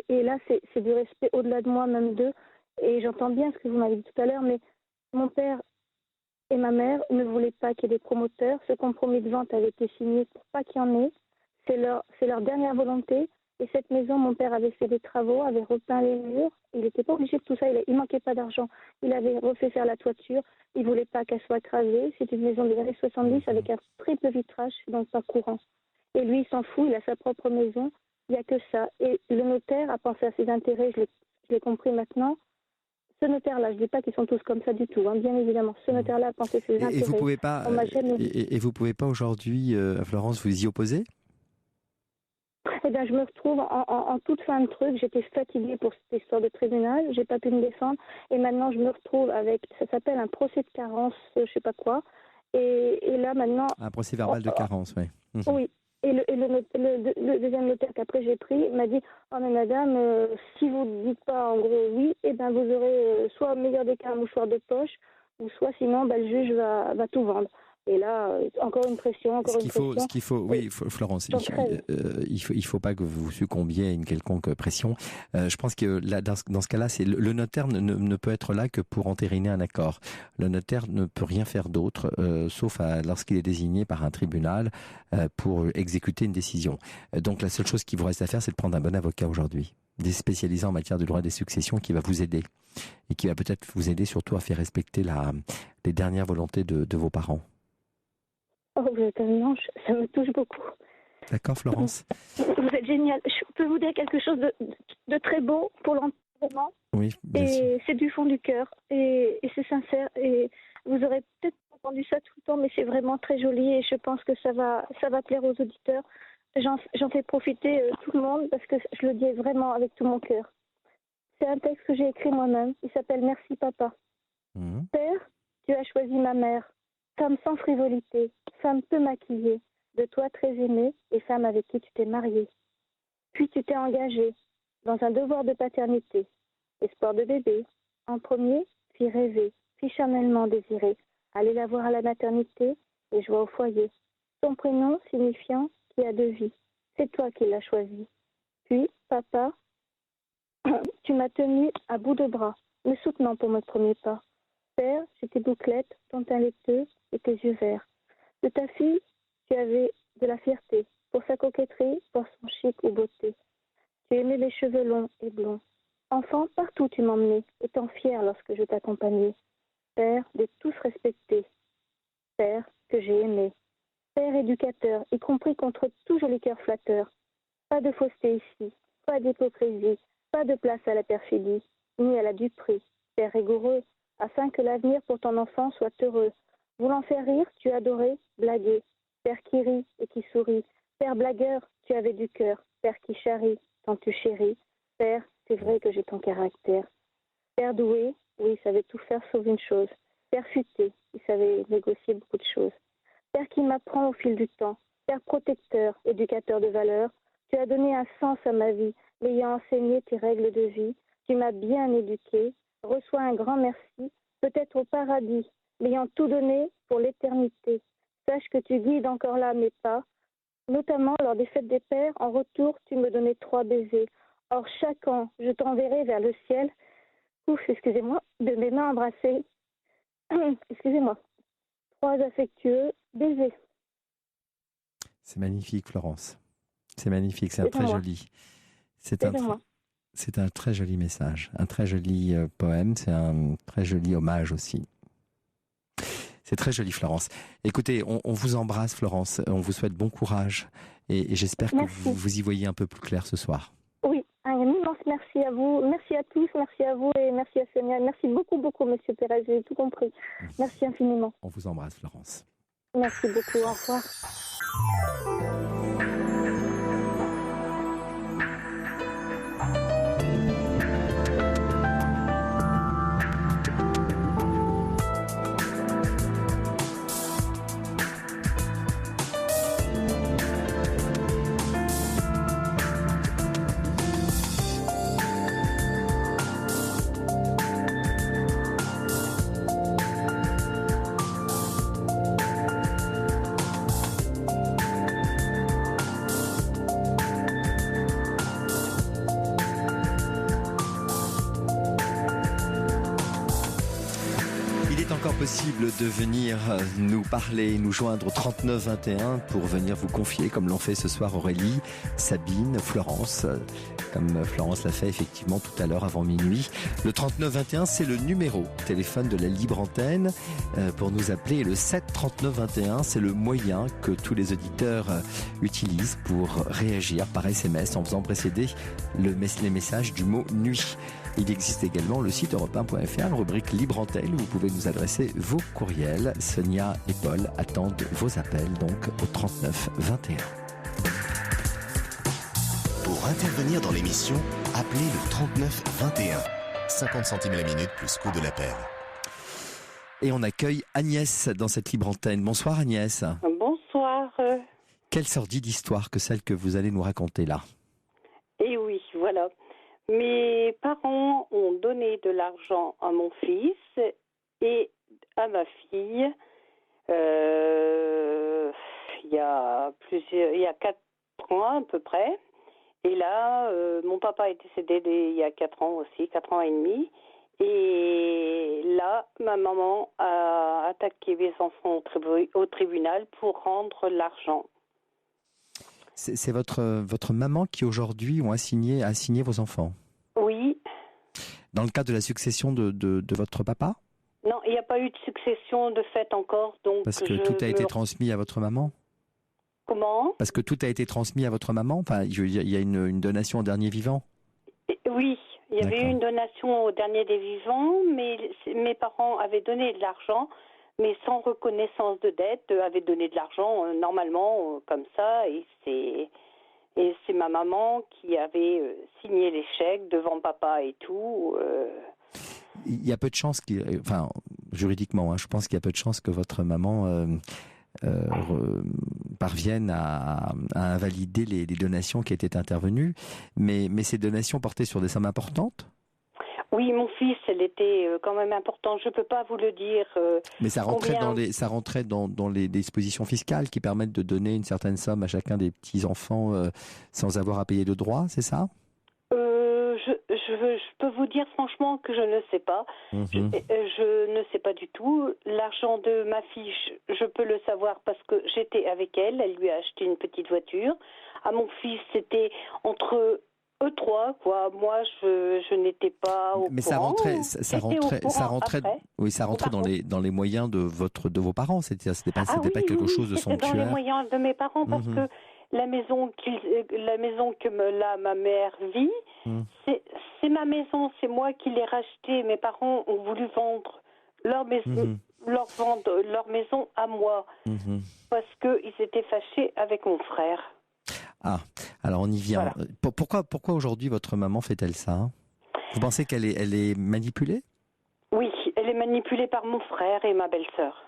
Et là, c'est du respect au-delà de moi, même d'eux. Et j'entends bien ce que vous m'avez dit tout à l'heure, mais mon père et ma mère ne voulaient pas qu'il y ait des promoteurs. Ce compromis de vente avait été signé pour pas qu'il y en ait. C'est leur dernière volonté. Et cette maison, mon père avait fait des travaux, avait repeint les murs. Il n'était pas obligé de tout ça. Il manquait pas d'argent. Il avait refait faire la toiture. Il voulait pas qu'elle soit écrasée. C'est une maison des années 70 avec un triple vitrage, donc pas courant. Et lui, il s'en fout. Il a sa propre maison. Il n'y a que ça. Et le notaire a pensé à ses intérêts. Je l'ai compris maintenant. Ce notaire-là, je ne dis pas qu'ils sont tous comme ça du tout, hein, bien évidemment. Ce notaire-là a pensé ses intérêts. Et vous pouvez pas, vous pouvez pas aujourd'hui, Florence, vous y opposer? Eh bien, je me retrouve en toute fin de truc. J'étais fatiguée pour cette histoire de tribunal. J'ai pas pu me défendre. Et maintenant, je me retrouve avec, ça s'appelle un procès de carence, je sais pas quoi. Et là, maintenant... Un procès verbal de carence, oui. Oui. Et le deuxième notaire qu'après j'ai pris m'a dit « Oh mais madame, si vous ne dites pas en gros oui, eh ben vous aurez soit au meilleur des cas un mouchoir de poche, ou soit sinon le juge va tout vendre. » Et là, encore une pression, Ce qu'il faut, oui, Florence, il faut pas que vous succombiez à une quelconque pression. Je pense que là, dans ce cas-là, le notaire ne peut être là que pour entériner un accord. Le notaire ne peut rien faire d'autre, sauf lorsqu'il est désigné par un tribunal pour exécuter une décision. Donc la seule chose qu'il vous reste à faire, c'est de prendre un bon avocat aujourd'hui, spécialisé en matière de droit des successions, qui va vous aider et qui va peut-être vous aider surtout à faire respecter les dernières volontés de vos parents. Oh, vous êtes un ange, ça me touche beaucoup. D'accord, Florence. Vous êtes génial. Je peux vous dire quelque chose de très beau pour l'enterrement. Oui, bien sûr. Et c'est du fond du cœur. Et c'est sincère. Et vous aurez peut-être entendu ça tout le temps, mais c'est vraiment très joli. Et je pense que ça va plaire aux auditeurs. J'en fais profiter tout le monde parce que je le dis vraiment avec tout mon cœur. C'est un texte que j'ai écrit moi-même. Il s'appelle « Merci papa ». Père, tu as choisi ma mère. Femme sans frivolité, femme peu maquillée, de toi très aimée et femme avec qui tu t'es mariée. Puis tu t'es engagée dans un devoir de paternité, espoir de bébé, en premier, puis rêver, puis charnellement désiré, aller la voir à la maternité et joie au foyer. Ton prénom signifiant qui a deux vies, c'est toi qui l'as choisi. Puis, papa, tu m'as tenu à bout de bras, me soutenant pour mes premiers pas. Père, j'ai tes bouclettes, ton teint laiteux et tes yeux verts. De ta fille, tu avais de la fierté, pour sa coquetterie, pour son chic ou beauté. Tu aimais les cheveux longs et blonds. Enfant, partout tu m'emmenais, étant fier lorsque je t'accompagnais. Père, de tous respectés. Père, que j'ai aimé. Père éducateur, y compris contre tout joli cœur flatteur. Pas de fausseté ici, pas d'hypocrisie, pas de place à la perfidie, ni à la duperie. Père rigoureux, afin que l'avenir pour ton enfant soit heureux. Voulant faire rire, tu adorais blaguer. Père qui rit et qui sourit. Père blagueur, tu avais du cœur. Père qui charrie, tant tu chéris. Père, c'est vrai que j'ai ton caractère. Père doué, oui, il savait tout faire sauf une chose. Père futé, il savait négocier beaucoup de choses. Père qui m'apprend au fil du temps. Père protecteur, éducateur de valeurs. Tu as donné un sens à ma vie, m'ayant enseigné tes règles de vie. Tu m'as bien éduqué. Reçois un grand merci, peut-être au paradis, m'ayant tout donné pour l'éternité. Sache que tu guides encore là mes pas, notamment lors des fêtes des pères. En retour, tu me donnais 3 baisers. Or, chaque an, je t'enverrai vers le ciel, excusez-moi, de mes mains embrassées. Excusez-moi. 3 affectueux baisers. C'est magnifique, Florence. C'est magnifique, c'est très joli. C'est un très joli message, un très joli poème, c'est un très joli hommage aussi. C'est très joli, Florence. Écoutez, on vous embrasse, Florence, on vous souhaite bon courage et j'espère que vous y voyez un peu plus clair ce soir. Oui, un immense merci à vous, merci à tous, merci à vous et merci à Sonia. Merci beaucoup, beaucoup, Monsieur Pérez, j'ai tout compris. Merci infiniment. On vous embrasse, Florence. Merci beaucoup, au revoir. Possible de venir nous parler, nous joindre au 39 21 pour venir vous confier, comme l'ont fait ce soir Aurélie, Sabine, Florence, comme Florence l'a fait effectivement tout à l'heure avant minuit. Le 39 21, c'est le numéro téléphone de la libre antenne pour nous appeler. Et le 7 39 21, c'est le moyen que tous les auditeurs utilisent pour réagir par SMS en faisant précéder les messages du mot nuit. Il existe également le site europe1.fr, rubrique Libre Antenne, où vous pouvez nous adresser vos courriels. Sonia et Paul attendent vos appels, donc au 39 21. Pour intervenir dans l'émission, appelez le 39 21. 50 centimes la minute plus coût de l'appel. Et on accueille Agnès dans cette Libre Antenne. Bonsoir Agnès. Bonsoir. Quelle sordide histoire que celle que vous allez nous raconter là. Eh oui, voilà. Mes parents ont donné de l'argent à mon fils et à ma fille il y a 4 ans à peu près. Et là, mon papa est décédé il y a 4 ans aussi, 4 ans et demi. Et là, ma maman a attaqué mes enfants au tribunal pour rendre l'argent. C'est votre maman qui aujourd'hui a assigné vos enfants? Oui. Dans le cadre de la succession de votre papa? Non, il n'y a pas eu de succession de fait encore. Donc parce que tout a été transmis à votre maman? Comment? Parce que tout a été transmis à votre maman? Enfin, il y a une donation au dernier vivant? Oui, il y avait eu une donation au dernier des vivants, mais mes parents avaient donné de l'argent, mais sans reconnaissance de dette, avaient donné de l'argent normalement comme ça, et c'est ma maman qui avait signé les chèques devant papa et tout. Il y a peu de chances, juridiquement, je pense qu'il y a peu de chances que votre maman parvienne à invalider les donations qui étaient intervenues, mais ces donations portaient sur des sommes importantes? Oui, mon fils, elle était quand même importante. Je peux pas vous le dire. Mais ça rentrait dans les dispositions fiscales qui permettent de donner une certaine somme à chacun des petits enfants sans avoir à payer de droits, c'est ça? Je peux vous dire franchement que je ne sais pas. Je ne sais pas du tout. L'argent de ma fille, je peux le savoir parce que j'étais avec elle. Elle lui a acheté une petite voiture. À mon fils, c'était entre eux trois, quoi. Moi, je n'étais pas au courant. Mais ça rentrait dans les moyens de vos parents. C'était pas quelque chose de somptuaire. C'était dans les moyens de mes parents parce que la maison que ma mère vit, c'est ma maison, c'est moi qui l'ai rachetée. Mes parents ont voulu vendre leur maison, leur maison à moi parce qu'ils étaient fâchés avec mon frère. Ah, alors on y vient. Voilà. Pourquoi aujourd'hui votre maman fait-elle ça? Vous pensez qu'elle est manipulée? Elle est manipulée par mon frère et ma belle-sœur.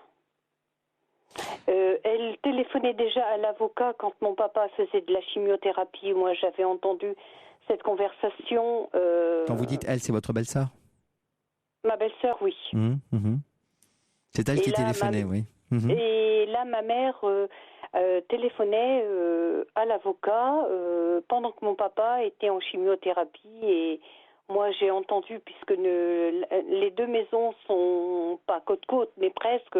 Elle téléphonait déjà à l'avocat quand mon papa faisait de la chimiothérapie. Moi, j'avais entendu cette conversation. Quand vous dites elle, c'est votre belle-sœur? Ma belle-sœur, oui. C'est elle qui téléphonait, oui. Et là, ma mère téléphonait à l'avocat pendant que mon papa était en chimiothérapie. Et moi, j'ai entendu, puisque les deux maisons sont pas côte-côte, mais presque.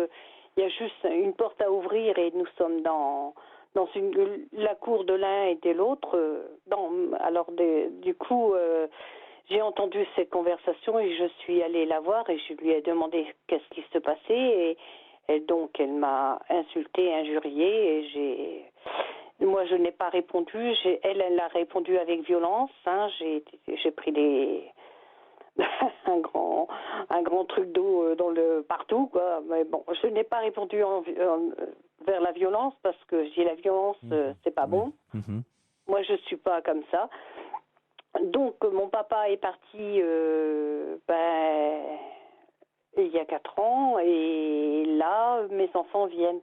Il y a juste une porte à ouvrir et nous sommes dans la cour de l'un et de l'autre. Alors, du coup, j'ai entendu cette conversation et je suis allée la voir et je lui ai demandé qu'est-ce qui se passait. Et donc, elle m'a insultée, injuriée et moi, je n'ai pas répondu. Elle a répondu avec violence. J'ai pris un grand truc d'eau partout, quoi. Mais bon, je n'ai pas répondu vers la violence parce que j'ai la violence, c'est pas bon. Moi, je suis pas comme ça. Donc, mon papa est parti il y a 4 ans et là, mes enfants viennent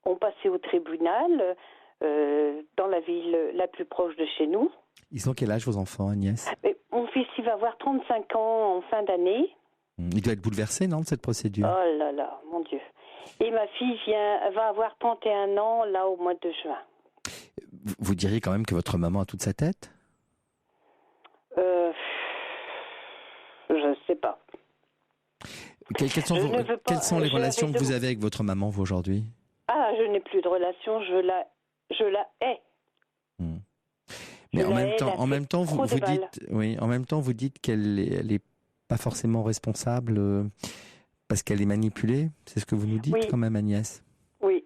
ont passé au tribunal dans la ville la plus proche de chez nous. Ils ont quel âge, vos enfants, Agnès? Mon fils, il va avoir 35 ans en fin d'année. Il doit être bouleversé, non, de cette procédure? Oh là là, mon Dieu. Et ma fille va avoir 31 ans, là, au mois de juin. Vous diriez quand même que votre maman a toute sa tête? Je ne sais pas. Quelles sont les relations que vous avez avec votre maman, vous, aujourd'hui? Ah, je n'ai plus de relation, je la hais. Mais en même temps, vous dites qu'elle n'est pas forcément responsable parce qu'elle est manipulée. C'est ce que vous nous dites quand même, Agnès. Oui.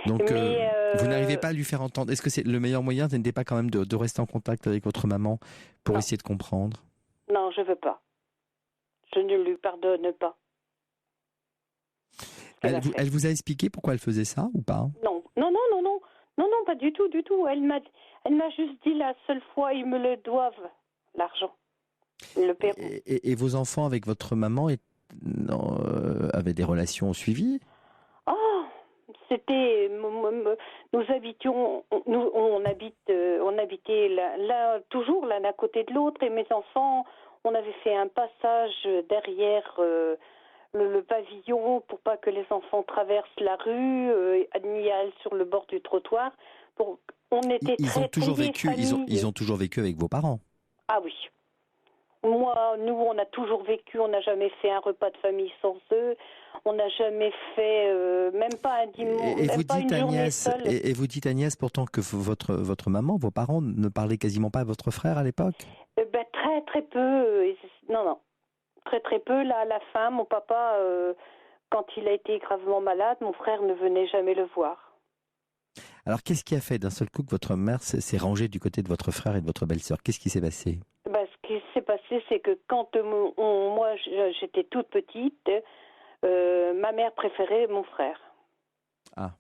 Donc, vous n'arrivez pas à lui faire entendre. Est-ce que c'est le meilleur moyen, ce n'était pas quand même de rester en contact avec votre maman pour essayer de comprendre? Non, je veux pas. Je ne lui pardonne pas. Elle vous a expliqué pourquoi elle faisait ça ou pas? Non, pas du tout. Elle m'a juste dit la seule fois, ils me le doivent, l'argent. Le paiement. Et vos enfants avec votre maman avaient des relations suivies? Oh, c'était... Nous habitions... On habitait là, toujours l'un à côté de l'autre. Et mes enfants, on avait fait un passage derrière le pavillon pour pas que les enfants traversent la rue, ni aller sur le bord du trottoir. Ils ont toujours vécu avec vos parents? Ah oui. Nous, on a toujours vécu, on n'a jamais fait un repas de famille sans eux, on n'a jamais fait, même pas un dimanche, même pas une journée seule. Et vous dites, Agnès, pourtant que votre maman, vos parents ne parlaient quasiment pas à votre frère à l'époque? Très peu. Non. Très peu. Là, à la fin, mon papa, quand il a été gravement malade, mon frère ne venait jamais le voir. Alors, qu'est-ce qui a fait d'un seul coup que votre mère s'est rangée du côté de votre frère et de votre belle-sœur? Qu'est-ce qui s'est passé? Ce qui s'est passé, c'est que quand moi, j'étais toute petite, ma mère préférait mon frère. Ah.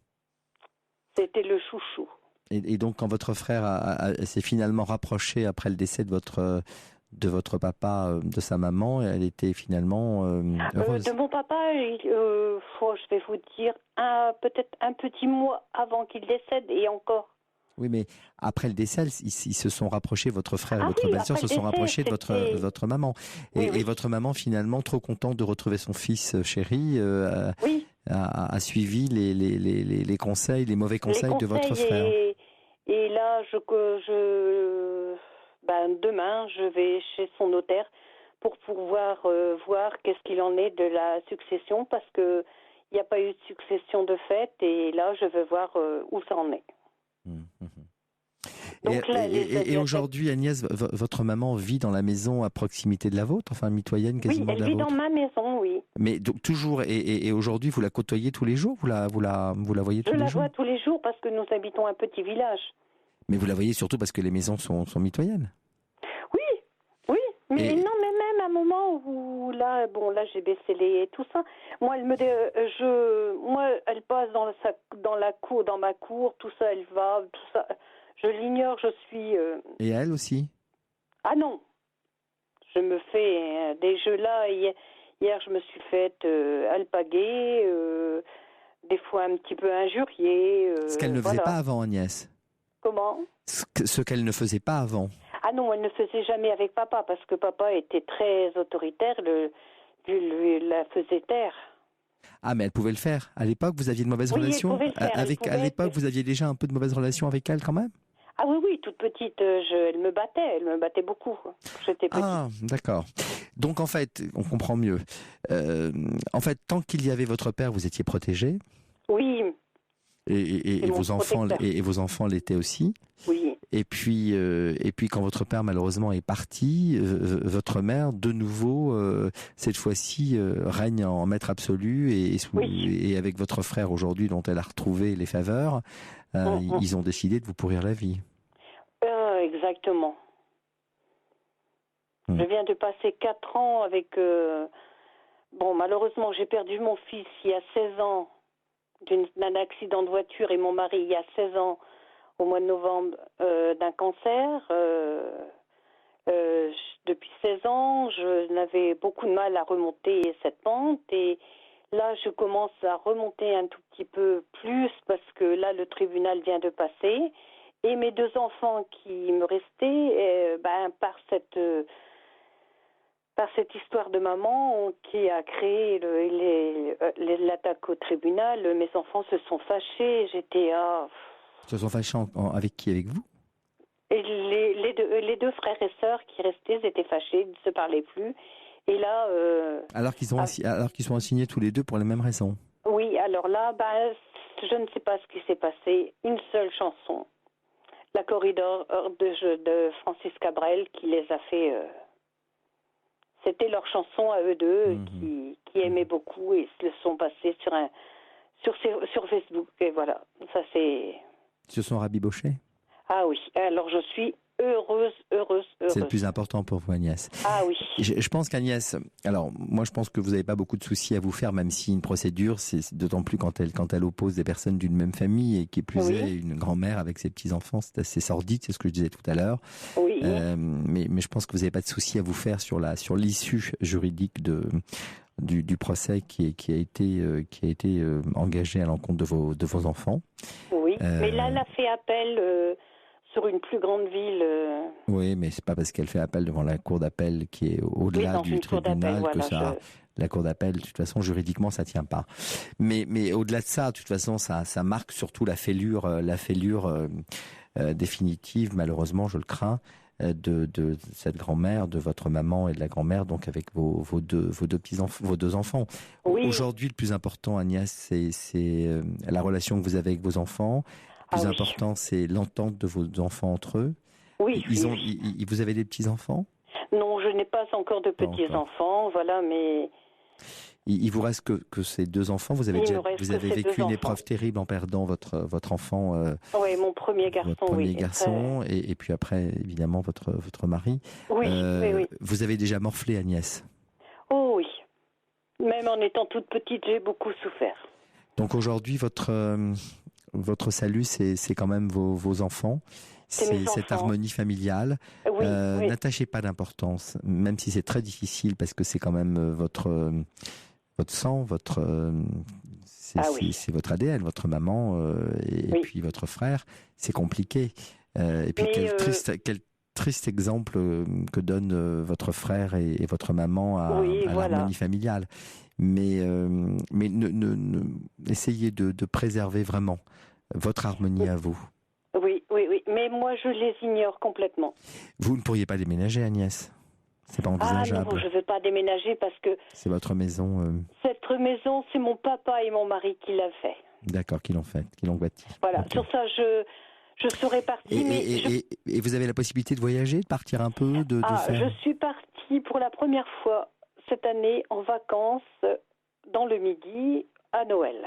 C'était le chouchou. Et donc, quand votre frère s'est finalement rapproché après le décès de votre papa, de sa maman, elle était finalement heureuse? De mon papa, je vais vous dire, peut-être un petit mois avant qu'il décède et encore. Oui, mais après le décès, ils se sont rapprochés, votre frère et votre belle-sœur se sont rapprochés de votre maman. Et votre maman, finalement, trop contente de retrouver son fils chéri, a suivi les conseils, les mauvais conseils de votre frère. Et là, demain, je vais chez son notaire pour pouvoir voir qu'est-ce qu'il en est de la succession, parce qu'il n'y a pas eu de succession de fait, et là, je veux voir où ça en est. Donc, et aujourd'hui, Agnès, votre maman vit dans la maison à proximité de la vôtre, enfin mitoyenne quasiment de la vôtre? Oui, elle vit dans ma maison, oui. Mais donc, toujours, et aujourd'hui, vous la côtoyez tous les jours? Vous la voyez tous les jours? Je la vois tous les jours parce que nous habitons un petit village. Mais vous la voyez surtout parce que les maisons sont mitoyennes? Oui. Mais non, mais même à un moment où là, j'ai baissé tout ça. Moi, elle passe dans la cour, dans ma cour, tout ça, elle va, tout ça. Je l'ignore, je suis... Et elle aussi? Ah non. Je me fais des jeux là. Il Hier, je me suis faite alpaguer, des fois un petit peu injurier. Ce qu'elle ne faisait pas avant, Agnès. Comment ? Ce qu'elle ne faisait pas avant. Ah non, elle ne faisait jamais avec papa, parce que papa était très autoritaire, lui la faisait taire. Ah, mais elle pouvait le faire. À l'époque, vous aviez de mauvaises relations avec. À l'époque, vous aviez déjà un peu de mauvaises relations avec elle, quand même. Ah oui, toute petite, elle me battait beaucoup. J'étais petite. Ah, d'accord. Donc en fait, on comprend mieux. En fait, tant qu'il y avait votre père, vous étiez protégé. Oui. Et vos enfants l'étaient aussi. Oui. Et puis quand votre père malheureusement est parti, votre mère de nouveau cette fois-ci règne en maître absolu et avec votre frère aujourd'hui dont elle a retrouvé les faveurs, ils ont décidé de vous pourrir la vie. Exactement. Je viens de passer 4 ans avec... malheureusement j'ai perdu mon fils il y a 16 ans d'un accident de voiture et mon mari il y a 16 ans au mois de novembre d'un cancer. Depuis 16 ans, j'avais beaucoup de mal à remonter cette pente et là, je commence à remonter un tout petit peu plus parce que là, le tribunal vient de passer et mes 2 enfants qui me restaient, par cette histoire de maman qui a créé l'attaque au tribunal, mes enfants se sont fâchés. Se sont fâchés avec qui? Avec vous? Et les deux frères et sœurs qui restaient étaient fâchés, ils ne se parlaient plus. Et là, alors qu'ils sont assignés tous les deux pour les mêmes raisons. Oui, alors là, je ne sais pas ce qui s'est passé. Une seule chanson, La Corridor de Francis Cabrel, qui les a fait. C'était leur chanson à eux deux, qui aimaient beaucoup et se le sont passés sur Facebook. Et voilà, ça c'est. Ils se sont rabibochés? Ah oui, alors je suis heureuse. C'est le plus important pour vous, Agnès. Ah oui. Je pense qu'Agnès, alors moi je pense que vous n'avez pas beaucoup de soucis à vous faire, même si une procédure, c'est d'autant plus quand elle oppose des personnes d'une même famille et qui plus est une grand-mère avec ses petits-enfants, c'est assez sordide, c'est ce que je disais tout à l'heure. Oui. Mais je pense que vous n'avez pas de soucis à vous faire sur l'issue juridique du procès qui a été engagé à l'encontre de vos enfants. Oui, mais là, elle a fait appel sur une plus grande ville. Oui, mais c'est pas parce qu'elle fait appel devant la cour d'appel qui est au-delà du tribunal que ça. La cour d'appel, de toute façon, juridiquement, ça tient pas. Mais au-delà de ça, de toute façon, ça marque surtout la fêlure définitive, malheureusement, je le crains, de cette grand-mère, de votre maman et de la grand-mère, donc avec vos deux enfants. Oui. Aujourd'hui, le plus important, Agnès, c'est la relation que vous avez avec vos enfants. Le plus important, c'est l'entente de vos enfants entre eux. Oui. Vous avez des petits-enfants? Non, je n'ai pas encore de petits-enfants, voilà, mais... Il vous reste que ces 2 enfants. Vous avez vécu une épreuve terrible en perdant votre enfant. Oui, mon premier garçon. Votre premier garçon, et puis après, évidemment, votre mari. Oui, oui. Vous avez déjà morflé, Agnès? Oh oui. Même en étant toute petite, j'ai beaucoup souffert. Donc aujourd'hui, votre salut, c'est quand même vos enfants. C'est cette harmonie familiale. Oui, N'attachez pas d'importance, même si c'est très difficile, parce que c'est quand même votre sang, c'est votre ADN, votre maman et puis votre frère. C'est compliqué. Et puis quel triste exemple que donne votre frère et votre maman à l'harmonie familiale. Mais essayez de préserver vraiment votre harmonie à vous. Oui. Mais moi, je les ignore complètement. Vous ne pourriez pas déménager, Agnès? C'est pas envisageable. Ah non, je ne veux pas déménager parce que... C'est votre maison. Cette maison, c'est mon papa et mon mari qui l'ont fait. D'accord, qui l'ont bâti. Voilà, okay. Sur ça, je serais Et partie. vous avez la possibilité de voyager, de partir un peu, de faire... Je suis partie pour la première fois cette année en vacances dans le Midi à Noël.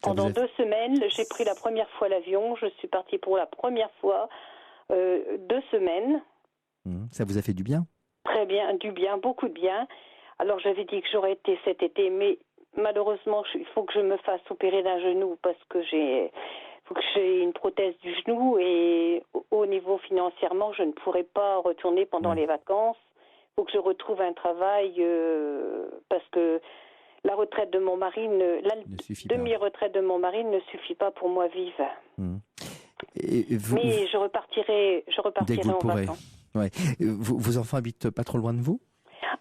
Pendant 2 semaines, j'ai pris la première fois l'avion. Je suis partie pour la première fois 2 semaines. Ça vous a fait du bien? Très bien, du bien, beaucoup de bien. Alors j'avais dit que j'aurais été cet été, mais malheureusement, il faut que je me fasse opérer d'un genou parce que j'ai une prothèse du genou et au niveau financièrement, je ne pourrais pas retourner pendant les vacances. faut que je retrouve un travail parce que la retraite de mon mari, la demi-retraite de mon mari ne suffit pas pour moi vivre. Et vous, mais je repartirai dès que vous en pourrez. vacances. Ouais. Vos enfants habitent pas trop loin de vous?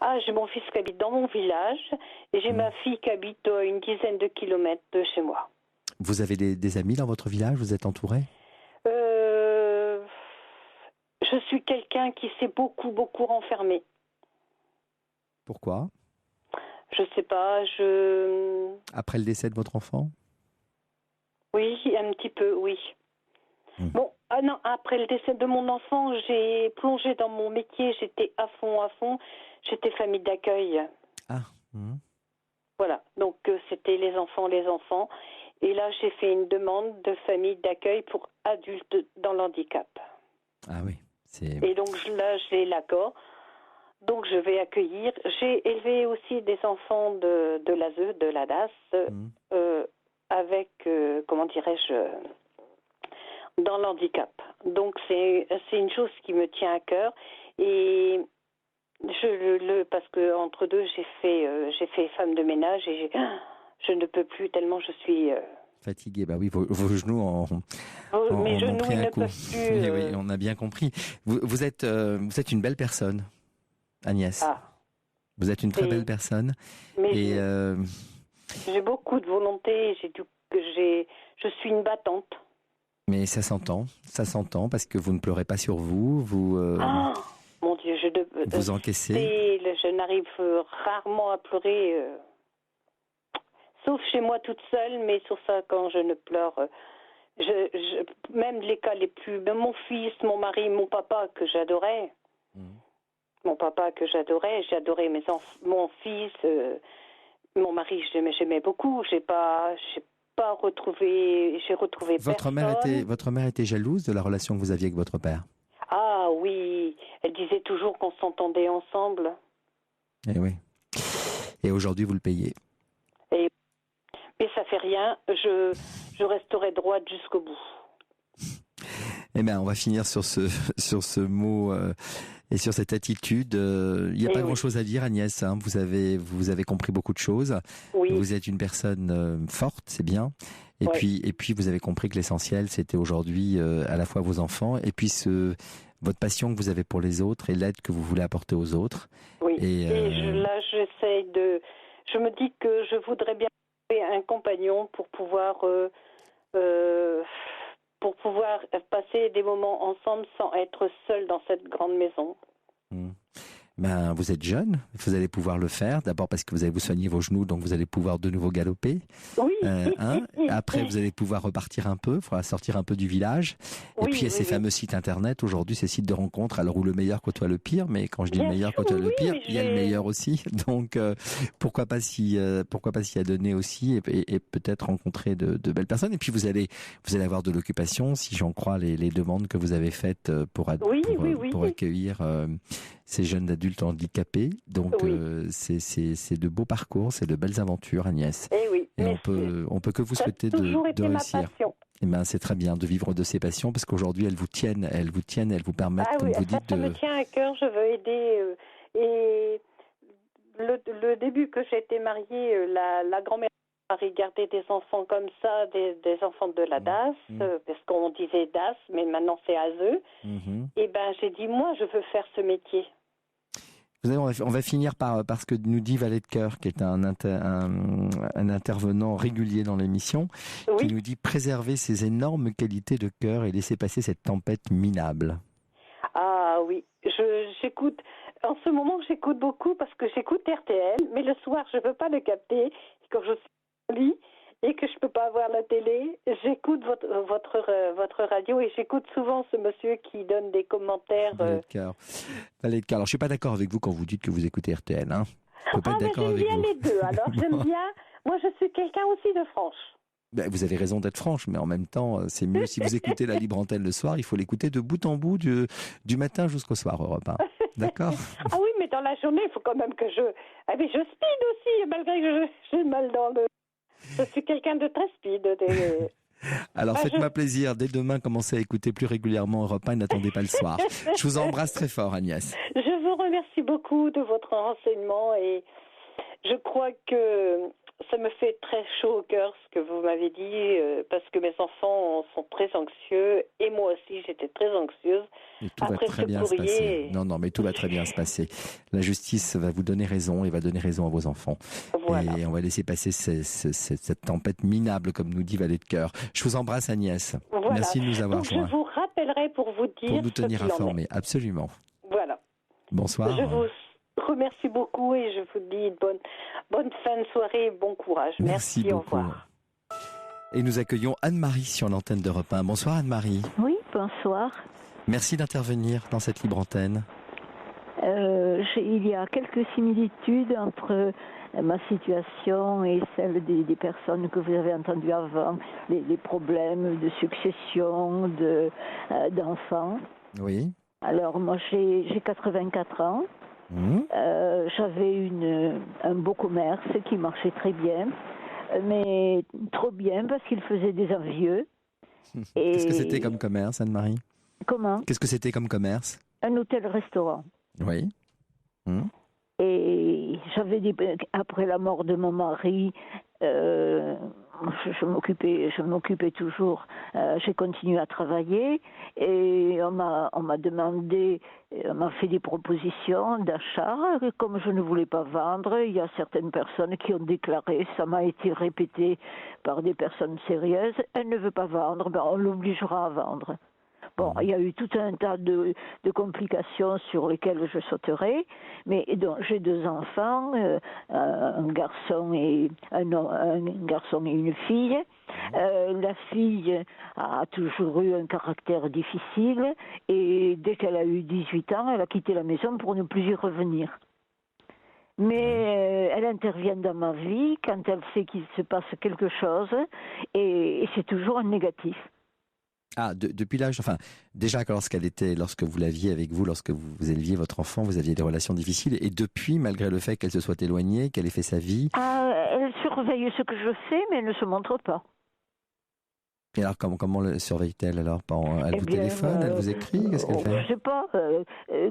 Ah, j'ai mon fils qui habite dans mon village et j'ai ma fille qui habite à une dizaine de kilomètres de chez moi. Vous avez des amis dans votre village? Vous êtes entouré? Je suis quelqu'un qui s'est beaucoup renfermé. Pourquoi? Je sais pas, Après le décès de votre enfant? Oui, un petit peu, oui. Bon, non, après le décès de mon enfant, j'ai plongé dans mon métier, j'étais à fond. J'étais famille d'accueil. Ah. Voilà, donc c'était les enfants. Et là, j'ai fait une demande de famille d'accueil pour adultes dans le handicap. Ah oui. Et donc là, j'ai l'accord. Donc je vais accueillir. J'ai élevé aussi des enfants de l'ASE, de la DAS, avec, comment dirais-je, dans le handicap. Donc c'est une chose qui me tient à cœur. Et parce que entre deux, j'ai fait femme de ménage et je ne peux plus tellement je suis fatigué. Bah oui, vos genoux mes genoux pris un ne coup. peuvent plus. Oui, on a bien compris. Vous êtes une belle personne, Agnès. Ah. Vous êtes une très belle personne. Mais et j'ai beaucoup de volonté. Je suis une battante. Mais ça s'entend parce que vous ne pleurez pas sur vous. Mon Dieu, vous encaissez. Je n'arrive rarement à pleurer, sauf chez moi toute seule, mais sur ça, quand je ne pleure, même les cas les plus... Mon fils, mon mari, mon papa que j'adorais, j'adorais mon fils, mon mari, j'aimais beaucoup, j'ai retrouvé personne. Votre mère était jalouse de la relation que vous aviez avec votre père? Ah oui, elle disait toujours qu'on s'entendait ensemble. Eh oui. Et aujourd'hui, vous le payez. Mais ça fait rien, je resterai droite jusqu'au bout. Eh bien, on va finir sur ce mot et sur cette attitude. Il n'y a pas grand-chose à dire, Agnès. Hein. Vous avez compris beaucoup de choses. Oui. Vous êtes une personne forte, c'est bien. Et puis, vous avez compris que l'essentiel, c'était aujourd'hui à la fois vos enfants et puis votre passion que vous avez pour les autres et l'aide que vous voulez apporter aux autres. Oui. Là, je me dis que je voudrais bien trouver un compagnon pour pouvoir passer des moments ensemble sans être seul dans cette grande maison. Ben, vous êtes jeune, vous allez pouvoir le faire. D'abord parce que vous allez vous soigner vos genoux, donc vous allez pouvoir de nouveau galoper. Oui. Après, vous allez pouvoir repartir un peu, il faudra sortir un peu du village. Et puis, il y a ces fameux sites internet. Aujourd'hui, ces sites de rencontres, alors où le meilleur côtoie le pire. Mais quand je dis le meilleur côtoie le pire, il y a le meilleur aussi. Donc, pourquoi pas s'y adonner aussi et peut-être rencontrer de belles personnes. Et puis, vous allez avoir de l'occupation, si j'en crois les demandes que vous avez faites pour accueillir ces jeunes adultes handicapés. Donc, c'est de beaux parcours, c'est de belles aventures, Agnès. Et on peut que vous souhaiter de réussir. Et ben, c'est très bien de vivre de ces passions parce qu'aujourd'hui, elles vous tiennent, elles vous permettent, comme vous dites, ça me tient à cœur, je veux aider. Et le début que j'ai été mariée, la grand-mère a regardé des enfants comme ça, des enfants de la DAS, parce qu'on disait DAS, mais maintenant c'est ASE. Et ben, j'ai dit, moi, je veux faire ce métier. Vous savez, on va finir par ce que nous dit Valet de Cœur, qui est un intervenant régulier dans l'émission, qui nous dit préserver ses énormes qualités de cœur et laisser passer cette tempête minable. Ah oui, j'écoute. En ce moment, j'écoute beaucoup parce que j'écoute RTL, mais le soir, je ne peux pas le capter. Quand je suis au lit et que je ne peux pas voir la télé, j'écoute votre radio et j'écoute souvent ce monsieur qui donne des commentaires. Valet de Cœur. Alors, je ne suis pas d'accord avec vous quand vous dites que vous écoutez RTL. Hein. Je peux pas être d'accord avec vous. J'aime bien les deux. Alors, j'aime bien. Moi, je suis quelqu'un aussi de franche. Ben, vous avez raison d'être franche, mais en même temps, c'est mieux si vous écoutez la Libre Antenne le soir, il faut l'écouter de bout en bout du matin jusqu'au soir, Europe 1. D'accord? Ah oui, mais dans la journée, il faut quand même que je... Ah mais je speed aussi, malgré que j'ai mal dans le... Je suis quelqu'un de très speed. Alors faites-moi plaisir, dès demain, commencez à écouter plus régulièrement Europe 1 et n'attendez pas le soir. Je vous embrasse très fort, Agnès. Je vous remercie beaucoup de votre renseignement et je crois que ça me fait très chaud au cœur ce que vous m'avez dit parce que mes enfants sont très anxieux et moi aussi j'étais très anxieuse. Et tout va très bien se passer. Non, mais tout va très bien se passer. La justice va vous donner raison et va donner raison à vos enfants. Voilà. Et on va laisser passer cette tempête minable, comme nous dit Valet de Cœur. Je vous embrasse, Agnès. Voilà. Merci de nous avoir joints. Je vous rappellerai pour vous dire. Pour nous tenir informés, absolument. Voilà. Bonsoir. Je vous remercie beaucoup et je vous dis bonne fin de soirée et bon courage. Merci beaucoup. Au revoir. Et nous accueillons Anne-Marie sur l'antenne d'Europe 1. Bonsoir Anne-Marie. Oui, bonsoir. Merci d'intervenir dans cette libre antenne. Il y a quelques similitudes entre ma situation et celle des personnes que vous avez entendues avant, les problèmes de succession, d'enfants. Oui. Alors moi j'ai 84 ans. J'avais un beau commerce qui marchait très bien, mais trop bien parce qu'il faisait des envieux. Qu'est-ce que c'était comme commerce, Anne-Marie ? Comment ? Qu'est-ce que c'était comme commerce ? Un hôtel-restaurant. Oui. Et après la mort de mon mari, je m'occupais toujours. J'ai continué à travailler et on m'a fait des propositions d'achat. Comme je ne voulais pas vendre, il y a certaines personnes qui ont déclaré, ça m'a été répété par des personnes sérieuses, elle ne veut pas vendre, on l'obligera à vendre. Bon, il y a eu tout un tas de complications sur lesquelles je sauterai, mais donc j'ai 2 enfants, un garçon et une fille. La fille a toujours eu un caractère difficile et dès qu'elle a eu 18 ans, elle a quitté la maison pour ne plus y revenir. Mais elle intervient dans ma vie quand elle sait qu'il se passe quelque chose et c'est toujours un négatif. Ah, depuis l'âge, enfin, déjà lorsque vous l'aviez avec vous, lorsque vous éleviez votre enfant, vous aviez des relations difficiles, et depuis, malgré le fait qu'elle se soit éloignée, qu'elle ait fait sa vie... Elle surveille ce que je fais, mais elle ne se montre pas. Et alors, comment le surveille-t-elle alors ? Elle vous téléphone, elle vous écrit, qu'est-ce qu'elle fait ? Je ne sais pas,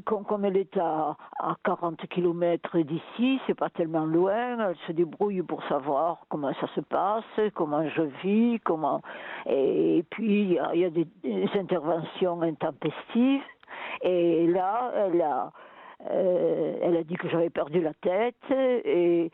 comme elle est à 40 km d'ici, c'est pas tellement loin, elle se débrouille pour savoir comment ça se passe, comment je vis, Et puis, il y a des interventions intempestives, et là, elle a dit que j'avais perdu la tête et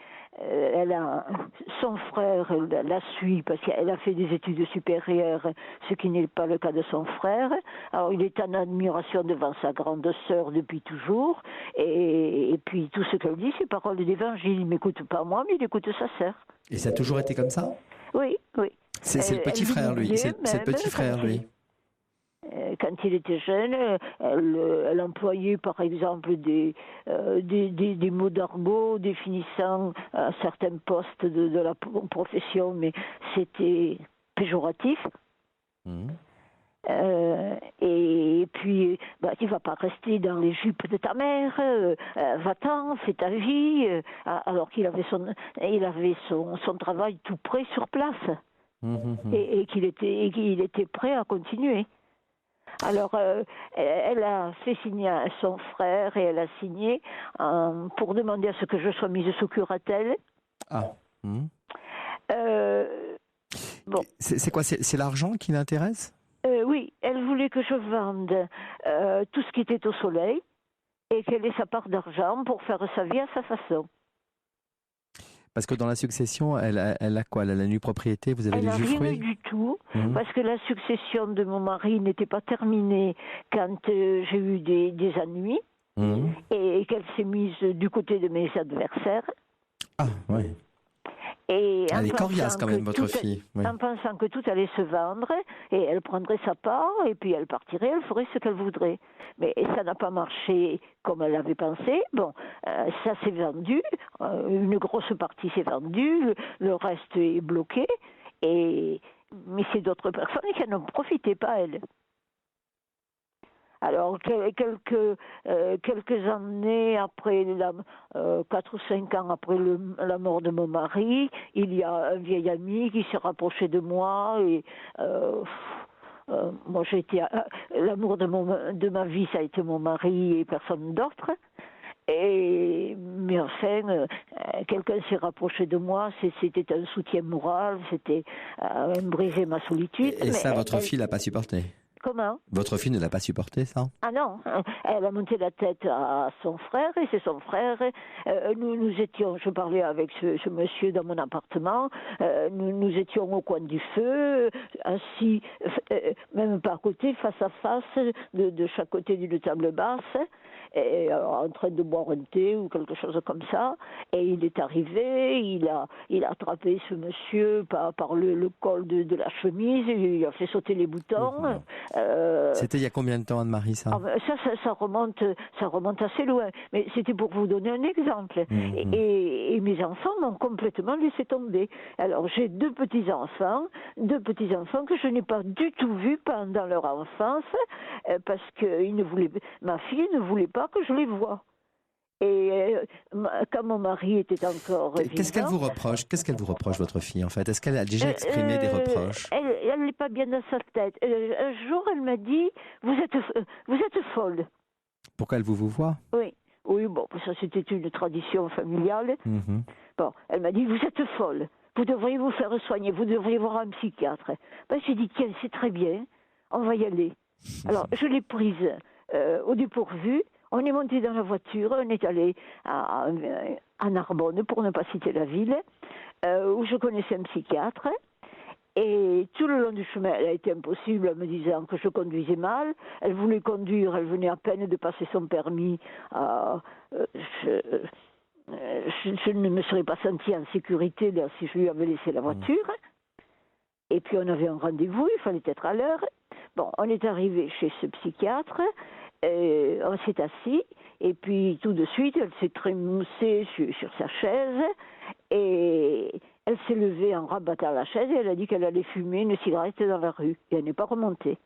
son frère la suit parce qu'elle a fait des études supérieures, ce qui n'est pas le cas de son frère. Alors il est en admiration devant sa grande sœur depuis toujours et puis tout ce qu'elle dit c'est parole d'évangile. Il m'écoute pas moi mais il écoute sa sœur. Et ça a toujours été comme ça ? Oui. C'est le petit frère lui, c'est le petit frère lui. Quand il était jeune, elle employait par exemple des mots d'argot définissant certains postes de la profession, mais c'était péjoratif. Et puis, tu vas pas rester dans les jupes de ta mère, va-t'en, fais ta vie, alors qu'il avait son travail tout prêt sur place, et qu'il était prêt à continuer. Alors, elle a fait signer à son frère et elle a signé pour demander à ce que je sois mise sous curatelle. Ah. Bon. C'est quoi ? C'est l'argent qui l'intéresse ? Oui, elle voulait que je vende tout ce qui était au soleil et qu'elle ait sa part d'argent pour faire sa vie à sa façon. Parce que dans la succession, elle a quoi ? Elle a la nue propriété, vous avez l'usufruit ? Elle n'a rien du tout, parce que la succession de mon mari n'était pas terminée quand j'ai eu des ennuis et qu'elle s'est mise du côté de mes adversaires. Ah, oui. Et elle est coriace quand même, votre fille. Oui. En pensant que tout allait se vendre, et elle prendrait sa part, et puis elle partirait, elle ferait ce qu'elle voudrait. Mais ça n'a pas marché comme elle avait pensé. Bon, ça s'est vendu, une grosse partie s'est vendue, le reste est bloqué, mais c'est d'autres personnes qui n'en profitaient pas, elles. Alors, quelques années après, 4 ou 5 ans après la mort de mon mari, il y a un vieil ami qui s'est rapproché de moi et moi j'ai été l'amour de ma vie, ça a été mon mari et personne d'autre. Mais enfin, quelqu'un s'est rapproché de moi, c'était un soutien moral, c'était briser ma solitude. Et ça, votre fille l'a pas supporté? Comment? Votre fille ne l'a pas supporté, ça? Ah non, elle a monté la tête à son frère, et c'est son frère. Nous étions, je parlais avec ce monsieur dans mon appartement, nous étions au coin du feu, assis, même pas à côté, face à face, de chaque côté d'une table basse, et, en train de boire un thé ou quelque chose comme ça. Et il est arrivé, il a attrapé ce monsieur par le col de la chemise, il a fait sauter les boutons. C'était il y a combien de temps, Anne-Marie, ça? Ça remonte assez loin. Mais c'était pour vous donner un exemple. Et mes enfants m'ont complètement laissé tomber. Alors j'ai deux petits-enfants que je n'ai pas du tout vus pendant leur enfance, parce que ma fille ne voulait pas que je les voie. Et quand mon mari était encore Qu'est-ce qu'elle vous reproche? Qu'est-ce qu'elle vous reproche, votre fille, en fait? Est-ce qu'elle a déjà exprimé des reproches? Elle n'est pas bien dans sa tête. Un jour, elle m'a dit, vous êtes folle. Pourquoi elle vous voit? Oui, bon, ça c'était une tradition familiale. Bon, elle m'a dit, vous êtes folle. Vous devriez vous faire soigner. Vous devriez voir un psychiatre. J'ai dit, tiens, c'est très bien. On va y aller. Alors, je l'ai prise au dépourvu. On est monté dans la voiture, on est allé à Narbonne, pour ne pas citer la ville, où je connaissais un psychiatre. Et tout le long du chemin, elle a été impossible en me disant que je conduisais mal. Elle voulait conduire, elle venait à peine de passer son permis. Je ne me serais pas sentie en sécurité là, si je lui avais laissé la voiture. Et puis on avait un rendez-vous, il fallait être à l'heure. Bon, on est arrivé chez ce psychiatre. On s'est assis et puis tout de suite elle s'est trémoussée sur sa chaise et elle s'est levée en rabattant la chaise et elle a dit qu'elle allait fumer une cigarette dans la rue et elle n'est pas remontée.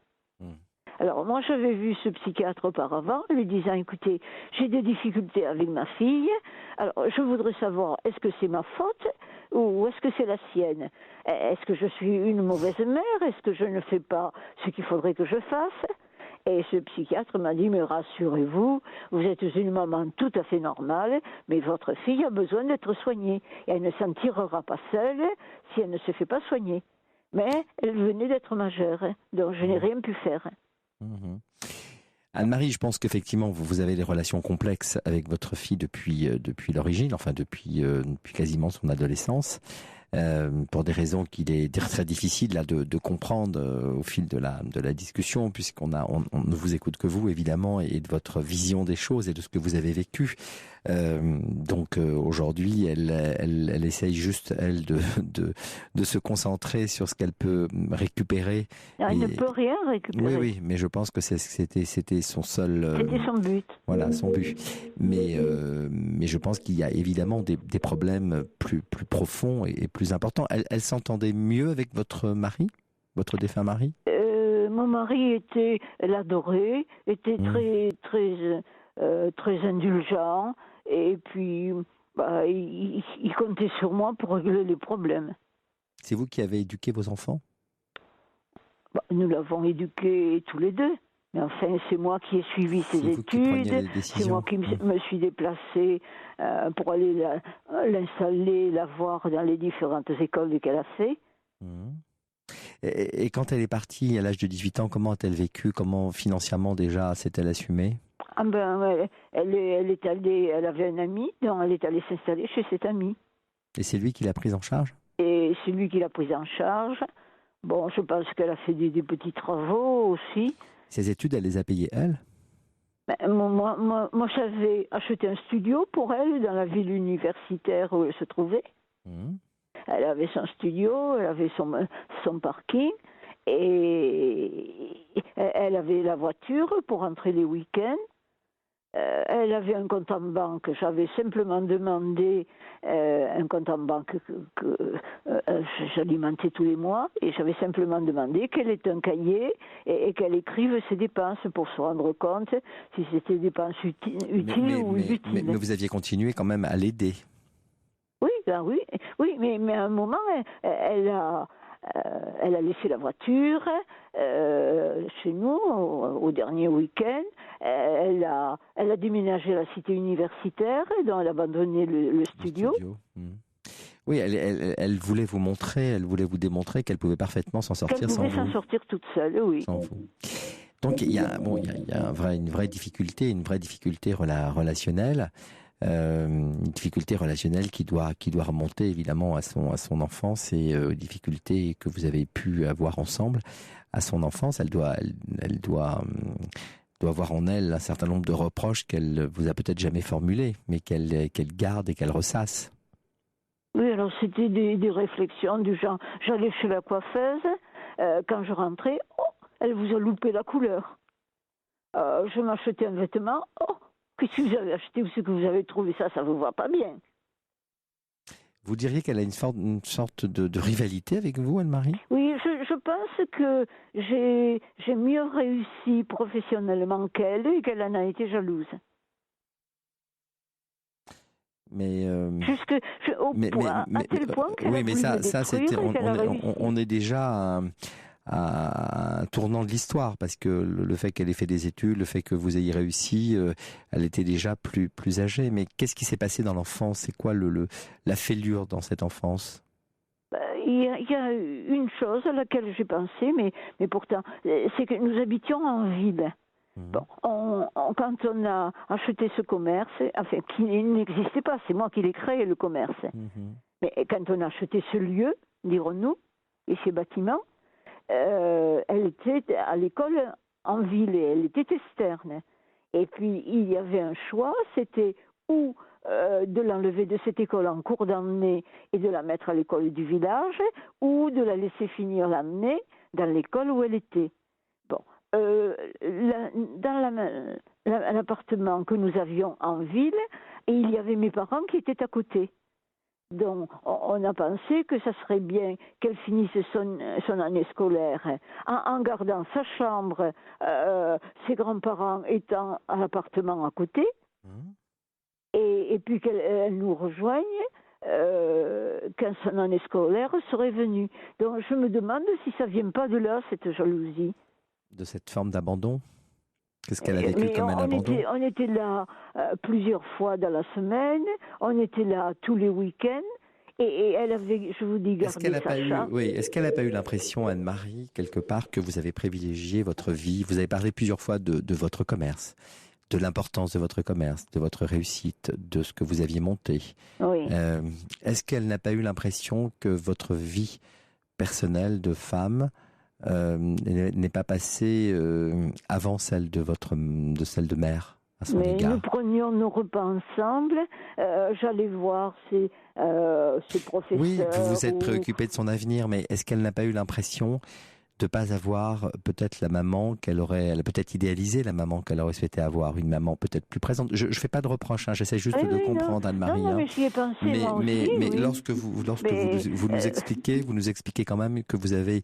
Alors moi j'avais vu ce psychiatre auparavant lui disant, écoutez, j'ai des difficultés avec ma fille, alors je voudrais savoir, est-ce que c'est ma faute ou est-ce que c'est la sienne? Est-ce que je suis une mauvaise mère? Est-ce que je ne fais pas ce qu'il faudrait que je fasse? Et ce psychiatre m'a dit, mais rassurez-vous, vous êtes une maman tout à fait normale, mais votre fille a besoin d'être soignée. Et elle ne s'en tirera pas seule si elle ne se fait pas soigner. Mais elle venait d'être majeure, donc je n'ai rien pu faire. Anne-Marie, je pense qu'effectivement, vous avez des relations complexes avec votre fille depuis l'origine, enfin depuis quasiment son adolescence. Pour des raisons qu'il est très difficile là de comprendre au fil de la discussion, puisqu'on ne vous écoute que vous évidemment et de votre vision des choses et de ce que vous avez vécu. Donc aujourd'hui, elle essaye juste de se concentrer sur ce qu'elle peut récupérer. Elle ne peut rien récupérer. Oui, mais je pense que c'était son seul. C'était son but. Voilà, son but. Mais je pense qu'il y a évidemment des problèmes plus profonds et plus importants. Elle s'entendait mieux avec votre mari, votre défunt mari? Mon mari l'adorait, était très indulgent. Et puis, il comptait sur moi pour régler les problèmes. C'est vous qui avez éduqué vos enfants? Nous l'avons éduqué tous les deux. Mais enfin, c'est moi qui ai suivi ses études. C'est moi qui me suis déplacée pour aller l'installer, la voir dans les différentes écoles qu'elle a fait. Et quand elle est partie à l'âge de 18 ans, comment a-t-elle vécu? Comment financièrement déjà s'est-elle assumée? Elle avait un ami, donc elle est allée s'installer chez cet ami. Et c'est lui qui l'a prise en charge? Et c'est lui qui l'a prise en charge. Bon, je pense qu'elle a fait des petits travaux aussi. Ses études, elle les a payées elle? Moi, j'avais acheté un studio pour elle dans la ville universitaire où elle se trouvait. Elle avait son studio, elle avait son parking. Et elle avait la voiture pour rentrer les week-ends. Elle avait un compte en banque. J'avais simplement demandé un compte en banque que j'alimentais tous les mois. Et j'avais simplement demandé qu'elle ait un cahier et qu'elle écrive ses dépenses pour se rendre compte si c'était des dépenses utiles ou inutiles. Mais vous aviez continué quand même à l'aider? Oui, mais à un moment, elle a elle a laissé la voiture chez nous au dernier week-end. Elle a déménagé à la cité universitaire, donc elle a abandonné le studio. Oui, elle voulait vous montrer, elle voulait vous démontrer qu'elle pouvait parfaitement s'en sortir sans vous. Elle pouvait s'en sortir toute seule, oui. Sans vous. Donc il y a une vraie difficulté relationnelle. Une difficulté relationnelle qui doit remonter évidemment à son enfance et aux difficultés que vous avez pu avoir ensemble à son enfance. Elle doit avoir en elle un certain nombre de reproches qu'elle vous a peut-être jamais formulés, mais qu'elle garde et qu'elle ressasse. Oui, alors c'était des réflexions du genre, j'allais chez la coiffeuse, quand je rentrais, elle vous a loupé la couleur. Je m'achetais un vêtement, qu'est-ce que vous avez acheté ou ce que vous avez trouvé, ça vous va pas bien. Vous diriez qu'elle a une sorte de rivalité avec vous, Anne-Marie ? Oui, je pense que j'ai mieux réussi professionnellement qu'elle et qu'elle en a été jalouse. Mais à tel point qu'elle a voulu me détruire, on est déjà à un tournant de l'histoire, parce que le fait qu'elle ait fait des études, le fait que vous ayez réussi, elle était déjà plus âgée. Mais qu'est-ce qui s'est passé dans l'enfance ? C'est quoi la fêlure dans cette enfance ? Il y a une chose à laquelle j'ai pensé, mais pourtant, c'est que nous habitions en ville. Bon, quand on a acheté ce commerce, enfin, qui n'existait pas, c'est moi qui l'ai créé, le commerce. Mais quand on a acheté ce lieu, dirons-nous, et ces bâtiments, elle était à l'école en ville et elle était externe. Et puis, il y avait un choix, c'était ou de l'enlever de cette école en cours d'année et de la mettre à l'école du village, ou de la laisser finir l'année dans l'école où elle était. Bon, dans l'appartement que nous avions en ville, et il y avait mes parents qui étaient à côté. Donc, on a pensé que ça serait bien qu'elle finisse son année scolaire en gardant sa chambre, ses grands-parents étant à l'appartement à côté, et puis qu'elle nous rejoigne quand son année scolaire serait venue. Donc, je me demande si ça ne vient pas de là, cette jalousie. De cette forme d'abandon ? Qu'est-ce qu'elle a vécu comme un abandon ? On était là plusieurs fois dans la semaine, on était là tous les week-ends, et elle avait, je vous dis, gardé sa chambre. Est-ce qu'elle n'a pas eu l'impression, Anne-Marie, quelque part, que vous avez privilégié votre vie ? Vous avez parlé plusieurs fois de votre commerce, de l'importance de votre commerce, de votre réussite, de ce que vous aviez monté. Oui. Est-ce qu'elle n'a pas eu l'impression que votre vie personnelle de femme n'est pas passée avant celle de mère à son égard? Nous prenions nos repas ensemble. J'allais voir ses professeurs. Oui, vous vous êtes préoccupé de son avenir, mais est-ce qu'elle n'a pas eu l'impression de pas avoir peut-être la maman elle a peut-être idéalisé la maman qu'elle aurait souhaité avoir, une maman peut-être plus présente. Je fais pas de reproche, j'essaie juste de comprendre, Anne-Marie. Non, mais j'y ai pensé moi aussi. Mais lorsque vous nous expliquez quand même que vous avez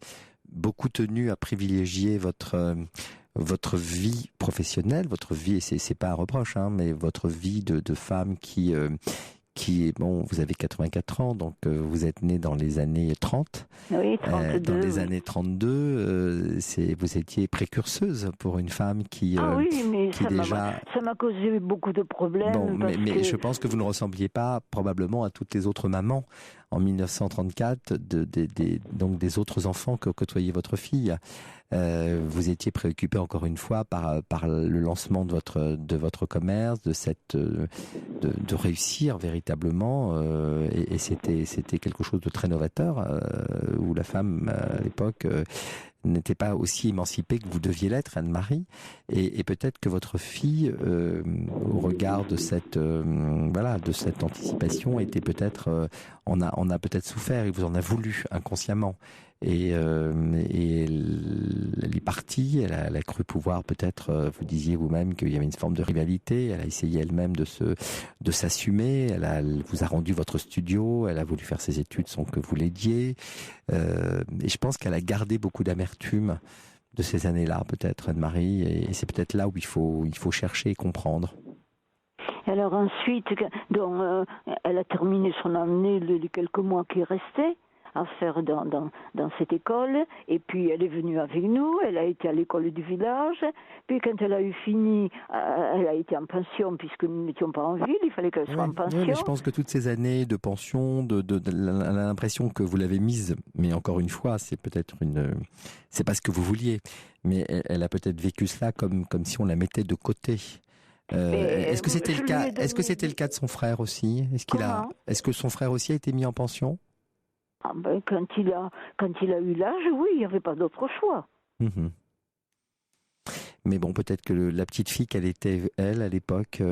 beaucoup tenu à privilégier votre vie professionnelle, votre vie, et c'est pas un reproche, mais votre vie de femme qui est, bon, vous avez 84 ans, donc vous êtes né dans les années 30. Oui, 32. Dans les années 32, vous étiez précurseuse pour une femme qui ça m'a causé beaucoup de problèmes. Bon, mais je pense que vous ne ressembliez pas probablement à toutes les autres mamans en 1934, donc des autres enfants que côtoyait votre fille. Vous étiez préoccupé encore une fois par le lancement de votre commerce, de réussir véritablement, et c'était quelque chose de très novateur où la femme à l'époque n'était pas aussi émancipée que vous deviez l'être, Anne-Marie, et peut-être que votre fille, au regard de cette anticipation, était peut-être, on a peut-être souffert, et vous en a voulu inconsciemment. Et elle est partie, elle a cru pouvoir peut-être, vous disiez vous-même qu'il y avait une forme de rivalité, elle a essayé elle-même de s'assumer, elle vous a rendu votre studio, elle a voulu faire ses études sans que vous l'aidiez, et je pense qu'elle a gardé beaucoup d'amertume de ces années-là, peut-être, Anne-Marie, et c'est peut-être là où il faut chercher et comprendre. Alors ensuite, elle a terminé son année les quelques mois qui restaient. à faire dans cette école. Et puis elle est venue avec nous, elle a été à l'école du village. Puis quand elle a eu fini, elle a été en pension puisque nous n'étions pas en ville, il fallait qu'elle soit en pension. Oui, mais je pense que toutes ces années de pension, l'impression que vous l'avez mise, mais encore une fois, c'est peut-être c'est pas ce que vous vouliez, mais elle a peut-être vécu cela comme si on la mettait de côté. Est-ce que c'était le cas? Est-ce que c'était le cas de son frère aussi? Est-ce que son frère aussi a été mis en pension? Quand il a eu l'âge, oui, il n'y avait pas d'autre choix. Mmh. Mais bon, peut-être que la petite fille qu'elle était, elle, à l'époque,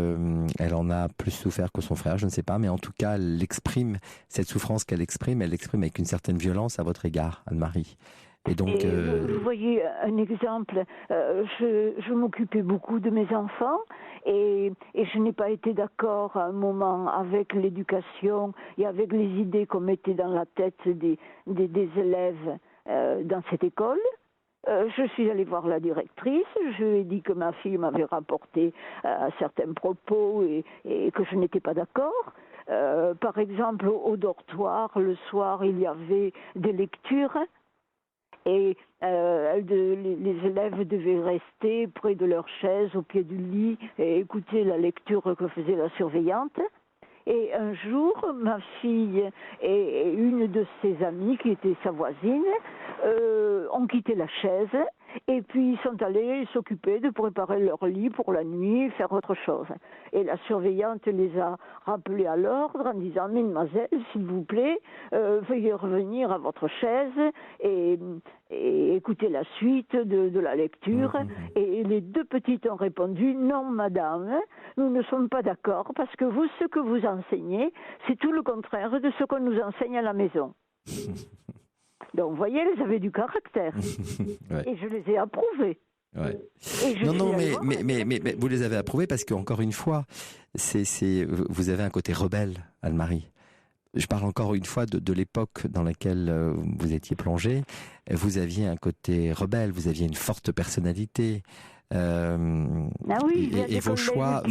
elle en a plus souffert que son frère, je ne sais pas, mais en tout cas, elle exprime cette souffrance qu'elle exprime, elle l'exprime avec une certaine violence à votre égard, Anne-Marie. Et donc, vous voyez un exemple, je m'occupais beaucoup de mes enfants et je n'ai pas été d'accord à un moment avec l'éducation et avec les idées qu'on mettait dans la tête des élèves dans cette école. Je suis allée voir la directrice, je lui ai dit que ma fille m'avait rapporté certains propos et que je n'étais pas d'accord. Par exemple, au dortoir, le soir, il y avait des lectures. Et les élèves devaient rester près de leur chaise, au pied du lit, et écouter la lecture que faisait la surveillante. Et un jour, ma fille et une de ses amies, qui était sa voisine, ont quitté la chaise et puis ils sont allés s'occuper de préparer leur lit pour la nuit, faire autre chose. Et la surveillante les a rappelés à l'ordre en disant « Mesdemoiselles, s'il vous plaît, veuillez revenir à votre chaise et écouter la suite de la lecture. » Et les deux petites ont répondu « Non, madame, nous ne sommes pas d'accord parce que vous, ce que vous enseignez, c'est tout le contraire de ce qu'on nous enseigne à la maison. » Donc, vous voyez, elles avaient du caractère. Ouais. Et je les ai approuvées. Ouais. Non, mais vous les avez approuvées parce qu'encore une fois, vous avez un côté rebelle, Anne-Marie. Je parle encore une fois de l'époque dans laquelle vous étiez plongée. Vous aviez un côté rebelle, vous aviez une forte personnalité. Oui, et vos choix,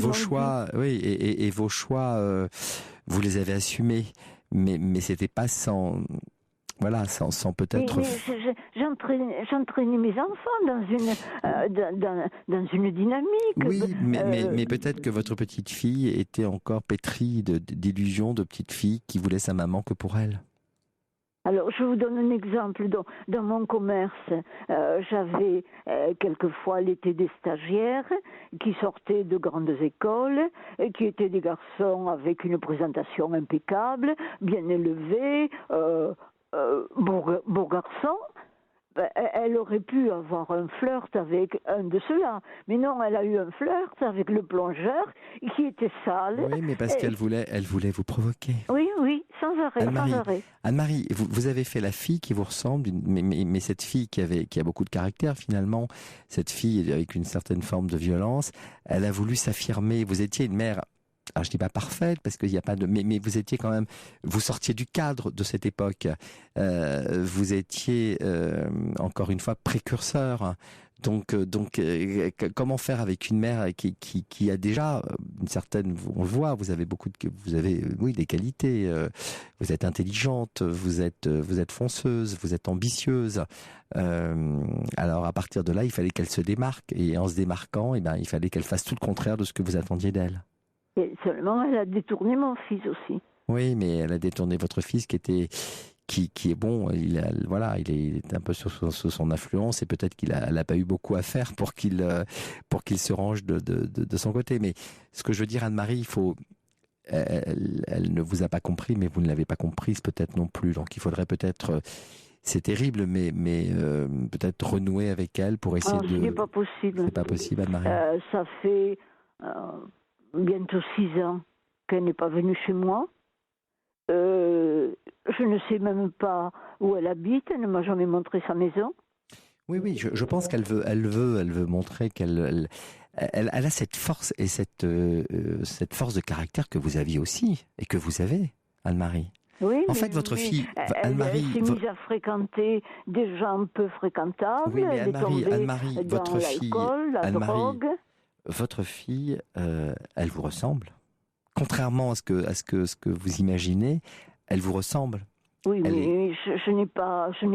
vous les avez assumés, mais c'était pas sans peut-être. J'entraînais mes enfants dans une dynamique. Oui, mais peut-être que votre petite fille était encore pétrie d'illusions de petite fille qui voulait sa maman que pour elle. Alors, je vous donne un exemple. Dans mon commerce, j'avais quelquefois l'été des stagiaires qui sortaient de grandes écoles, qui étaient des garçons avec une présentation impeccable, bien élevés, beau garçon. Elle aurait pu avoir un flirt avec un de ceux-là. Mais non, elle a eu un flirt avec le plongeur qui était sale. Oui, mais parce qu'elle voulait vous provoquer. Oui, sans arrêt. Anne-Marie, vous avez fait la fille qui vous ressemble, mais cette fille qui a beaucoup de caractère finalement, cette fille avec une certaine forme de violence, elle a voulu s'affirmer. Vous étiez une mère... Alors je dis pas parfaite parce qu'il n'y a pas de, mais vous étiez quand même, vous sortiez du cadre de cette époque. Vous étiez encore une fois précurseur. Donc comment faire avec une mère qui a déjà une certaine, on le voit, vous avez des qualités. Vous êtes intelligente, vous êtes fonceuse, vous êtes ambitieuse. Alors à partir de là, il fallait qu'elle se démarque et en se démarquant, il fallait qu'elle fasse tout le contraire de ce que vous attendiez d'elle. Et seulement, elle a détourné mon fils aussi. Oui, mais elle a détourné votre fils qui est bon. Il est un peu sous son influence et peut-être qu'il n'a pas eu beaucoup à faire pour qu'il se range de son côté. Mais ce que je veux dire, Anne-Marie, elle ne vous a pas compris, mais vous ne l'avez pas comprise peut-être non plus. Donc il faudrait peut-être... C'est terrible, mais peut-être renouer avec elle pour essayer de... Ce n'est pas possible. C'est pas possible, Anne-Marie. Ça fait... bientôt 6 ans qu'elle n'est pas venue chez moi. Je ne sais même pas où elle habite. Elle ne m'a jamais montré sa maison. Oui, je pense qu'elle veut montrer qu'elle a cette force et cette force de caractère que vous aviez aussi et que vous avez, Anne-Marie. Oui, en fait, votre fille, Anne-Marie, elle s'est mise à fréquenter des gens peu fréquentables. Oui, mais Anne-Marie, votre fille, la drogue. Votre fille, elle vous ressemble. Contrairement à ce que vous imaginez, elle vous ressemble. Oui, mais je n'ai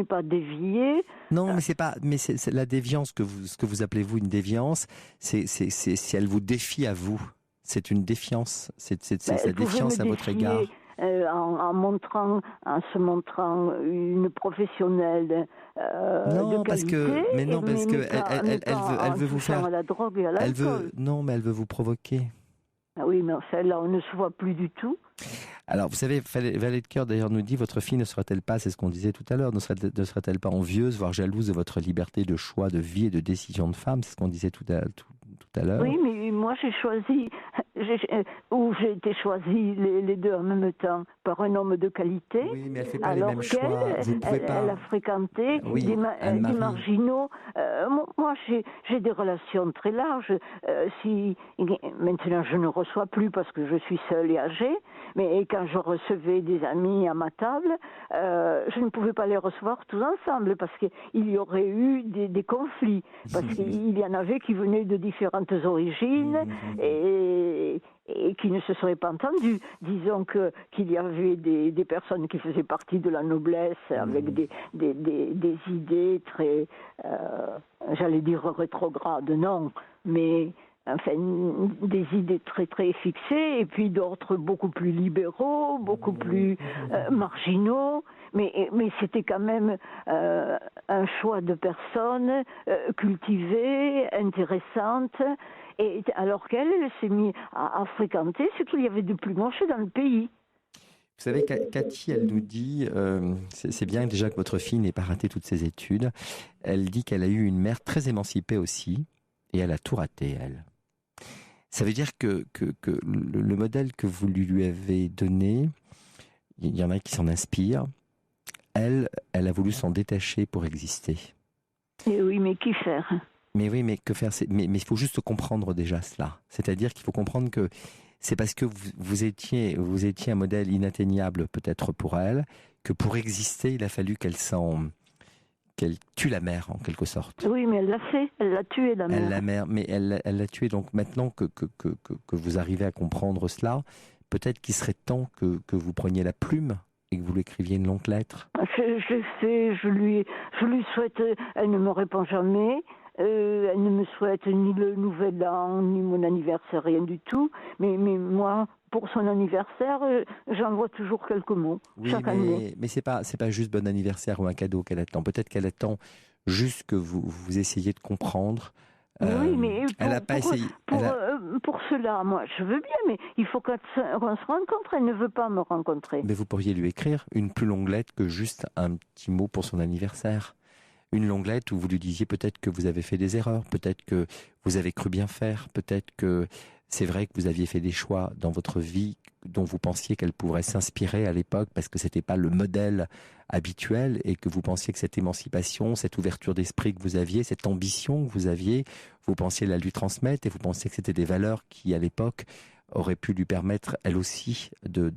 pas dévié. Non, mais c'est pas. Mais c'est la déviance ce que vous appelez vous une déviance. C'est si elle vous défie à vous. C'est une défiance. C'est sa défiance à votre égard. En se montrant une professionnelle de qualité. Parce que elle veut vous faire. À la drogue et à l'alcool. Mais elle veut vous provoquer. Ah oui, mais celle-là, on ne se voit plus du tout. Alors, vous savez, Valet de Cœur d'ailleurs nous dit, votre fille ne sera-t-elle pas, c'est ce qu'on disait tout à l'heure, ne sera-t-elle pas envieuse, voire jalouse de votre liberté de choix, de vie et de décision de femme, c'est ce qu'on disait tout à l'heure. Oui, mais moi j'ai été choisie les deux en même temps par un homme de qualité. Oui, mais elle ne fait pas les mêmes choix. Vous ne pouvez pas. Elle a fréquenté des marginaux. Moi, j'ai des relations très larges. Maintenant, je ne reçois plus parce que je suis seule et âgée, mais quand je recevais des amis à ma table, je ne pouvais pas les recevoir tous ensemble parce qu'il y aurait eu des conflits. Parce qu'il y en avait qui venaient de différentes origines et qui ne se seraient pas entendus. Disons qu'il y avait des personnes qui faisaient partie de la noblesse avec des idées très, j'allais dire rétrogrades, non, mais enfin des idées très très fixées, et puis d'autres beaucoup plus libéraux, beaucoup plus marginaux. Mais c'était quand même un choix de personnes cultivées, intéressantes, et alors qu'elle s'est mise à fréquenter ce qu'il y avait de plus moche dans le pays. Vous savez, Cathy, elle nous dit, c'est bien déjà que votre fille n'ait pas raté toutes ses études, elle dit qu'elle a eu une mère très émancipée aussi, et elle a tout raté, elle. Ça veut dire que le modèle que vous lui avez donné, il y en a qui s'en inspirent. Elle a voulu s'en détacher pour exister. Et oui, mais qui faire ? Mais oui, mais que faire ? Mais il faut juste comprendre déjà cela. C'est-à-dire qu'il faut comprendre que c'est parce que vous étiez un modèle inatteignable peut-être pour elle, que pour exister, il a fallu qu'elle tue la mère en quelque sorte. Oui, mais elle l'a fait, elle l'a tué la mère. Mais elle l'a tué. Donc maintenant que vous arrivez à comprendre cela, peut-être qu'il serait temps que vous preniez la plume et que vous lui écriviez une longue lettre. Je lui souhaite, elle ne me répond jamais, elle ne me souhaite ni le nouvel an, ni mon anniversaire, rien du tout, mais moi, pour son anniversaire, j'envoie toujours quelques mots, chaque année. Mais c'est pas juste bon anniversaire ou un cadeau qu'elle attend, peut-être qu'elle attend juste que vous essayiez de comprendre. Oui, mais elle n'a pas essayé. Pour cela, moi, je veux bien, mais il faut qu'on se rencontre. Elle ne veut pas me rencontrer. Mais vous pourriez lui écrire une plus longue lettre que juste un petit mot pour son anniversaire. Une longue lettre où vous lui disiez peut-être que vous avez fait des erreurs, peut-être que vous avez cru bien faire, peut-être que c'est vrai que vous aviez fait des choix dans votre vie dont vous pensiez qu'elle pourrait s'inspirer à l'époque parce que c'était pas le modèle habituel et que vous pensiez que cette émancipation, cette ouverture d'esprit que vous aviez, cette ambition que vous aviez, vous pensiez la lui transmettre et vous pensiez que c'était des valeurs qui, à l'époque, auraient pu lui permettre, elle aussi, de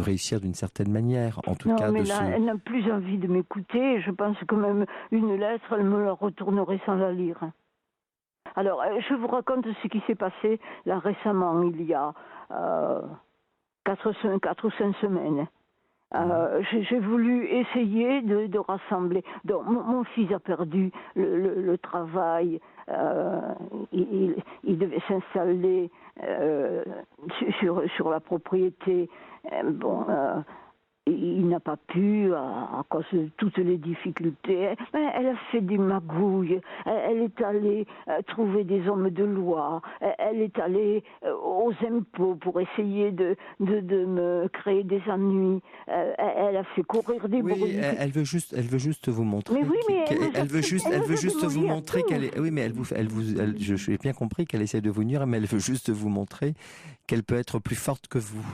réussir d'une certaine manière. En tout cas, mais là, elle n'a plus envie de m'écouter. Je pense que même une lettre, elle me la retournerait sans la lire. Alors, je vous raconte ce qui s'est passé là récemment, il y a 4 ou 5 semaines. J'ai voulu essayer de rassembler. Donc, mon fils a perdu le travail. Il devait s'installer sur la propriété. Il n'a pas pu à cause de toutes les difficultés. Elle a fait des magouilles. Elle est allée trouver des hommes de loi. Elle est allée aux impôts pour essayer de me créer des ennuis. Elle a fait courir des bruits. Oui, elle veut juste vous montrer. Mais oui, mais elle veut juste vous montrer qu'elle est. Oui, mais j'ai bien compris qu'elle essaie de vous nuire, mais elle veut juste vous montrer qu'elle peut être plus forte que vous.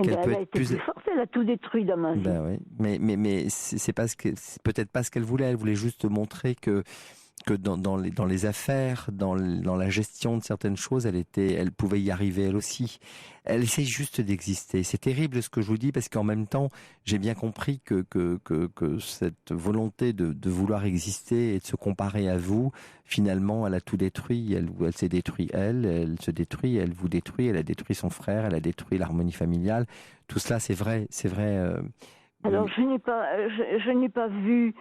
Elle a été plus forte, elle a tout détruit dans ma vie. Ben oui, mais c'est peut-être pas ce qu'elle voulait. Elle voulait juste montrer que que dans les affaires, dans la gestion de certaines choses, elle pouvait y arriver elle aussi. Elle essaye juste d'exister. C'est terrible ce que je vous dis parce qu'en même temps, j'ai bien compris que cette volonté de vouloir exister et de se comparer à vous, finalement, elle a tout détruit. Elle s'est détruite elle se détruit, elle vous détruit, elle a détruit son frère, elle a détruit l'harmonie familiale. Tout cela, c'est vrai. Alors je n'ai pas vu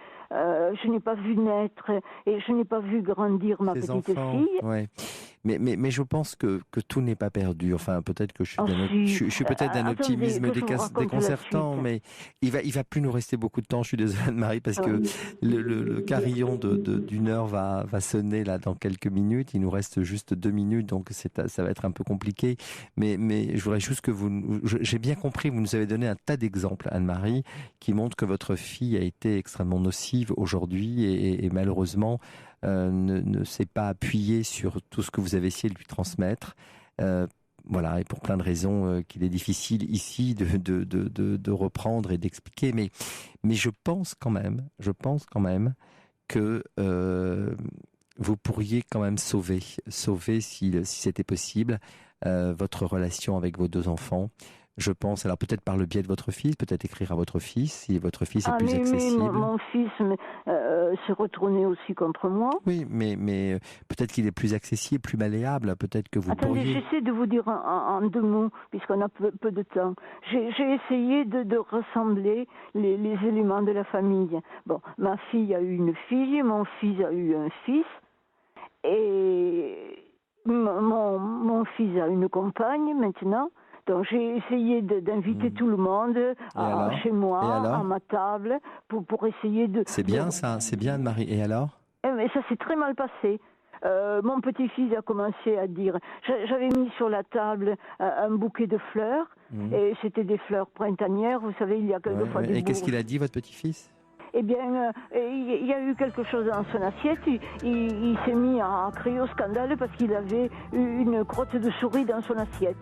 naître et je n'ai pas vu grandir ma petite fille. Ouais. Mais je pense que tout n'est pas perdu. Enfin, peut-être que je suis peut-être d'un optimisme déconcertant, mais il va plus nous rester beaucoup de temps. Je suis désolée, Anne-Marie, parce que le carillon d'une heure va sonner là dans quelques minutes. Il nous reste juste 2 minutes, donc ça va être un peu compliqué. Mais je voudrais juste que j'ai bien compris. Vous nous avez donné un tas d'exemples, Anne-Marie, qui montrent que votre fille a été extrêmement nocive aujourd'hui et malheureusement ne s'est pas appuyée sur tout ce que vous avez essayé de lui transmettre. Voilà, et pour plein de raisons qu'il est difficile ici de reprendre et d'expliquer. Mais je pense quand même que vous pourriez quand même sauver si c'était possible votre relation avec vos 2 enfants. Je pense, alors peut-être par le biais de votre fils, peut-être écrire à votre fils, si votre fils est plus accessible. Mais mon fils s'est retourné aussi contre moi. Oui, mais peut-être qu'il est plus accessible, plus malléable, peut-être que vous pourriez... J'essaie de vous dire en 2 mots, puisqu'on a peu de temps. J'ai essayé de rassembler les éléments de la famille. Bon, ma fille a eu une fille, mon fils a eu un fils, et mon fils a une compagne maintenant. Donc j'ai essayé d'inviter tout le monde chez moi, à ma table, pour essayer de... C'est bien ça, c'est bien Anne-Marie. Et alors ? Mais ça s'est très mal passé. Mon petit-fils a commencé à dire... J'avais mis sur la table un bouquet de fleurs, et c'était des fleurs printanières, vous savez, il y a quelquefois des... Et qu'est-ce qu'il a dit, votre petit-fils ? Eh bien, il y a eu quelque chose dans son assiette. Il s'est mis à crier au scandale parce qu'il avait une crotte de souris dans son assiette.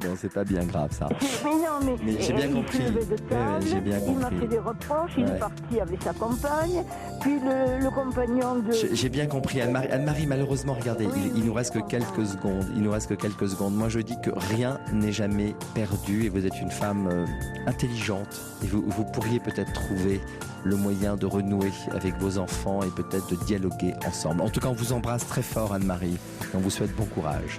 Bon, c'est pas bien grave ça. Mais non, mais j'ai bien compris. J'ai bien compris. Il m'a fait des reproches, il est parti avec sa compagne, puis le compagnon de... J'ai bien compris. Anne-Marie, malheureusement, regardez, il nous reste que quelques secondes. Moi, je dis que rien n'est jamais perdu et vous êtes une femme intelligente et vous pourriez peut-être trouver le moyen de renouer avec vos enfants et peut-être de dialoguer ensemble. En tout cas, on vous embrasse très fort, Anne-Marie, et on vous souhaite bon courage.